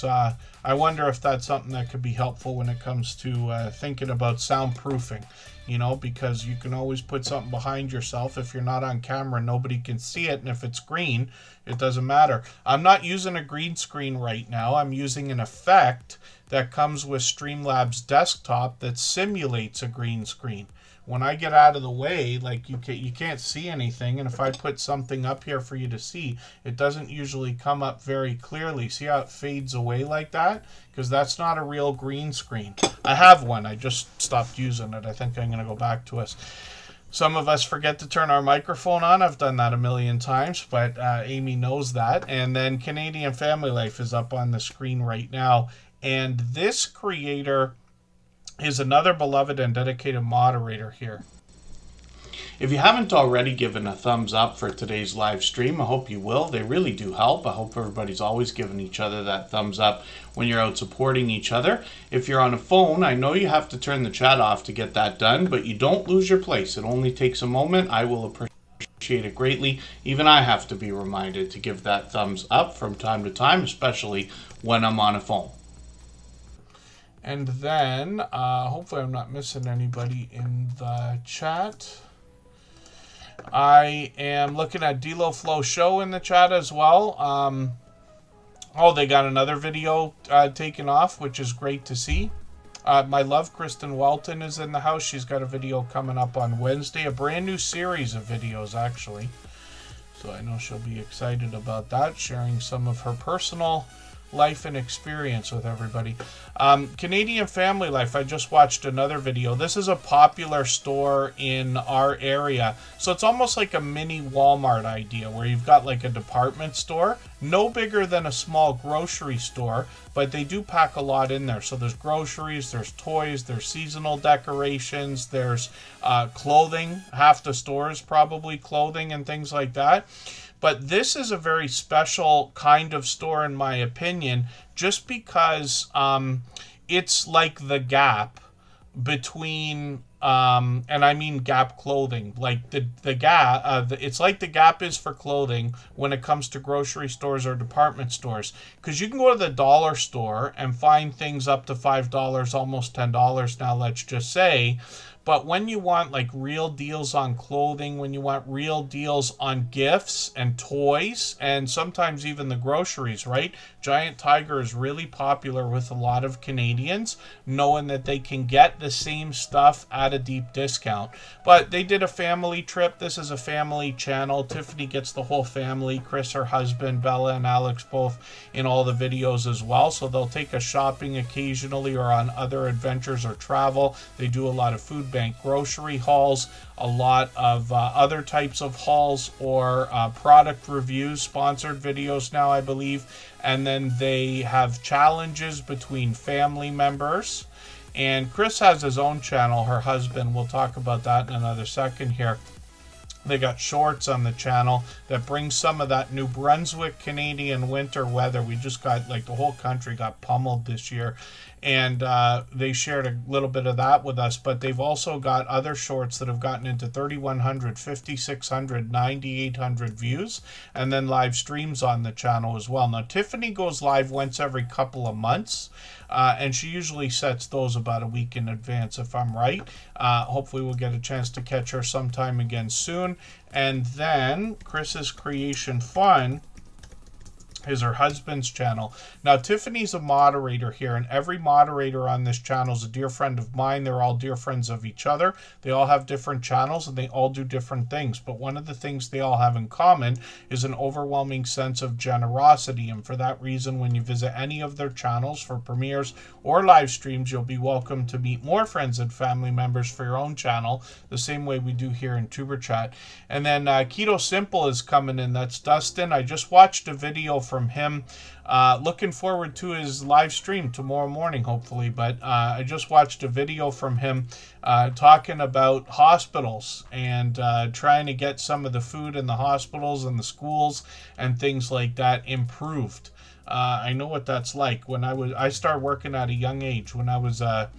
[SPEAKER 1] something that could be helpful when it comes to thinking about soundproofing. Because you can always put something behind yourself. If you're not on camera, nobody can see it, and if it's green, it doesn't matter. I'm not using a green screen right now. I'm using an effect that comes with Streamlabs Desktop that simulates a green screen. When I get out of the way, like, you can't see anything, and if I put something up here for you to see, it doesn't usually come up very clearly. See how it fades away like that? Because that's not a real green screen. I have one. I just stopped using it. I think I'm going to go back to us. Some of us forget to turn our microphone on. I've done that a million times, but Amy knows that. And then Canadian Family Life is up on the screen right now. And this creator is another beloved and dedicated moderator here. If you haven't already given a thumbs up for today's live stream, I hope you will. They really do help. I hope everybody's always giving each other that thumbs up when you're out supporting each other. If you're on a phone, I know you have to turn the chat off to get that done, but you don't lose your place. It only takes a moment. I will appreciate it greatly. Even I have to be reminded to give that thumbs up from time to time, especially when I'm on a phone. And then, hopefully I'm not missing anybody in the chat. I am looking at D-Lo Flow Show in the chat as well. They got another video taken off, which is great to see. My love, Kristen Welton, is in the house. She's got a video coming up on Wednesday. A brand new series of videos, actually. So I know she'll be excited about that, sharing some of her personal life and experience with everybody. Canadian Family Life, I just watched another video. This is a popular store in our area. So it's almost like a mini Walmart idea where you've got like a department store, no bigger than a small grocery store, but they do pack a lot in there. So there's groceries, there's toys, there's seasonal decorations, there's clothing. Half the store is probably clothing and things like that. But this is a very special kind of store, in my opinion, just because it's like the gap between, and I mean Gap clothing, like the Gap, it's like the Gap is for clothing when it comes to grocery stores or department stores. Because you can go to the dollar store and find things up to $5, almost $10 now, let's just say. But when you want like real deals on clothing, when you want real deals on gifts and toys, and sometimes even the groceries, right? Giant Tiger is really popular with a lot of Canadians, knowing that they can get the same stuff at a deep discount. But they did a family trip. This is a family channel. Tiffany gets the whole family. Chris, her husband, Bella, and Alex both in all the videos as well. So they'll take us shopping occasionally or on other adventures or travel. They do a lot of food bank grocery hauls, a lot of other types of hauls or product reviews, sponsored videos now, I believe. And then they have challenges between family members. And Chris has his own channel, her husband. We'll talk about that in another second here. They got shorts on the channel that bring some of that New Brunswick Canadian winter weather. We just got, like, the whole country got pummeled this year. And they shared a little bit of that with us. But they've also got other shorts that have gotten into 3,100, 5,600, 9,800 views. And then live streams on the channel as well. Now, Tiffany goes live once every couple of months. And she usually sets those about a week in advance, if I'm right. Hopefully we'll get a chance to catch her sometime again soon. And then Chris's Creation Fun is her husband's channel. Now, Tiffany's a moderator here, and every moderator on this channel is a dear friend of mine. They're all dear friends of each other. They all have different channels, and they all do different things. But one of the things they all have in common is an overwhelming sense of generosity. And for that reason, when you visit any of their channels for premieres or live streams, you'll be welcome to meet more friends and family members for your own channel, the same way we do here in Superchat. And then Keto Simple is coming in. That's Dustin. I just watched a video from him. Looking forward to his live stream tomorrow morning, hopefully. But I just watched a video from him talking about hospitals and trying to get some of the food in the hospitals and the schools and things like that improved. I know what that's like. When I started working at a young age. When I was a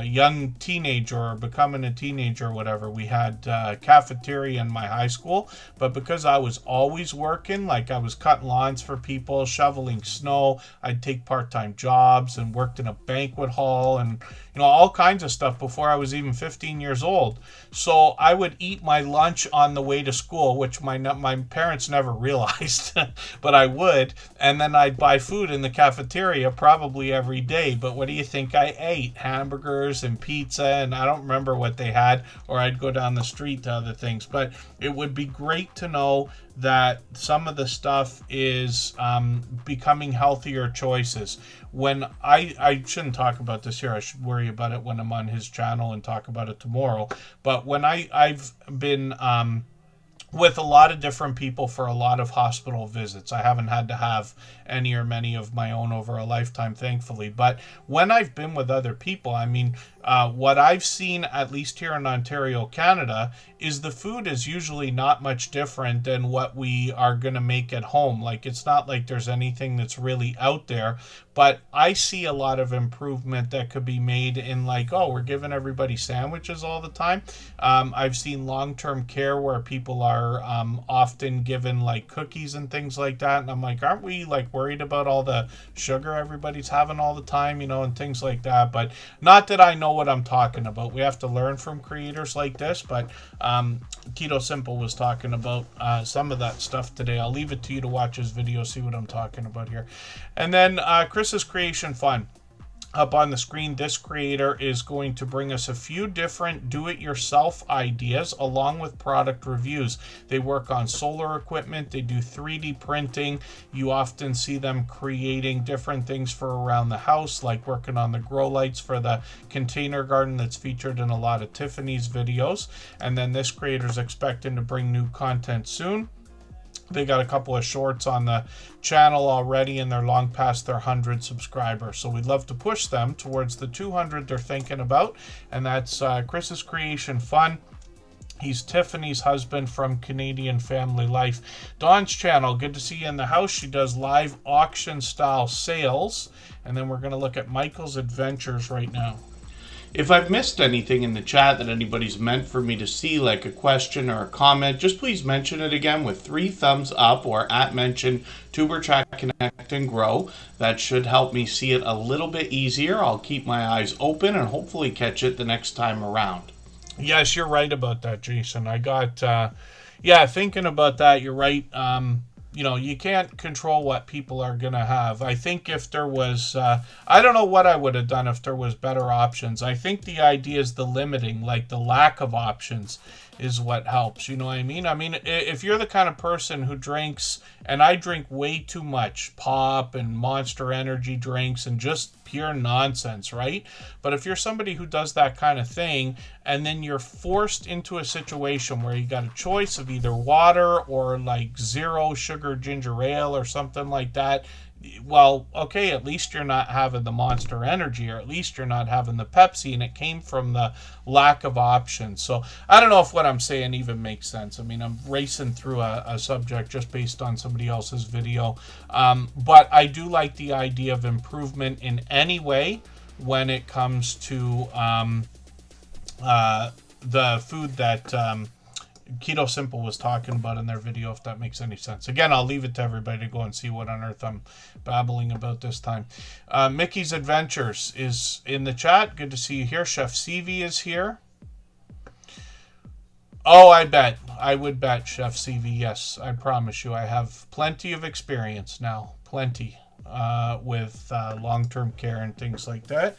[SPEAKER 1] young teenager or becoming a teenager or whatever, we had cafeteria in my high school. But because I was always working, like I was cutting lawns for people, shoveling snow, I'd take part-time jobs and worked in a banquet hall and all kinds of stuff before I was even 15 years old. So I would eat my lunch on the way to school, which my parents never realized, but I would. And then I'd buy food in the cafeteria probably every day. But what do you think I ate? Hamburgers and pizza, and I don't remember what they had, or I'd go down the street to other things. But it would be great to know that some of the stuff is becoming healthier choices. When I shouldn't talk about this here, I should worry about it when I'm on his channel and talk about it tomorrow. But when I've been with a lot of different people for a lot of hospital visits. I haven't had to have any or many of my own over a lifetime, thankfully. But when I've been with other people, I mean, what I've seen, at least here in Ontario, Canada, is the food is usually not much different than what we are going to make at home. Like, it's not like there's anything that's really out there. But I see a lot of improvement that could be made in, like, oh, we're giving everybody sandwiches all the time. I've seen long-term care where people are often given, like, cookies and things like that. And I'm like, aren't we, like, worried about all the sugar everybody's having all the time, and things like that. But not that I know what I'm talking about. We have to learn from creators like this. But Keto Simple was talking about some of that stuff today. I'll leave it to you to watch his video, see what I'm talking about here. And then Chris's Creation Fun. Up on the screen, this creator is going to bring us a few different do-it-yourself ideas along with product reviews. They work on solar equipment, they do 3D printing. You often see them creating different things for around the house, like working on the grow lights for the container garden that's featured in a lot of Tiffany's videos. And then this creator is expecting to bring new content soon. They got a couple of shorts on the channel already, and they're long past their 100 subscribers. So we'd love to push them towards the 200 they're thinking about. And that's Chris's Creation Fun. He's Tiffany's husband from Canadian Family Life. Dawn's channel, good to see you in the house. She does live auction style sales. And then we're going to look at Michael's Adventures right now. If I've missed anything in the chat that anybody's meant for me to see, like a question or a comment, just please mention it again with 3 thumbs up or @mention Tuberchat Connect and Grow. That should help me see it a little bit easier. I'll keep my eyes open and hopefully catch it the next time around. Yes, you're right about that, Jason. I got, thinking about that, you're right. You can't control what people are going to have. I think if there was, I don't know what I would have done if there was better options. I think the idea is the limiting, like the lack of options is what helps. You know what I mean? I mean, if you're the kind of person who drinks, and I drink way too much pop and Monster Energy drinks and just pure nonsense, right? But if you're somebody who does that kind of thing, and then you're forced into a situation where you got a choice of either water or like 0 sugar ginger ale or something like that, well, okay, at least you're not having the Monster Energy, or at least you're not having the Pepsi, and it came from the lack of options. So I don't know if what I'm saying even makes sense. I mean, I'm racing through a subject just based on somebody else's video. But I do like the idea of improvement in any way when it comes to the food that Keto Simple was talking about in their video, if that makes any sense. Again, I'll leave it to everybody to go and see what on earth I'm babbling about this time. Mickey's Adventures is in the chat. Good to see you here. Chef CV is here. Oh, I would bet, Chef CV. Yes, I promise you. I have plenty of experience now. Plenty with long-term care and things like that.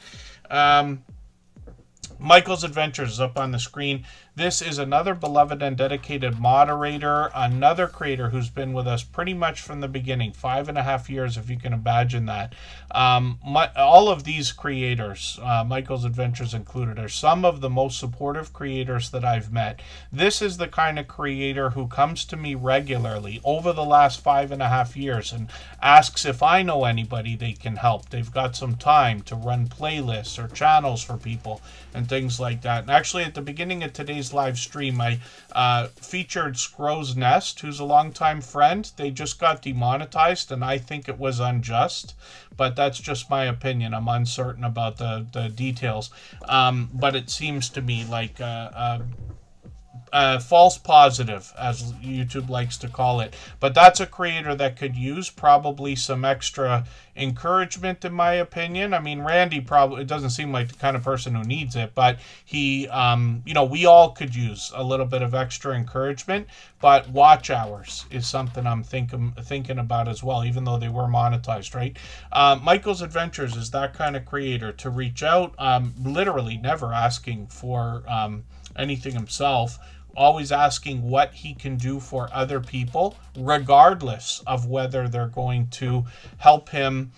[SPEAKER 1] Michael's Adventures is up on the screen. This is another beloved and dedicated moderator, another creator who's been with us pretty much from the beginning, 5.5 years, if you can imagine that. All of these creators, Michael's Adventures included, are some of the most supportive creators that I've met. This is the kind of creator who comes to me regularly over the last 5.5 years and asks if I know anybody they can help. They've got some time to run playlists or channels for people and things like that. And actually, at the beginning of today's live stream, I featured Scrow's Nest, who's a longtime friend. They just got demonetized, and I think it was unjust, but that's just my opinion. I'm uncertain about the details, but it seems to me like false positive, as YouTube likes to call it. But that's a creator that could use probably some extra encouragement, in my opinion. I mean, Randy probably, it doesn't seem like the kind of person who needs it, but he, we all could use a little bit of extra encouragement. But watch hours is something I'm thinking about as well, even though they were monetized, right? Michael's Adventures is that kind of creator to reach out, literally never asking for anything himself, always asking what he can do for other people, regardless of whether they're going to help him,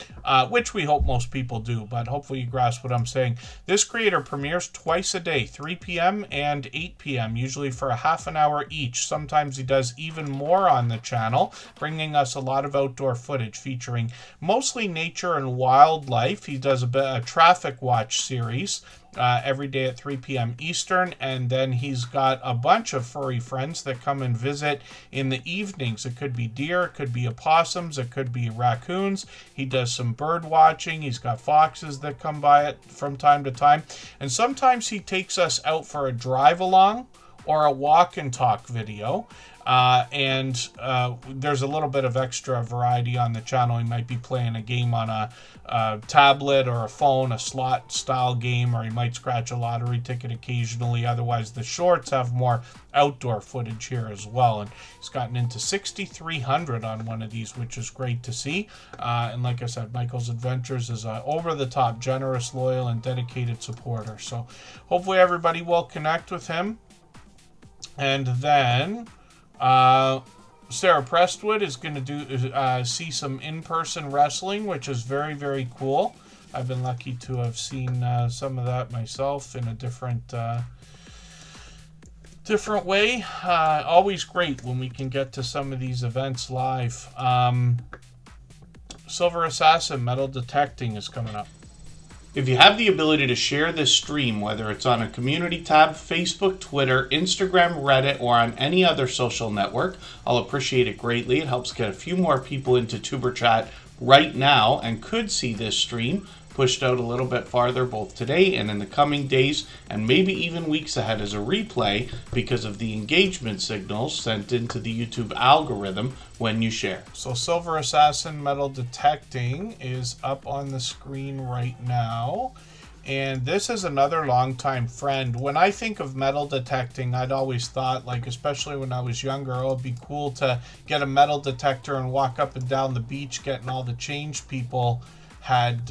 [SPEAKER 1] which we hope most people do, but hopefully you grasp what I'm saying. This creator premieres twice a day, 3 p.m. and 8 p.m., usually for a half an hour each. Sometimes he does even more on the channel, bringing us a lot of outdoor footage featuring mostly nature and wildlife. He does a traffic watch series every day at 3 p.m. Eastern, and then he's got a bunch of furry friends that come and visit in the evenings. It could be deer, it could be opossums, it could be raccoons. He does some bird watching. He's got foxes that come by it from time to time, and sometimes he takes us out for a drive along or a walk and talk video. and there's a little bit of extra variety on the channel. He might be playing a game on a tablet or a phone, a slot style game, or he might scratch a lottery ticket occasionally. Otherwise, the shorts have more outdoor footage here as well, and he's gotten into 6,300 on one of these, which is great to see. And like I said, Michael's Adventures is an over-the-top, generous, loyal, and dedicated supporter. So hopefully everybody will connect with him. And then Sarah Prestwood is going to see some in-person wrestling, which is very, very cool. I've been lucky to have seen some of that myself in a different way. Always great when we can get to some of these events live. Silver Assassin Metal Detecting is coming up. If you have the ability to share this stream, whether it's on a community tab, Facebook, Twitter, Instagram, Reddit, or on any other social network, I'll appreciate it greatly. It helps get a few more people into Tuber Chat right now and could see this stream pushed out a little bit farther both today and in the coming days and maybe even weeks ahead as a replay because of the engagement signals sent into the YouTube algorithm when you share. So Silver Assassin Metal Detecting is up on the screen right now. And this is another longtime friend. When I think of metal detecting, I'd always thought, like, especially when I was younger, oh, it'd be cool to get a metal detector and walk up and down the beach getting all the change people had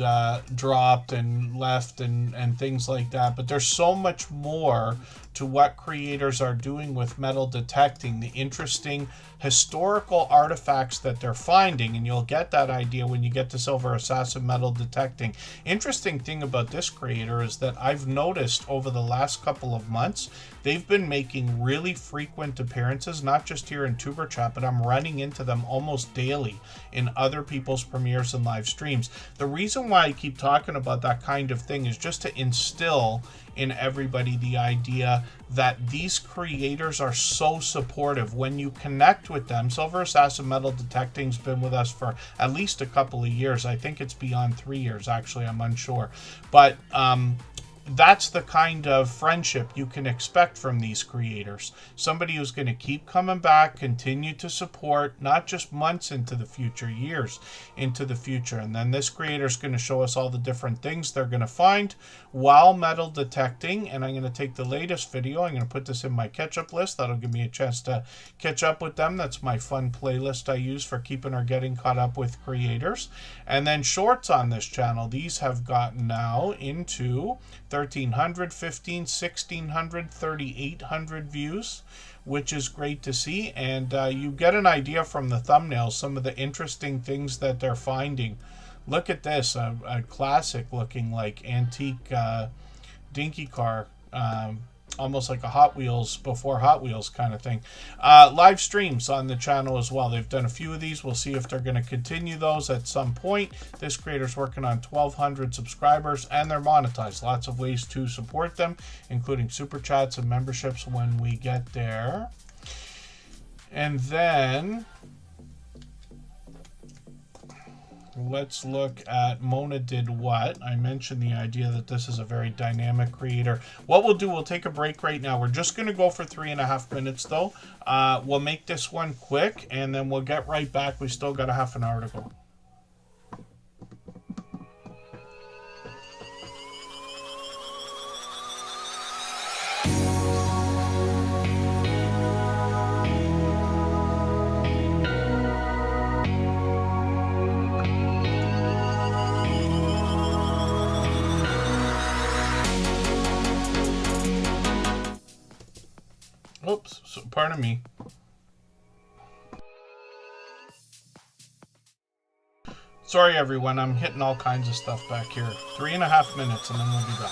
[SPEAKER 1] dropped and left and things like that. But there's so much more to what creators are doing with metal detecting, the interesting historical artifacts that they're finding, and you'll get that idea when you get to Silver Assassin Metal Detecting. Interesting thing about this creator is that I've noticed over the last couple of months, they've been making really frequent appearances, not just here in Tuber Chat, but I'm running into them almost daily in other people's premieres and live streams. The reason why I keep talking about that kind of thing is just to instill in everybody the idea that these creators are so supportive. When you connect with them, Silver Assassin Metal Detecting's been with us for at least a couple of years. I think it's beyond 3 years, actually, I'm unsure. But that's the kind of friendship you can expect from these creators. Somebody who's going to keep coming back, continue to support, not just months into the future, years into the future. And then this creator is going to show us all the different things they're going to find while metal detecting. And I'm going to take the latest video. I'm going to put this in my catch-up list. That'll give me a chance to catch up with them. That's my fun playlist I use for keeping or getting caught up with creators. And then shorts on this channel. These have gotten now into 1,300, 15, 1,600, 3,800 views, which is great to see. And you get an idea from the thumbnails, some of the interesting things that they're finding. Look at this, a classic looking like antique dinky car, almost like a Hot Wheels before Hot Wheels kind of thing. Live streams on the channel as well. They've done a few of these. We'll see if they're going to continue those at some point. This creator's working on 1,200 subscribers and they're monetized. Lots of ways to support them, including super chats and memberships when we get there. And then let's look at Mona Did What. I mentioned the idea that this is a very dynamic creator. What we'll do, we'll take a break right now. We're just going to go for 3.5 minutes, though. We'll make this one quick, and then we'll get right back. We still got a half an hour to go. Oops, so pardon me. Sorry everyone, I'm hitting all kinds of stuff back here. 3.5 minutes and then we'll be back.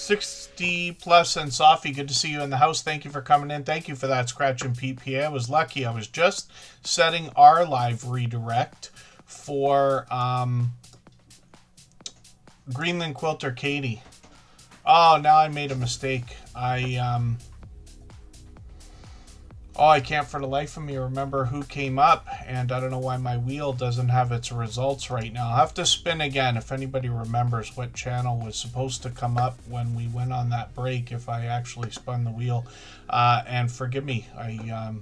[SPEAKER 1] 60 plus and Sophie, good to see you in the house. Thank you for coming in. Thank you for that Scratch and PPA. I was lucky. I was just setting our live redirect for Greenland Quilter Katie. Oh, now I made a mistake. I can't for the life of me remember who came up, and I don't know why my wheel doesn't have its results right now. I'll have to spin again if anybody remembers what channel was supposed to come up when we went on that break, if I actually spun the wheel. And forgive me, I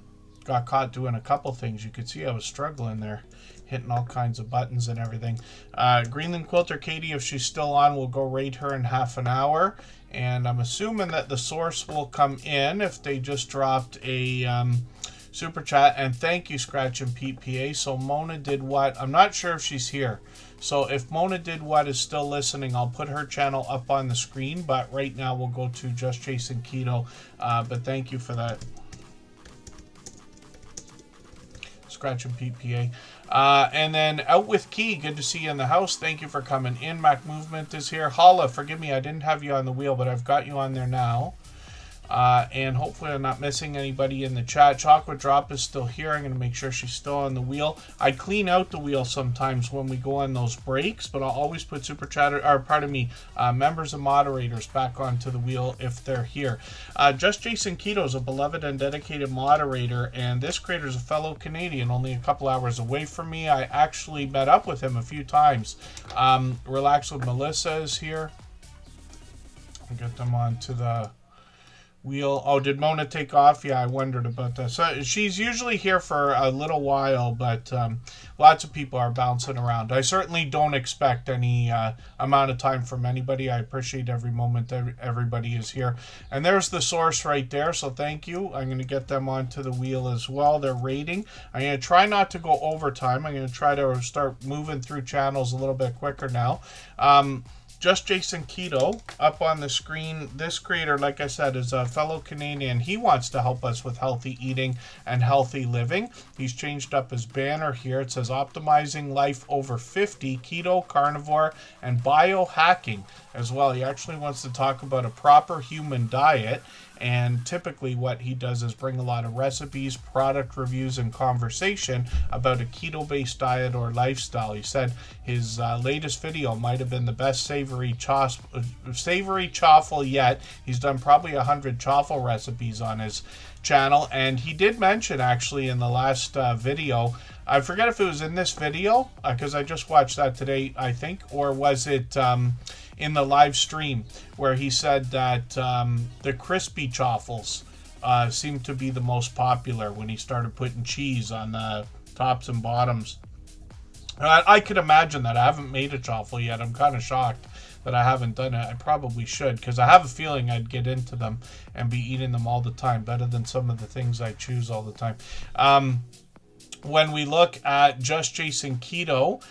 [SPEAKER 1] got caught doing a couple things. You could see I was struggling there, hitting all kinds of buttons and everything. Greenland Quilter Katie, if she's still on, we'll go raid her in half an hour. And I'm assuming that the source will come in if they just dropped a super chat. And thank you, Scratch and PPA. So Mona Did What? I'm not sure if she's here. So if Mona Did What is still listening, I'll put her channel up on the screen. But right now we'll go to Just Chasing Keto. But thank you for that, Scratch and PPA. And then Out With Key, good to see you in the house. Thank you for coming in. Mac Movement is here. Holla, forgive me, I didn't have you on the wheel, but I've got you on there now. And hopefully I'm not missing anybody in the chat. Chocolate Drop is still here. I'm going to make sure she's still on the wheel. I clean out the wheel sometimes when we go on those breaks, but I'll always put members and moderators back onto the wheel if they're here. Just Jason Keto is a beloved and dedicated moderator, and this creator is a fellow Canadian, only a couple hours away from me. I actually met up with him a few times. Relax with Melissa is here. I'll get them onto the wheel. Oh, did Mona take off? Yeah, I wondered about that. So she's usually here for a little while, but lots of people are bouncing around. I certainly don't expect any amount of time from anybody. I appreciate every moment that everybody is here. And there's the source right there, so thank you. I'm going to get them onto the wheel as well. They're rating. I'm going to try not to go overtime. I'm going to try to start moving through channels a little bit quicker now. Just Jason Keto up on the screen. This creator, like I said, is a fellow Canadian. He wants to help us with healthy eating and healthy living. He's changed up his banner here. It says optimizing life over 50, keto, carnivore, and biohacking as well. He actually wants to talk about a proper human diet. And typically what he does is bring a lot of recipes, product reviews, and conversation about a keto-based diet or lifestyle. He said his latest video might have been the best savory chaffle yet. He's done probably 100 chaffle recipes on his channel. And he did mention actually in the last video, I forget if it was in this video, because I just watched that today, I think, or was it in the live stream where he said that the crispy chaffles seemed to be the most popular when he started putting cheese on the tops and bottoms. I could imagine that. I haven't made a chaffle yet. I'm kind of shocked that I haven't done it. I probably should, because I have a feeling I'd get into them and be eating them all the time, better than some of the things I choose all the time. When we look at Just Jason Keto,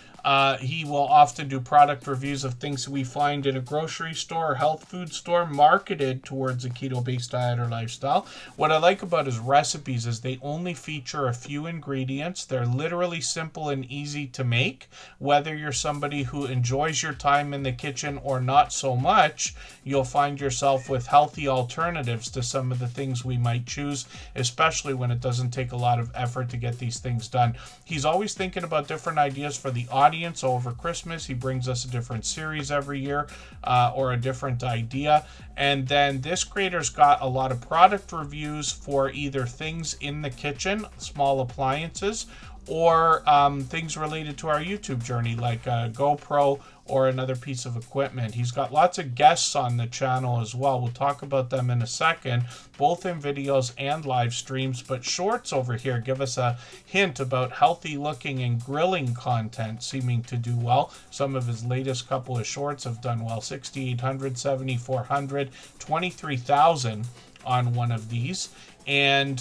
[SPEAKER 1] he will often do product reviews of things we find in a grocery store or health food store marketed towards a keto-based diet or lifestyle. What I like about his recipes is they only feature a few ingredients. They're literally simple and easy to make. Whether you're somebody who enjoys your time in the kitchen or not so much, you'll find yourself with healthy alternatives to some of the things we might choose, especially when it doesn't take a lot of effort to get these things done. He's always thinking about different ideas for the audience. Over Christmas, he brings us a different series every year or a different idea. And then this creator's got a lot of product reviews for either things in the kitchen, small appliances, or things related to our YouTube journey, like a GoPro or another piece of equipment. He's got lots of guests on the channel as well. We'll talk about them in a second, both in videos and live streams. But shorts over here give us a hint about healthy looking and grilling content seeming to do well. Some of his latest couple of shorts have done well. 6,800, 7,400, 23,000 on one of these. And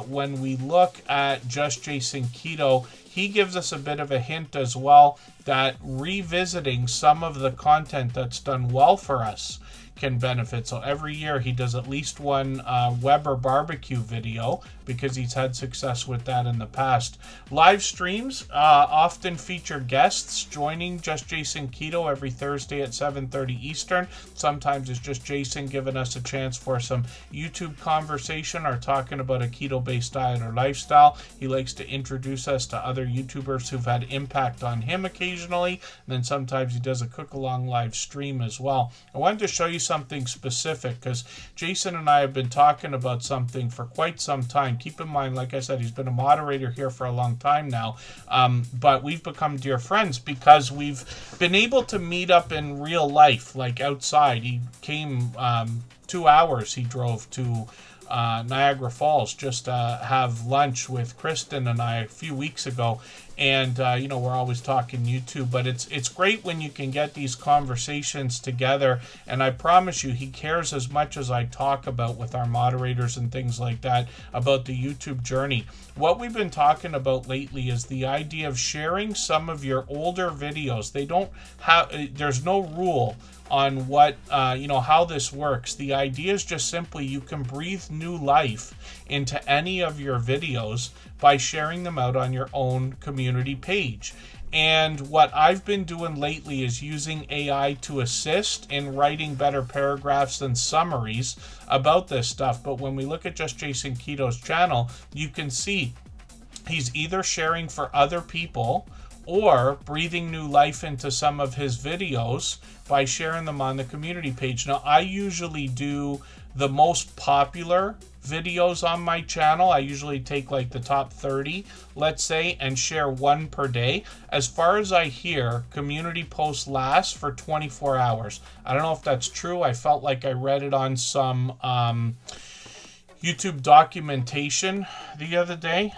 [SPEAKER 1] when we look at Just Jason Keto, he gives us a bit of a hint as well that revisiting some of the content that's done well for us can benefit. So every year he does at least one Weber barbecue video because he's had success with that in the past. Live streams often feature guests joining Just Jason Keto every Thursday at 7:30 Eastern. Sometimes it's just Jason giving us a chance for some YouTube conversation or talking about a keto-based diet or lifestyle. He likes to introduce us to other YouTubers who've had impact on him occasionally. And then sometimes he does a cook-along live stream as well. I wanted to show you something specific because Jason and I have been talking about something for quite some time. Keep in mind, like I said, he's been a moderator here for a long time now, but we've become dear friends because we've been able to meet up in real life, like outside. He came 2 hours he drove to Niagara Falls just to have lunch with Kristen and I a few weeks ago. And, we're always talking YouTube, but it's great when you can get these conversations together. And I promise you, he cares as much as I talk about with our moderators and things like that about the YouTube journey. What we've been talking about lately is the idea of sharing some of your older videos. There's no rule on what, how this works. The idea is just simply you can breathe new life into any of your videos by sharing them out on your own community page. And what I've been doing lately is using AI to assist in writing better paragraphs and summaries about this stuff. But when we look at Just Jason Keto's channel, you can see he's either sharing for other people or breathing new life into some of his videos by sharing them on the community page. Now, I usually do the most popular videos on my channel. I usually take like the top 30, let's say, and share one per day. As far as I hear, community posts last for 24 hours. I don't know if that's true. I felt like I read it on some YouTube documentation the other day.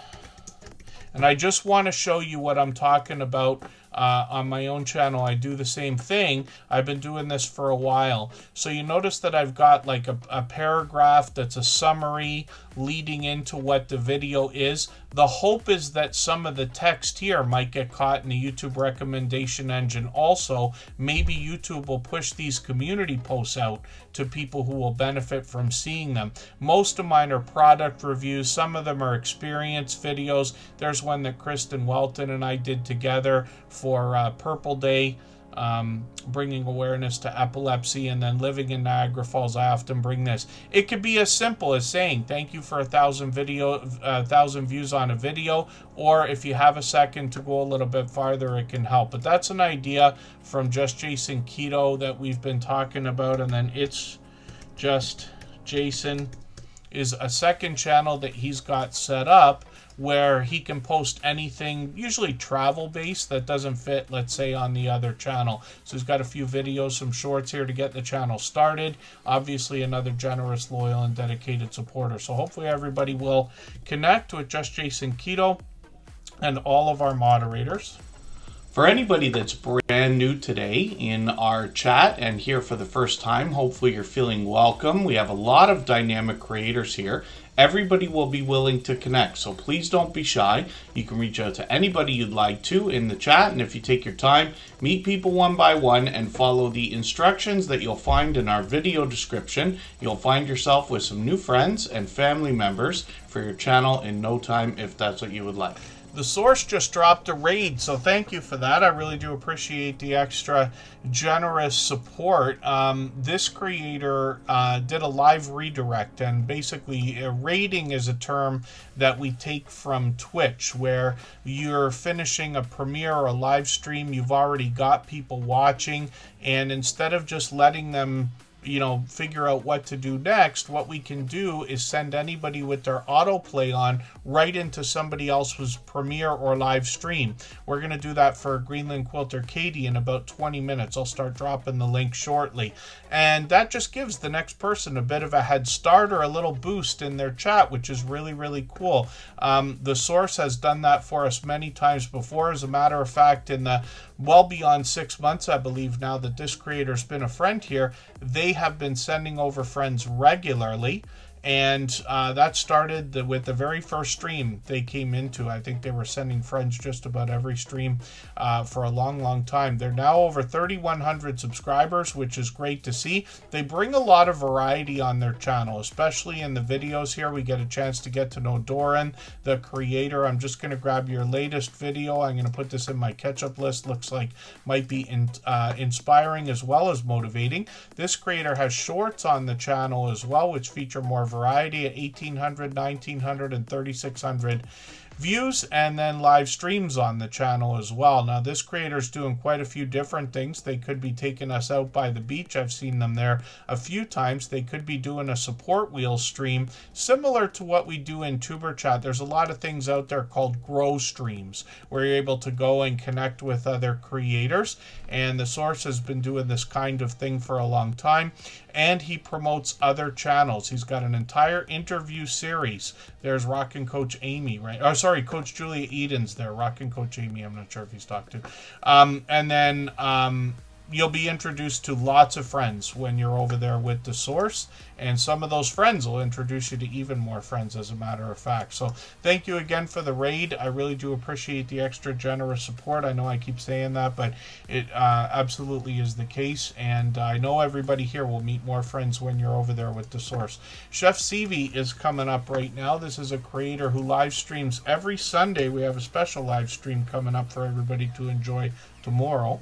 [SPEAKER 1] And I just want to show you what I'm talking about on my own channel. I do the same thing. I've been doing this for a while. So you notice that I've got like a paragraph that's a summary leading into what the video is. The hope is that some of the text here might get caught in the YouTube recommendation engine also. Maybe YouTube will push these community posts out to people who will benefit from seeing them. Most of mine are product reviews. Some of them are experience videos. There's one that Kristen Welton and I did together for Purple Day, bringing awareness to epilepsy. And then living in Niagara Falls, I often bring this. It could be as simple as saying thank you for 1,000 views on a video, or if you have a second to go a little bit farther, it can help. But that's an idea from Just Jason Keto that we've been talking about. And then It's Just Jason is a second channel that he's got set up where he can post anything, usually travel-based, that doesn't fit, let's say, on the other channel. So he's got a few videos, some shorts here to get the channel started. Obviously, another generous, loyal, and dedicated supporter. So hopefully everybody will connect with Just Jason Keto and all of our moderators. For anybody that's brand new today in our chat and here for the first time, hopefully you're feeling welcome. We have a lot of dynamic creators here. Everybody will be willing to connect, so please don't be shy. You can reach out to anybody you'd like to in the chat, and if you take your time, meet people one by one and follow the instructions that you'll find in our video description. You'll find yourself with some new friends and family members for your channel in no time if that's what you would like. The Source just dropped a raid, so thank you for that. I really do appreciate the extra generous support. This creator did a live redirect, and basically raiding is a term that we take from Twitch, where you're finishing a premiere or a live stream, you've already got people watching, and instead of just letting them figure out what to do next, what we can do is send anybody with their autoplay on right into somebody else's premiere or live stream. We're going to do that for Greenland Quilter Katie in about 20 minutes. I'll start dropping the link shortly. And that just gives the next person a bit of a head start or a little boost in their chat, which is really, really cool. The Source has done that for us many times before. As a matter of fact, in the well beyond 6 months, I believe now that this creator's been a friend here, they have been sending over friends regularly, And that started with the very first stream they came into. I think they were sending friends just about every stream for a long time. They're now over 3,100 subscribers, which is great to see. They bring a lot of variety on their channel, especially in the videos here. We get a chance to get to know Doran, the creator. I'm just going to grab your latest video. I'm going to put this in my catch-up list. Looks like might be inspiring as well as motivating. This creator has shorts on the channel as well, which feature more variety at 1,800, 1,900, and 3,600 views, and then live streams on the channel as well. Now, this creator's doing quite a few different things. They could be taking us out by the beach. I've seen them there a few times. They could be doing a support wheel stream similar to what we do in Superchat. There's a lot of things out there called grow streams where you're able to go and connect with other creators, and the Source has been doing this kind of thing for a long time, and he promotes other channels. He's got an entire interview series. There's Rockin' Coach Amy, right? Oh, sorry, Coach Julia Eden's there. Rockin' Coach Amy, I'm not sure if he's talked to. And then you'll be introduced to lots of friends when you're over there with the Source, and some of those friends will introduce you to even more friends, as a matter of fact. So thank you again for the raid. I really do appreciate the extra generous support. I know I keep saying that, but it absolutely is the case, and I know everybody here will meet more friends when you're over there with the Source. Chef Seavey is coming up right now. This is a creator who live streams every Sunday. We have a special live stream coming up for everybody to enjoy tomorrow.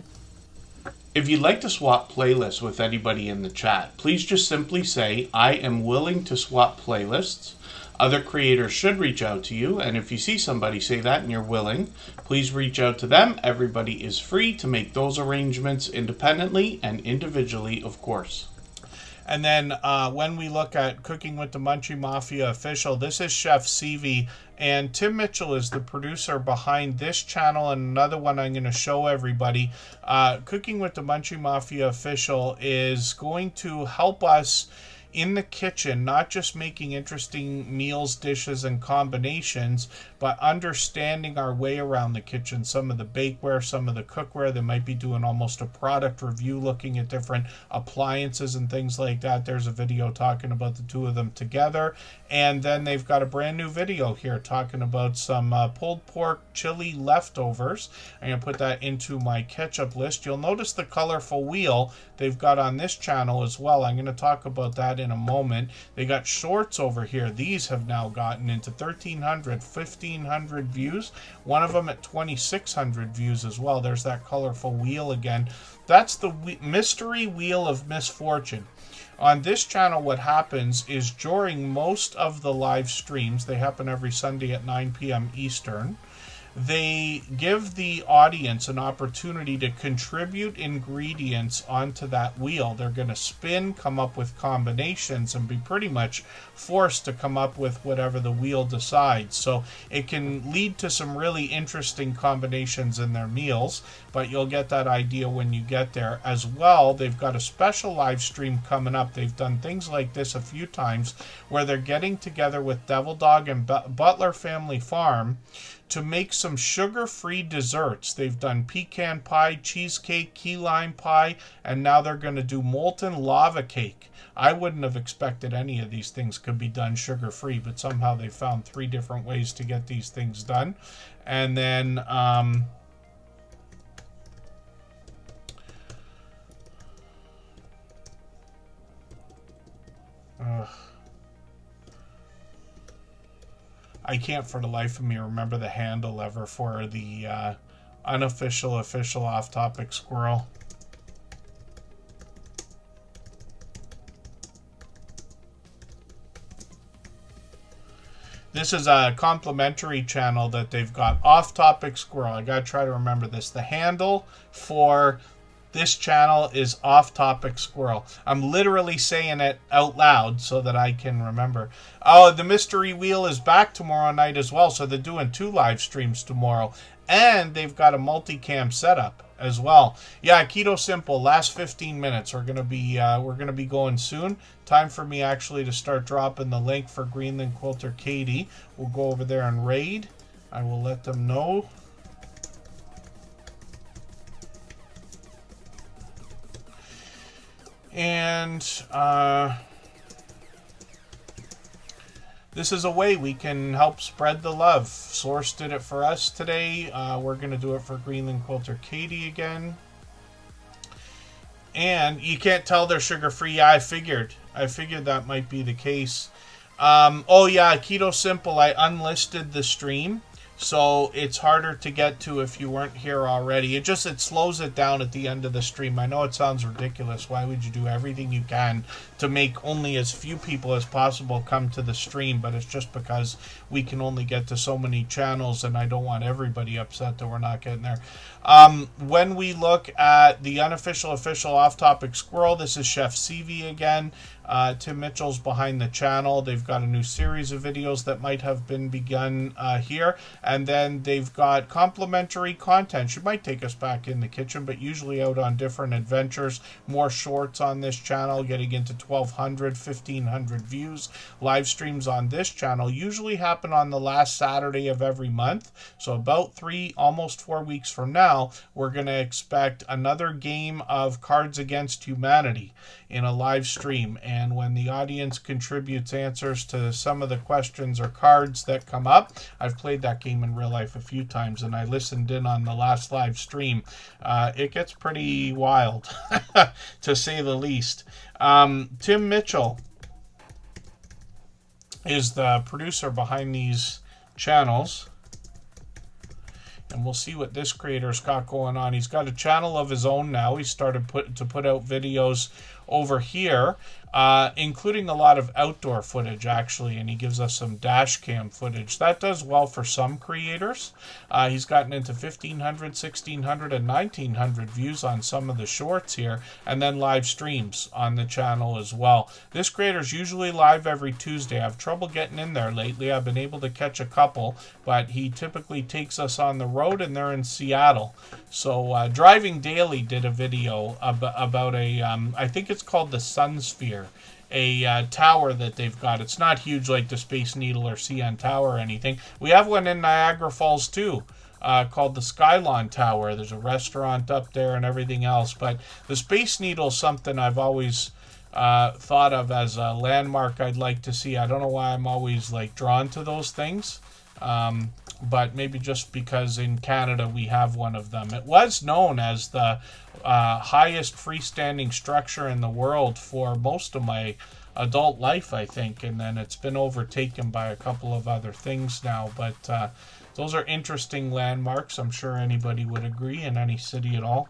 [SPEAKER 1] If you'd like to swap playlists with anybody in the chat, please just simply say, I am willing to swap playlists. Other creators should reach out to you, and if you see somebody say that and you're willing, please reach out to them. Everybody is free to make those arrangements independently and individually, of course. And then when we look at Cooking with the Munchie Mafia official, this is Chef Seavey, and Tim Mitchell is the producer behind this channel and another one I'm going to show everybody. Cooking with the Munchie Mafia official is going to help us in the kitchen, not just making interesting meals, dishes, and combinations, but understanding our way around the kitchen, some of the bakeware, some of the cookware. They might be doing almost a product review, looking at different appliances and things like that. There's a video talking about the two of them together. And then they've got a brand new video here talking about some pulled pork chili leftovers. I'm going to put that into my ketchup list. You'll notice the colorful wheel they've got on this channel as well. I'm going to talk about that in a moment. They got shorts over here. These have now gotten into 1,300, 1,500 views. One of them at 2,600 views as well. There's that colorful wheel again. That's the mystery wheel of misfortune. On this channel, what happens is during most of the live streams, they happen every Sunday at 9 p.m. Eastern, they give the audience an opportunity to contribute ingredients onto that wheel. They're going to spin, come up with combinations, and be pretty much forced to come up with whatever the wheel decides. So it can lead to some really interesting combinations in their meals, but you'll get that idea when you get there. As well, they've got a special live stream coming up. They've done things like this a few times where they're getting together with Devil Dog and Butler Family Farm to make some sugar-free desserts. They've done pecan pie, cheesecake, key lime pie, and now they're going to do molten lava cake. I wouldn't have expected any of these things could be done sugar-free, but somehow they found 3 different ways to get these things done. And then I can't for the life of me remember the handle ever for the unofficial, official off-topic squirrel. This is a complimentary channel that they've got, Off-Topic Squirrel. I gotta try to remember this. The handle for this channel is Off-Topic Squirrel. I'm literally saying it out loud so that I can remember. Oh, the Mystery Wheel is back tomorrow night as well, so they're doing 2 live streams tomorrow. And they've got a multicam setup as well. Yeah, Keto Simple, last 15 minutes. We're gonna be going soon. Time for me actually to start dropping the link for Greenland Quilter Katie. We'll go over there and raid. I will let them know. And this is a way we can help spread the love. Source did it for us today. We're going to do it for Greenland Quilter Katie again. And you can't tell they're sugar-free. Yeah, I figured that might be the case. Oh yeah, Keto Simple, I unlisted the stream, so it's harder to get to if you weren't here already. It slows it down at the end of the stream. I know it sounds ridiculous. Why would you do everything you can to make only as few people as possible come to the stream? But it's just because we can only get to so many channels, and I don't want everybody upset that we're not getting there. When we look at the unofficial, official, off-topic squirrel, this is Chef CV again. Tim Mitchell's behind the channel. They've got a new series of videos that might have been begun here. And then they've got complimentary content. She might take us back in the kitchen, but usually out on different adventures. More shorts on this channel, getting into 1,200, 1,500 views. Live streams on this channel usually happen on the last Saturday of every month. So about 3, almost 4 weeks from now, we're going to expect another game of Cards Against Humanity in a live stream. And when the audience contributes answers to some of the questions or cards that come up, I've played that game in real life a few times, and I listened in on the last live stream. It gets pretty wild, to say the least. Tim Mitchell is the producer behind these channels. And we'll see what this creator's got going on. He's got a channel of his own now. He started to put out videos over here, including a lot of outdoor footage, actually, and he gives us some dash cam footage. That does well for some creators. He's gotten into 1,500, 1,600, and 1,900 views on some of the shorts here, and then live streams on the channel as well. This creator's usually live every Tuesday. I have trouble getting in there lately. I've been able to catch a couple, but he typically takes us on the road, and they're in Seattle. So Driving Daily did a video about a, I think it's called the Sun Sphere, a tower that they've got. It's not huge like the Space Needle or CN Tower or anything. We have one in Niagara Falls too, called the Skylon Tower. There's a restaurant up there and everything else. But the Space Needle is something I've always thought of as a landmark I'd like to see. I don't know why I'm always like drawn to those things. But maybe just because in Canada we have one of them. It was known as the highest freestanding structure in the world for most of my adult life, I think, and then it's been overtaken by a couple of other things now. But those are interesting landmarks. I'm sure anybody would agree in any city at all.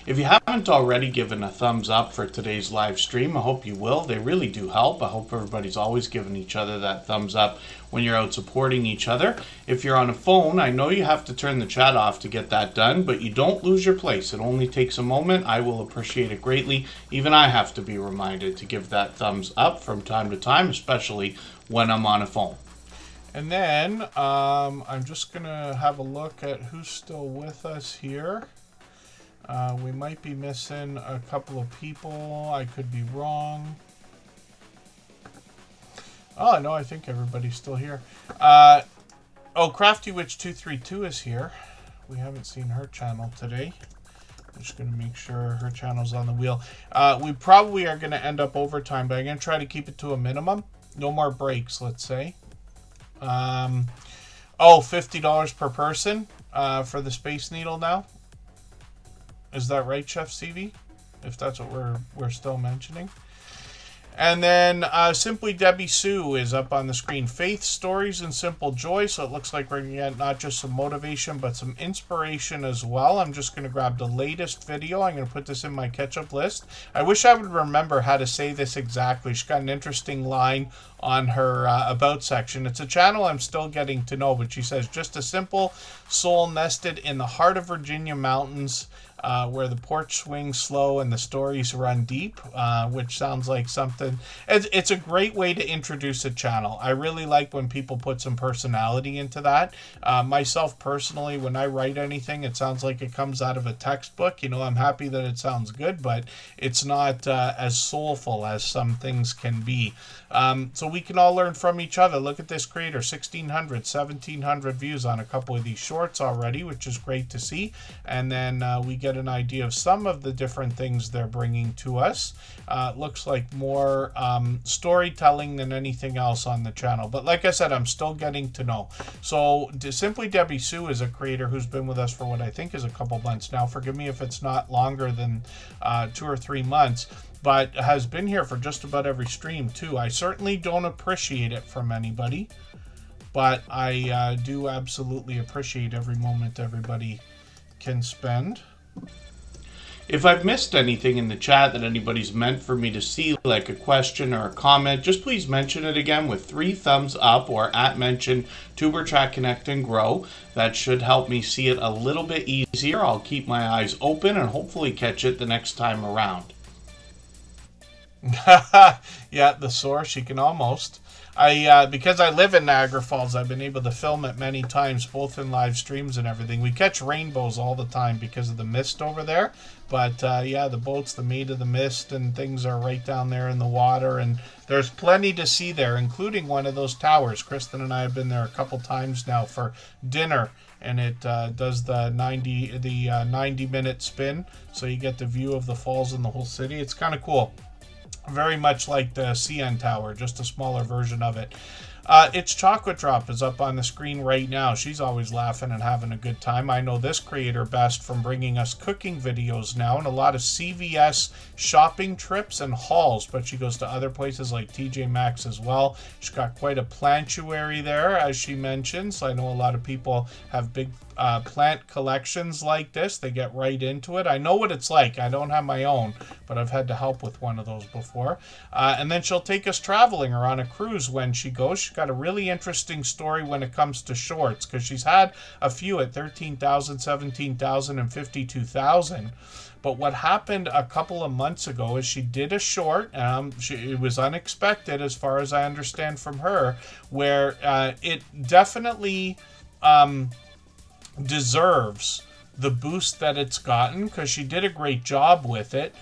[SPEAKER 1] If you haven't already given a thumbs up for today's live stream, I hope you will. They really do help. I hope everybody's always giving each other that thumbs up when you're out supporting each other. If you're on a phone, I know you have to turn the chat off to get that done, but you don't lose your place. It only takes a moment. I will appreciate it greatly. Even I have to be reminded to give that thumbs up from time to time, especially when I'm on a phone. And then I'm just going to have a look at who's still with us here. We might be missing a couple of people. I could be wrong. Oh, no, I think everybody's still here. Oh, Crafty Witch 232 is here. We haven't seen her channel today. I'm just going to make sure her channel's on the wheel. We probably are going to end up overtime, but I'm going to try to keep it to a minimum. No more breaks, let's say. Oh, $50 per person for the Space Needle now. Is that right, Chef CV? If that's what we're still mentioning. And then Simply Debbie Sue is up on the screen. Faith, Stories, and Simple Joy. So it looks like we're going to get not just some motivation, but some inspiration as well. I'm just going to grab the latest video. I'm going to put this in my catch-up list. I wish I would remember how to say this exactly. She's got an interesting line on her About section. It's a channel I'm still getting to know, but she says, just a simple soul nested in the heart of Virginia mountains, where the porch swings slow and the stories run deep, which sounds like something. It's a great way to introduce a channel. I really like when people put some personality into that. Myself personally, when I write anything, it sounds like it comes out of a textbook. You know, I'm happy that it sounds good, but it's not as soulful as some things can be. So we can all learn from each other. Look at this creator, 1,600, 1,700 views on a couple of these shorts already, which is great to see. And then we get get an idea of some of the different things they're bringing to us. Looks like more storytelling than anything else on the channel. But like I said, I'm still getting to know. So Simply Debbie Sue is a creator who's been with us for what I think is a couple months now. Forgive me if it's not longer than 2 or 3 months, but has been here for just about every stream too. I certainly don't appreciate it from anybody, but I do absolutely appreciate every moment everybody can spend. If I've missed anything in the chat that anybody's meant for me to see, like a question or a comment, just please mention it again with 3 thumbs up or @mention Tuberchat Connect and Grow. That should help me see it a little bit easier. I'll keep my eyes open and hopefully catch it the next time around. Yeah, the source, you can almost. Because I live in Niagara Falls, I've been able to film it many times, both in live streams and everything. We catch rainbows all the time because of the mist over there. But yeah, the boats, the made of the mist and things are right down there in the water. And there's plenty to see there, including one of those towers. Kristen and I have been there a couple times now for dinner. And it does the 90-minute spin. So you get the view of the falls and the whole city. It's kind of cool. Very much like the CN Tower, just a smaller version of it. It's Chocolate Drop is up on the screen right now. She's always laughing and having a good time. I know this creator best from bringing us cooking videos now and a lot of CVS shopping trips and hauls, but she goes to other places like TJ Maxx as well. She's got quite a plantuary there, as she mentions. I know a lot of people have big plant collections like this. They get right into it. I know what it's like. I don't have my own, but I've had to help with one of those before. And then she'll take us traveling or on a cruise when she goes. She's got a really interesting story when it comes to shorts, because she's had a few at 13,000, 17,000, and 52,000. But what happened a couple of months ago is she did a short. It was unexpected, as far as I understand from her, where it definitely deserves the boost that it's gotten, because she did a great job with it,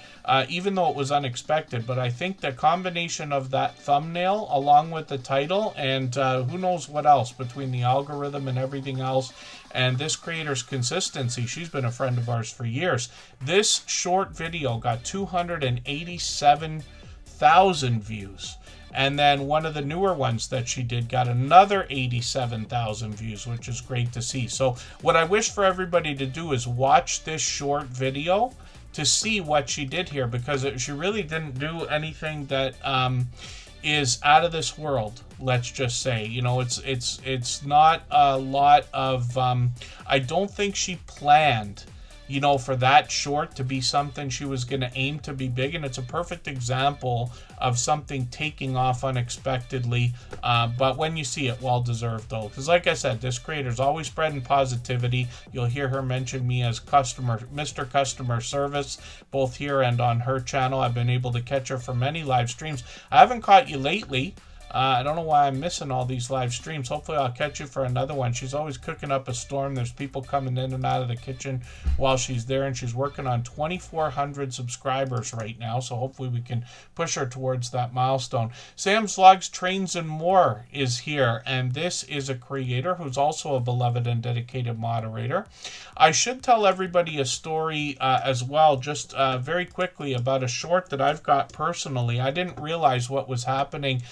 [SPEAKER 1] even though it was unexpected. But I think the combination of that thumbnail along with the title and who knows what else, between the algorithm and everything else, and this creator's consistency, she's been a friend of ours for years. This short video got 287,000 views. And then one of the newer ones that she did got another 87,000 views, which is great to see. So what I wish for everybody to do is watch this short video to see what she did here, because she really didn't do anything that is out of this world. Let's just say, you know, it's not a lot of. I don't think she planned, you know, for that short to be something she was going to aim to be big. And it's a perfect example of something taking off unexpectedly. But when you see it, well deserved though. Because like I said, this creator's always spreading positivity. You'll hear her mention me as Mr. Customer Service, both here and on her channel. I've been able to catch her for many live streams. I haven't caught you lately. I don't know why I'm missing all these live streams. Hopefully I'll catch you for another one. She's always cooking up a storm. There's people coming in and out of the kitchen while she's there, and she's working on 2,400 subscribers right now, so hopefully we can push her towards that milestone. Sam's Vlogs, Trains, and More is here, and this is a creator who's also a beloved and dedicated moderator. I should tell everybody a story as well, just very quickly, about a short that I've got personally. I didn't realize what was happening.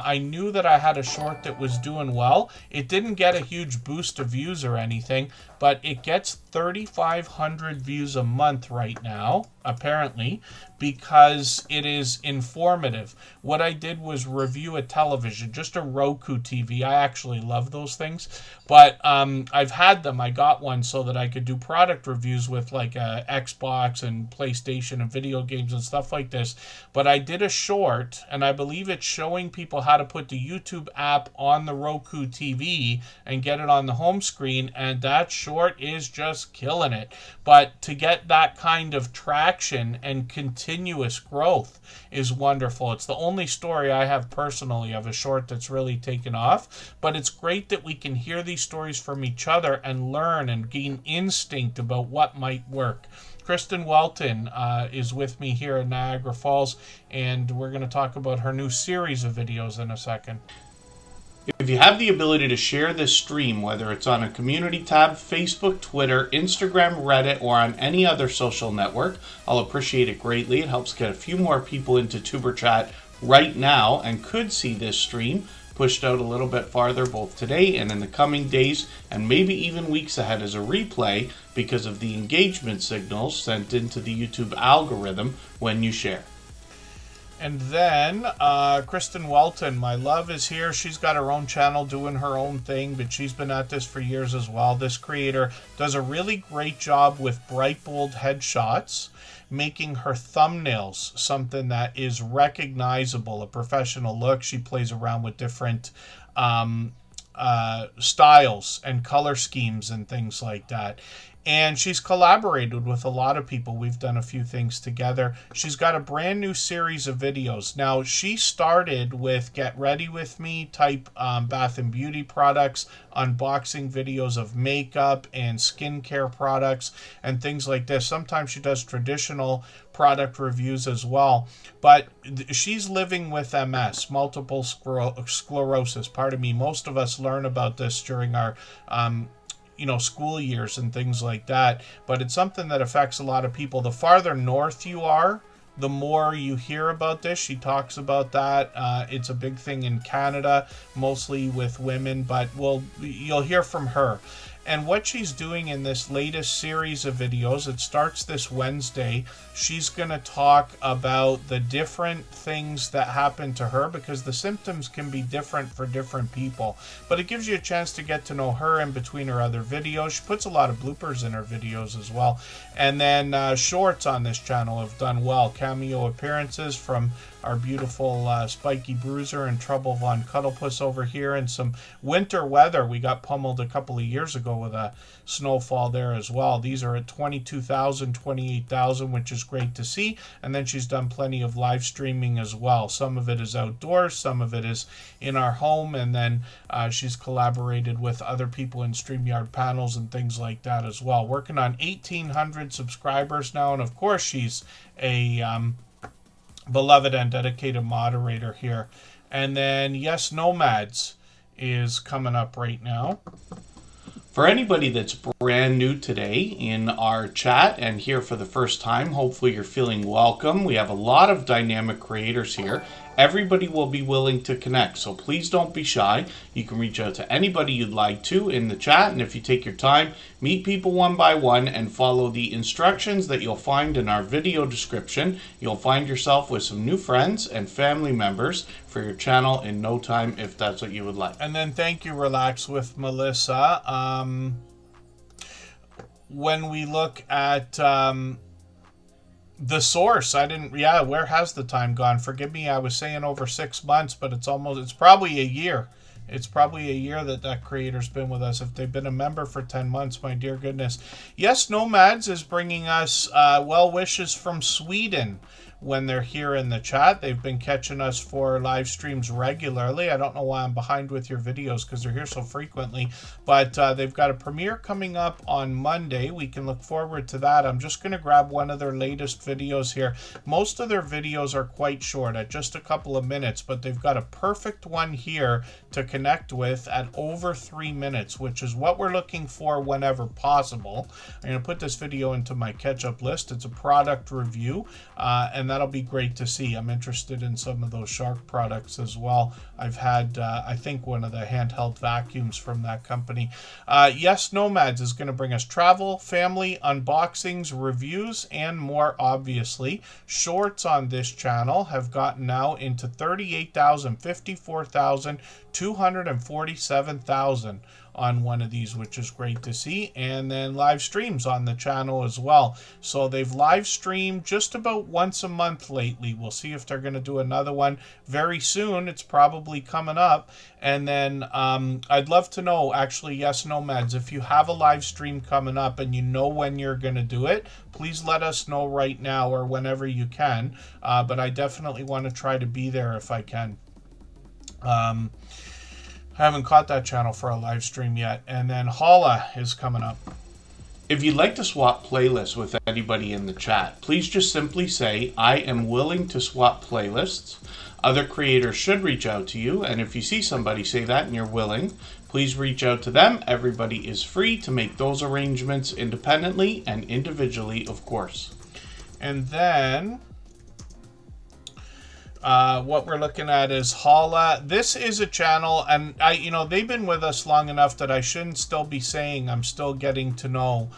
[SPEAKER 1] I knew that I had a short that was doing well. It didn't get a huge boost of views or anything, but it gets 3,500 views a month right now, apparently, because it is informative. What I did was review a television, just a Roku TV. I actually love those things, but I've had them. I got one so that I could do product reviews with like Xbox and PlayStation and video games and stuff like this. But I did a short, and I believe it's showing people how to put the YouTube app on the Roku TV and get it on the home screen, and that short is just killing it. But to get that kind of traction and continuous growth is wonderful. It's the only story I have personally of a short that's really taken off, but it's great that we can hear these stories from each other and learn and gain instinct about what might work. Kristen Welton is with me here in Niagara Falls, and we're going to talk about her new series of videos in a second. If you have the ability to share this stream, whether it's on a community tab, Facebook, Twitter, Instagram, Reddit, or on any other social network, I'll appreciate it greatly. It helps get a few more people into Tuber Chat right now and could see this stream pushed out a little bit farther both today and in the coming days and maybe even weeks ahead as a replay because of the engagement signals sent into the YouTube algorithm when you share. And then Kristen Welton, my love, is here. She's got her own channel doing her own thing, but she's been at this for years as well. This creator does a really great job with bright, bold headshots, making her thumbnails something that is recognizable, a professional look. She plays around with different styles and color schemes and things like that. And she's collaborated with a lot of people. We've done a few things together. She's got a brand new series of videos. Now, she started with Get Ready With Me type bath and beauty products, unboxing videos of makeup and skincare products and things like this. Sometimes she does traditional product reviews as well. But she's living with MS, multiple sclerosis. Pardon me. Most of us learn about this during our school years and things like that, but it's something that affects a lot of people. The farther north you are, the more you hear about this. She talks about that. It's a big thing in Canada, mostly with women, but you'll hear from her. And what she's doing in this latest series of videos, it starts this Wednesday. She's going to talk about the different things that happen to her because the symptoms can be different for different people. But it gives you a chance to get to know her in between her other videos. She puts a lot of bloopers in her videos as well. And then shorts on this channel have done well. Cameo appearances from our beautiful Spiky Bruiser and Trouble Von Cuddlepuss over here, and some winter weather. We got pummeled a couple of years ago with a snowfall there as well. These are at 22,000, 28,000, which is great to see. And then she's done plenty of live streaming as well. Some of it is outdoors, some of it is in our home, and then she's collaborated with other people in StreamYard panels and things like that as well. Working on 1,800 subscribers now, and of course she's a beloved and dedicated moderator here. And then Yes Nomads is coming up right now. For anybody that's brand new today in our chat and here for the first time, hopefully you're feeling welcome. We have a lot of dynamic creators here. Everybody will be willing to connect, so please don't be shy. You can reach out to anybody you'd like to in the chat, and if you take your time, meet people one by one and follow the instructions that you'll find in our video description. You'll find yourself with some new friends and family members for your channel in no time if that's what you would like. And then thank you, Relax with Melissa. When we look at the source, where has the time gone? Forgive me, I was saying over 6 months, but it's probably a year. It's probably a year that creator's been with us. If they've been a member for 10 months, my dear goodness. Yes Nomads is bringing us well wishes from Sweden when they're here in the chat. They've been catching us for live streams regularly. I don't know why I'm behind with your videos because they're here so frequently, but they've got a premiere coming up on Monday. We can look forward to that. I'm just going to grab one of their latest videos here. Most of their videos are quite short, at just a couple of minutes, but they've got a perfect one here to connect with at over 3 minutes, which is what we're looking for whenever possible. I'm going to put this video into my catch-up list. It's a product review, and that'll be great to see. I'm interested in some of those Shark products as well. I've had, I think, one of the handheld vacuums from that company. Yes Nomads is going to bring us travel, family, unboxings, reviews, and more, obviously. Shorts on this channel have gotten now into 38,000, 54,000, 247,000 on one of these, which is great to see. And then live streams on the channel as well. So they've live streamed just about once a month lately. We'll see if they're going to do another one very soon. It's probably coming up. And then I'd love to know, actually, Yes Nomads, if you have a live stream coming up and you know when you're going to do it, please let us know right now or whenever you can. But I definitely want to try to be there if I can. I haven't caught that channel for a live stream yet. And then Holla is coming up. If you'd like to swap playlists with anybody in the chat, please just simply say, I am willing to swap playlists. Other creators should reach out to you, and if you see somebody say that and you're willing, please reach out to them. Everybody is free to make those arrangements independently and individually, of course. And then what we're looking at is Holla. This is a channel, and they've been with us long enough that I shouldn't still be saying I'm still getting to know.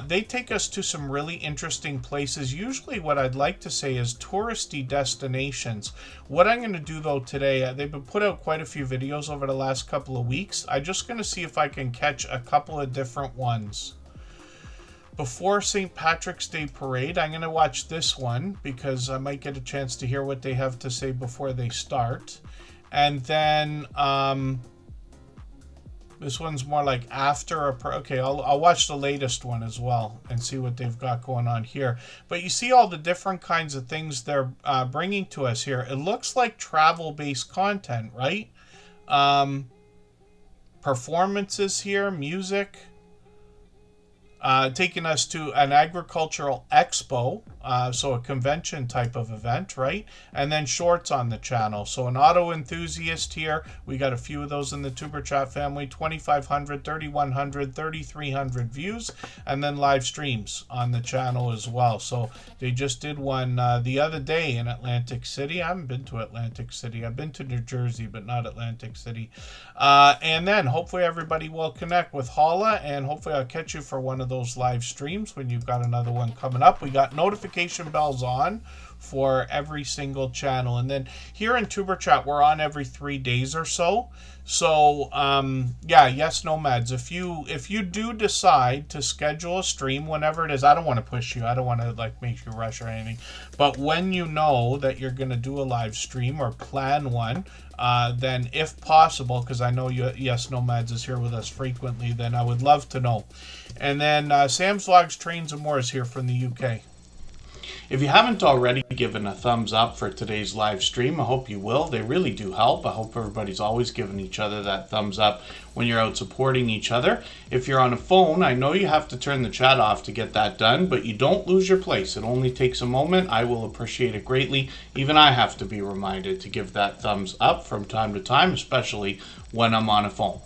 [SPEAKER 1] They take us to some really interesting places. Usually what I'd like to say is touristy destinations. What I'm going to do though today, they've been put out quite a few videos over the last couple of weeks. I'm just going to see if I can catch a couple of different ones. Before St. Patrick's Day Parade, I'm going to watch this one because I might get a chance to hear what they have to say before they start. And then this one's more like after a... Okay, I'll watch the latest one as well and see what they've got going on here. But you see all the different kinds of things they're bringing to us here. It looks like travel-based content, right? Performances here, music... taking us to an agricultural expo, so a convention type of event, right? And then shorts on the channel. So an auto enthusiast here. We got a few of those in the Tuber Chat family. 2,500, 3,100, 3,300 views. And then live streams on the channel as well. So they just did one the other day in Atlantic City. I haven't been to Atlantic City. I've been to New Jersey, but not Atlantic City. And then hopefully everybody will connect with Holla, and hopefully I'll catch you for one of those live streams when you've got another one coming up. We got notification bells on for every single channel, and then here in Tuber Chat we're on every 3 days or so. So yeah, yes nomads, if you do decide to schedule a stream whenever it is, I don't want to push you, I don't want to like make you rush or anything, but when you know that you're going to do a live stream or plan one, then if possible, because I know yes nomads is here with us frequently, then I would love to know. And then Sam's Vlogs, Trains and More is here from the UK. If you haven't already given a thumbs up for today's live stream, I hope you will. They really do help. I hope everybody's always giving each other that thumbs up when you're out supporting each other. If you're on a phone, I know you have to turn the chat off to get that done, but you don't lose your place. It only takes a moment. I will appreciate it greatly. Even I have to be reminded to give that thumbs up from time to time, especially when I'm on a phone.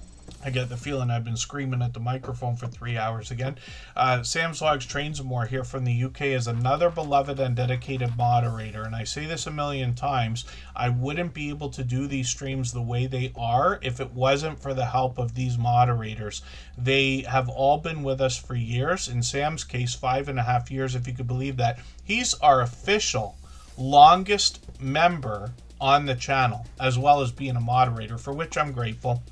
[SPEAKER 1] I get the feeling I've been screaming at the microphone for 3 hours again. Sam's Vlogs, Trains and More here from the UK is another beloved and dedicated moderator. And I say this a million times, I wouldn't be able to do these streams the way they are if it wasn't for the help of these moderators. They have all been with us for years. In Sam's case, 5.5 years, if you could believe that. He's our official longest member on the channel, as well as being a moderator, for which I'm grateful.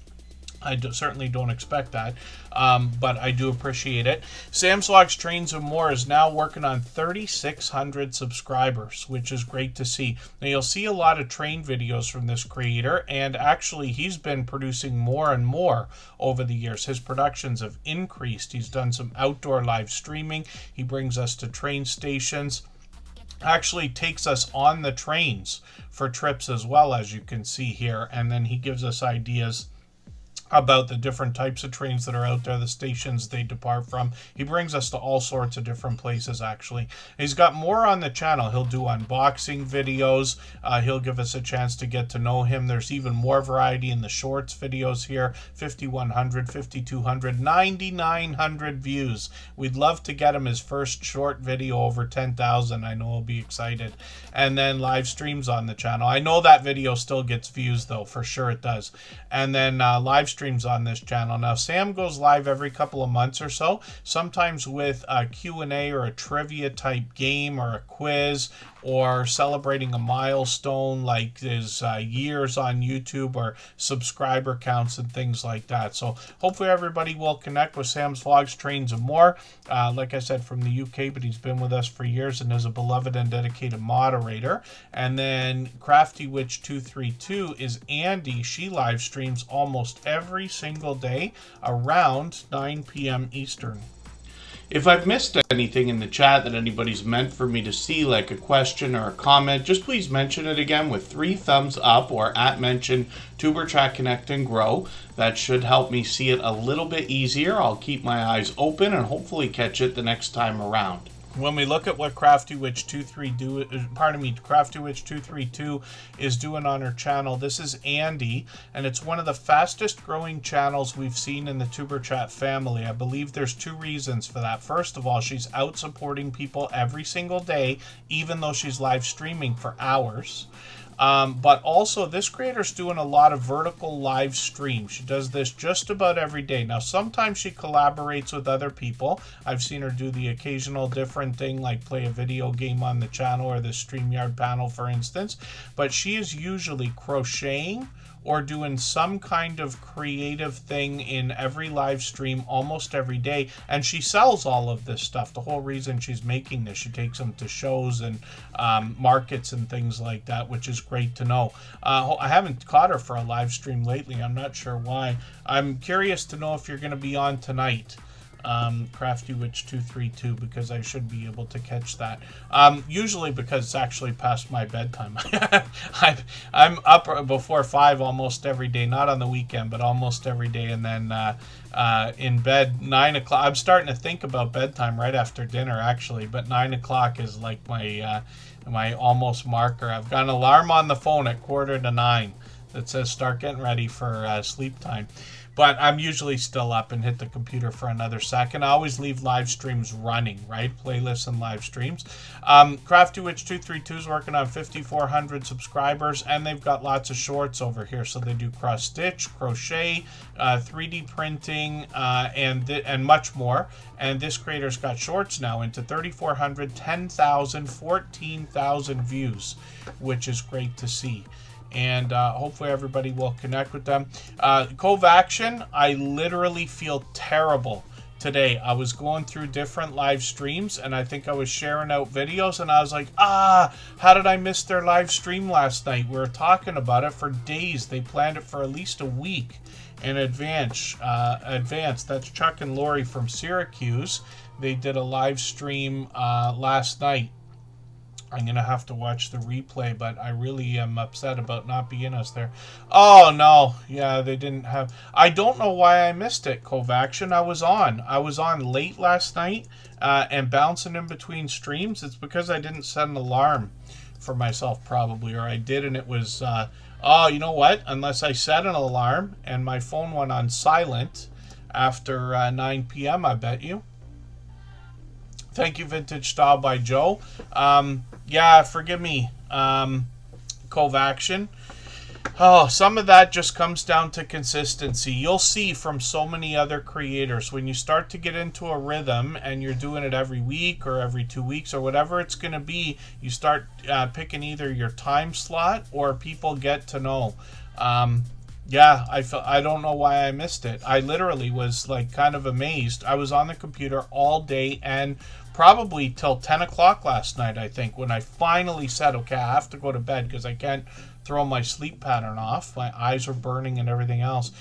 [SPEAKER 1] I certainly don't expect that, but I do appreciate it. Sam's Vlogs, Trains and More is now working on 3,600 subscribers, which is great to see. Now, you'll see a lot of train videos from this creator, and actually he's been producing more and more over the years. His productions have increased. He's done some outdoor live streaming. He brings us to train stations. Actually takes us on the trains for trips as well, as you can see here, and then he gives us ideas about the different types of trains that are out there, the stations they depart from. He brings us to all sorts of different places, actually. He's got more on the channel. He'll do unboxing videos. He'll give us a chance to get to know him. There's even more variety in the shorts videos here. 5,100, 5,200, 9,900 views. We'd love to get him his first short video over 10,000. I know he'll be excited. And then live streams on the channel. I know that video still gets views, though. For sure it does. And then live streams on this channel. Now, Sam goes live every couple of months or so, sometimes with a Q&A or a trivia type game or a quiz, or celebrating a milestone like his years on YouTube or subscriber counts and things like that. So hopefully everybody will connect with Sam's Vlogs, Trains and More. Like I said, from the UK, but he's been with us for years and is a beloved and dedicated moderator. And then Crafty Witch 232 is Andy. She live streams almost every single day around 9 p.m. Eastern. If I've missed anything in the chat that anybody's meant for me to see, like a question or a comment, just please mention it again with 3 thumbs up or @mention Tuber Chat Connect and Grow. That should help me see it a little bit easier. I'll keep my eyes open and hopefully catch it the next time around. when we look at what Crafty Witch 232 is doing on her channel, this is Andy, and it's one of the fastest growing channels we've seen in the Superchat family. I believe there's 2 reasons for that. First of all, she's out supporting people every single day, even though she's live streaming for hours. But also, this creator's doing a lot of vertical live streams. She does this just about every day. Now, sometimes she collaborates with other people. I've seen her do the occasional different thing, like play a video game on the channel or the StreamYard panel, for instance. But she is usually crocheting or doing some kind of creative thing in every live stream almost every day, and she sells all of this stuff. The whole reason she's making this, she takes them to shows and markets and things like that, which is great to know. I haven't caught her for a live stream lately. I'm not sure why. I'm curious to know if you're going to be on tonight, Crafty Witch 232, because I should be able to catch that. Usually because it's actually past my bedtime. I'm up before 5 almost every day, not on the weekend, but almost every day, and then in bed 9 o'clock. I'm starting to think about bedtime right after dinner, actually, but 9 o'clock is like my my almost marker. I've got an alarm on the phone at 8:45 that says start getting ready for sleep time. But I'm usually still up and hit the computer for another second. I always leave live streams running, right? Playlists and live streams. Crafty Witch 232 is working on 5,400 subscribers, and they've got lots of shorts over here. So they do cross stitch, crochet, 3D printing, and much more. And this creator's got shorts now into 3,400, 10,000, 14,000 views, which is great to see. And hopefully everybody will connect with them. Cove Action, I literally feel terrible today. I was going through different live streams, and I think I was sharing out videos, and I was like, how did I miss their live stream last night? We were talking about it for days. They planned it for at least a week in advance. That's Chuck and Lori from Syracuse. They did a live stream last night. I'm going to have to watch the replay, but I really am upset about not being us there. Oh, no. Yeah, they didn't have... I don't know why I missed it, Cove Action. I was on late last night and bouncing in between streams. It's because I didn't set an alarm for myself, probably, or I did, and it was... you know what? Unless I set an alarm and my phone went on silent after 9 p.m., I bet you. Thank you, Vintage Style by Joe. Yeah, forgive me, Cove Action. Oh, some of that just comes down to consistency. You'll see from so many other creators, when you start to get into a rhythm and you're doing it every week or every 2 weeks or whatever it's going to be, you start picking either your time slot or people get to know. Yeah, I don't know why I missed it. I literally was like kind of amazed. I was on the computer all day and probably till 10 o'clock last night, I think, when I finally said, okay, I have to go to bed because I can't throw my sleep pattern off. My eyes are burning and everything else.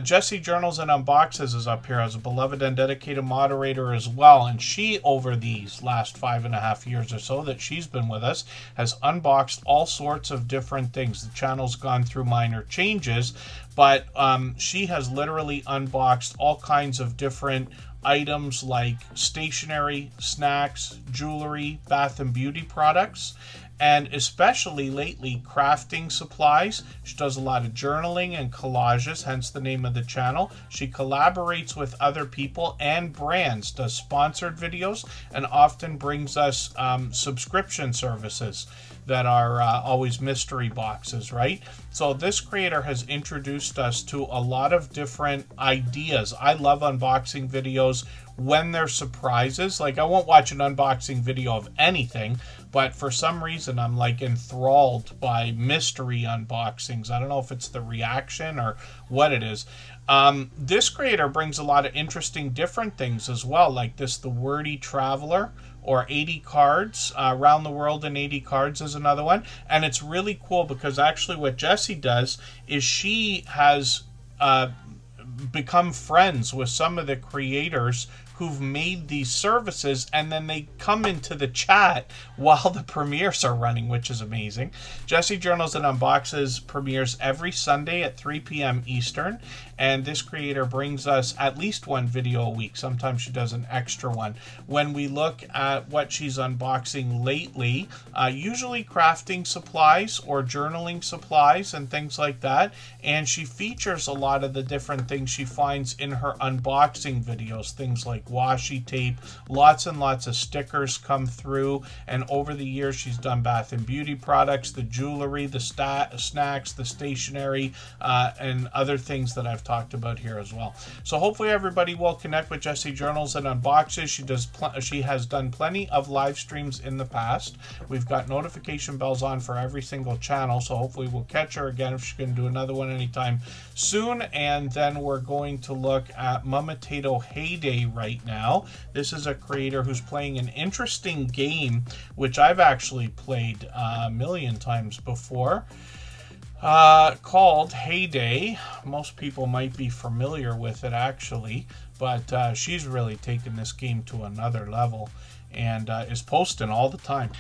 [SPEAKER 1] Jessie Journals and Unboxes is up here as a beloved and dedicated moderator as well. And she, over these last 5.5 years or so that she's been with us, has unboxed all sorts of different things. The channel's gone through minor changes, but she has literally unboxed all kinds of different items like stationery, snacks, jewelry, bath and beauty products, and especially lately crafting supplies. She does a lot of journaling and collages, hence the name of the channel. She collaborates with other people and brands, does sponsored videos, and often brings us subscription services that are always mystery boxes, right? So this creator has introduced us to a lot of different ideas. I love unboxing videos when they're surprises. Like, I won't watch an unboxing video of anything, but for some reason I'm like enthralled by mystery unboxings. I don't know if it's the reaction or what it is. This creator brings a lot of interesting different things as well, like this, the Wordy Traveler, or 80 cards, around the world in 80 cards is another one. And it's really cool because actually what Jessie does is she has become friends with some of the creators who've made these services, and then they come into the chat while the premieres are running, which is amazing. Jessie Journals and Unboxes premieres every Sunday at 3 p.m. Eastern, and this creator brings us at least one video a week. Sometimes she does an extra one. When we look at what she's unboxing lately, usually crafting supplies or journaling supplies and things like that, and she features a lot of the different things she finds in her unboxing videos, things like washi tape, lots and lots of stickers come through, and over the years she's done bath and beauty products, the jewelry, the snacks, the stationery, and other things that I've talked about here as well. So hopefully everybody will connect with Jessie Journals and Unboxes. She has done plenty of live streams in the past. We've got notification bells on for every single channel, so hopefully we'll catch her again if she's going to do another one anytime soon. And then we're going to look at Mumitato Heyday right now. This is a creator who's playing an interesting game, which I've actually played a million times before, called Heyday. Most people might be familiar with it actually, but she's really taken this game to another level and is posting all the time.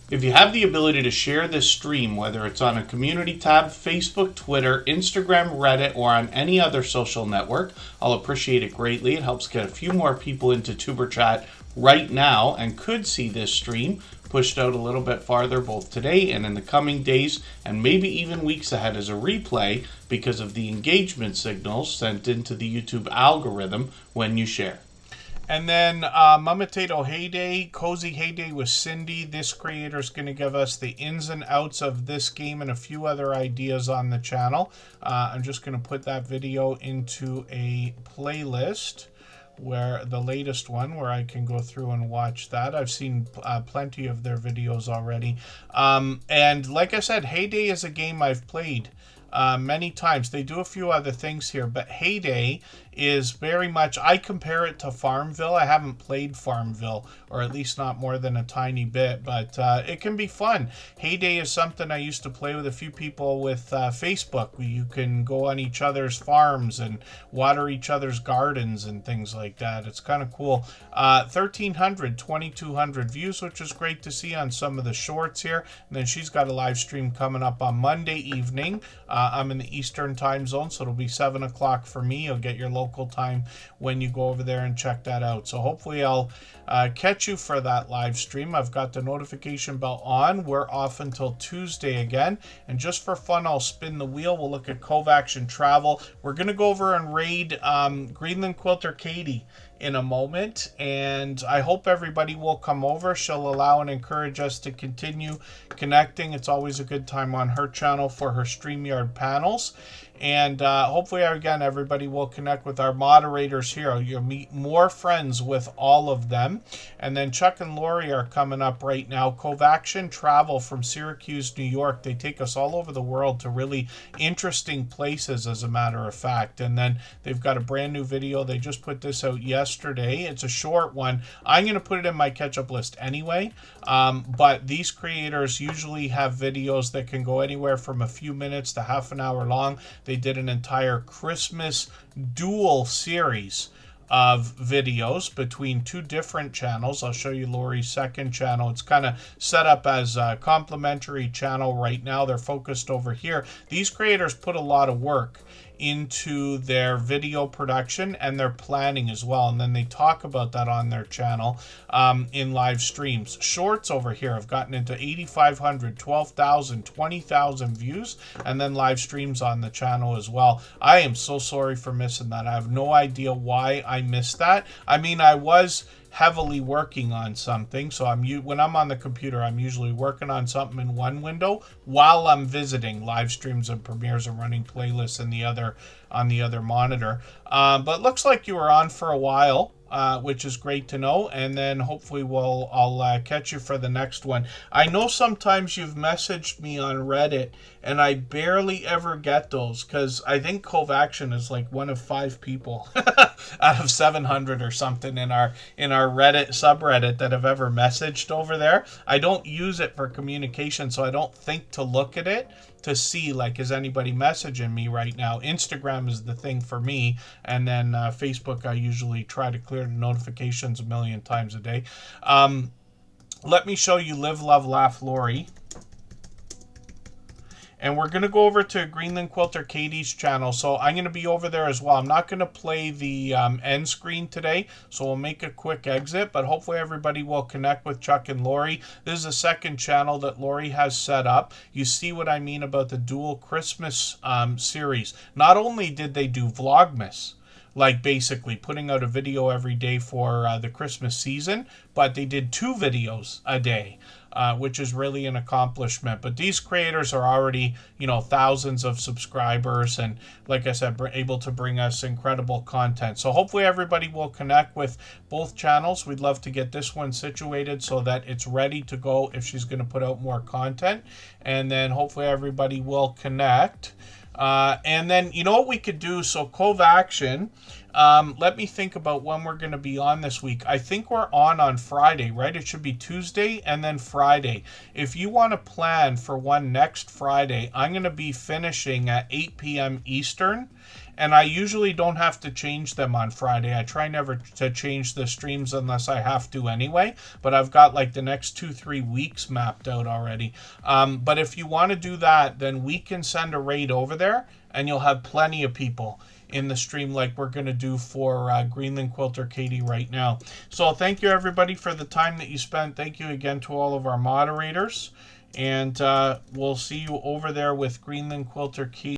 [SPEAKER 1] If you have the ability to share this stream, whether it's on a community tab, Facebook, Twitter, Instagram, Reddit, or on any other social network, I'll appreciate it greatly. It helps get a few more people into Tuber Chat right now and could see this stream pushed out a little bit farther both today and in the coming days and maybe even weeks ahead as a replay because of the engagement signals sent into the YouTube algorithm when you share. And then Mumitato Heyday, Cozy Heyday with Cindy. This creator is going to give us the ins and outs of this game and a few other ideas on the channel. I'm just going to put that video into a playlist, where the latest one, where I can go through and watch that. I've seen plenty of their videos already. And like I said, Heyday is a game I've played many times. They do a few other things here, but Heyday is very much, I compare it to Farmville. I haven't played Farmville, or at least not more than a tiny bit, but it can be fun. Heyday is something I used to play with a few people with Facebook. You can go on each other's farms and water each other's gardens and things like that. It's kind of cool. 1,300, 2,200 views, which is great to see on some of the shorts here. And then she's got a live stream coming up on Monday evening. I'm in the Eastern time zone, so it'll be 7 o'clock for me. You'll get your local time when you go over there and check that out. So hopefully I'll catch you for that live stream. I've got the notification bell on. We're off until Tuesday again. And just for fun, I'll spin the wheel. We'll look at Cove Action Travel. We're going to go over and raid Greenland Quilter Katie in a moment, and I hope everybody will come over. She'll allow and encourage us to continue connecting. It's always a good time on her channel for her StreamYard panels. And hopefully, again, everybody will connect with our moderators here. You'll meet more friends with all of them. And then Chuck and Lori are coming up right now. Cove Action Travel from Syracuse, New York. They take us all over the world to really interesting places, as a matter of fact. And then they've got a brand new video. They just put this out yesterday. It's a short one. I'm going to put it in my catch-up list anyway. But these creators usually have videos that can go anywhere from a few minutes to half an hour long. They did an entire Christmas dual series of videos between two different channels. I'll show you Lori's second channel. It's kind of set up as a complimentary channel right now. They're focused over here. These creators put a lot of work into their video production and their planning as well, and then they talk about that on their channel in live streams. Shorts over here have gotten into 8,500, 12,000, 20,000 views, and then live streams on the channel as well. I am so sorry for missing that. I have no idea why I missed that. I mean, I was heavily working on something, so when I'm on the computer, I'm usually working on something in one window while I'm visiting live streams and premieres and running playlists on the other monitor. But looks like you were on for a while, which is great to know. And then hopefully I'll catch you for the next one. I know sometimes you've messaged me on Reddit, and I barely ever get those because I think Cove Action is like one of 5 people out of 700 or something in our Reddit subreddit that have ever messaged over there. I don't use it for communication, so I don't think to look at it to see, like, is anybody messaging me right now. Instagram is the thing for me, and then Facebook, I usually try to clear the notifications a million times a day. Let me show you Live, Love, Laugh Lori. And we're going to go over to Greenland Quilter Katie's channel. So I'm going to be over there as well. I'm not going to play the end screen today, so we'll make a quick exit. But hopefully everybody will connect with Chuck and Lori. This is the second channel that Lori has set up. You see what I mean about the dual Christmas series. Not only did they do Vlogmas, like basically putting out a video every day for the Christmas season, but they did 2 videos a day. Which is really an accomplishment. But these creators are already, you know, thousands of subscribers, and like I said, able to bring us incredible content. So hopefully everybody will connect with both channels. We'd love to get this one situated so that it's ready to go if she's going to put out more content. And then hopefully everybody will connect. And then, you know what we could do? So Cove Action, let me think about when we're going to be on this week. I think we're on Friday, right? It should be Tuesday and then Friday. If you want to plan for one next Friday, I'm going to be finishing at 8 p.m. Eastern. And I usually don't have to change them on Friday. I try never to change the streams unless I have to anyway. But I've got like the next 2-3 weeks mapped out already. But if you want to do that, then we can send a raid over there, and you'll have plenty of people in the stream like we're going to do for Greenland Quilter Katie right now. So thank you everybody for the time that you spent. Thank you again to all of our moderators. And we'll see you over there with Greenland Quilter Katie.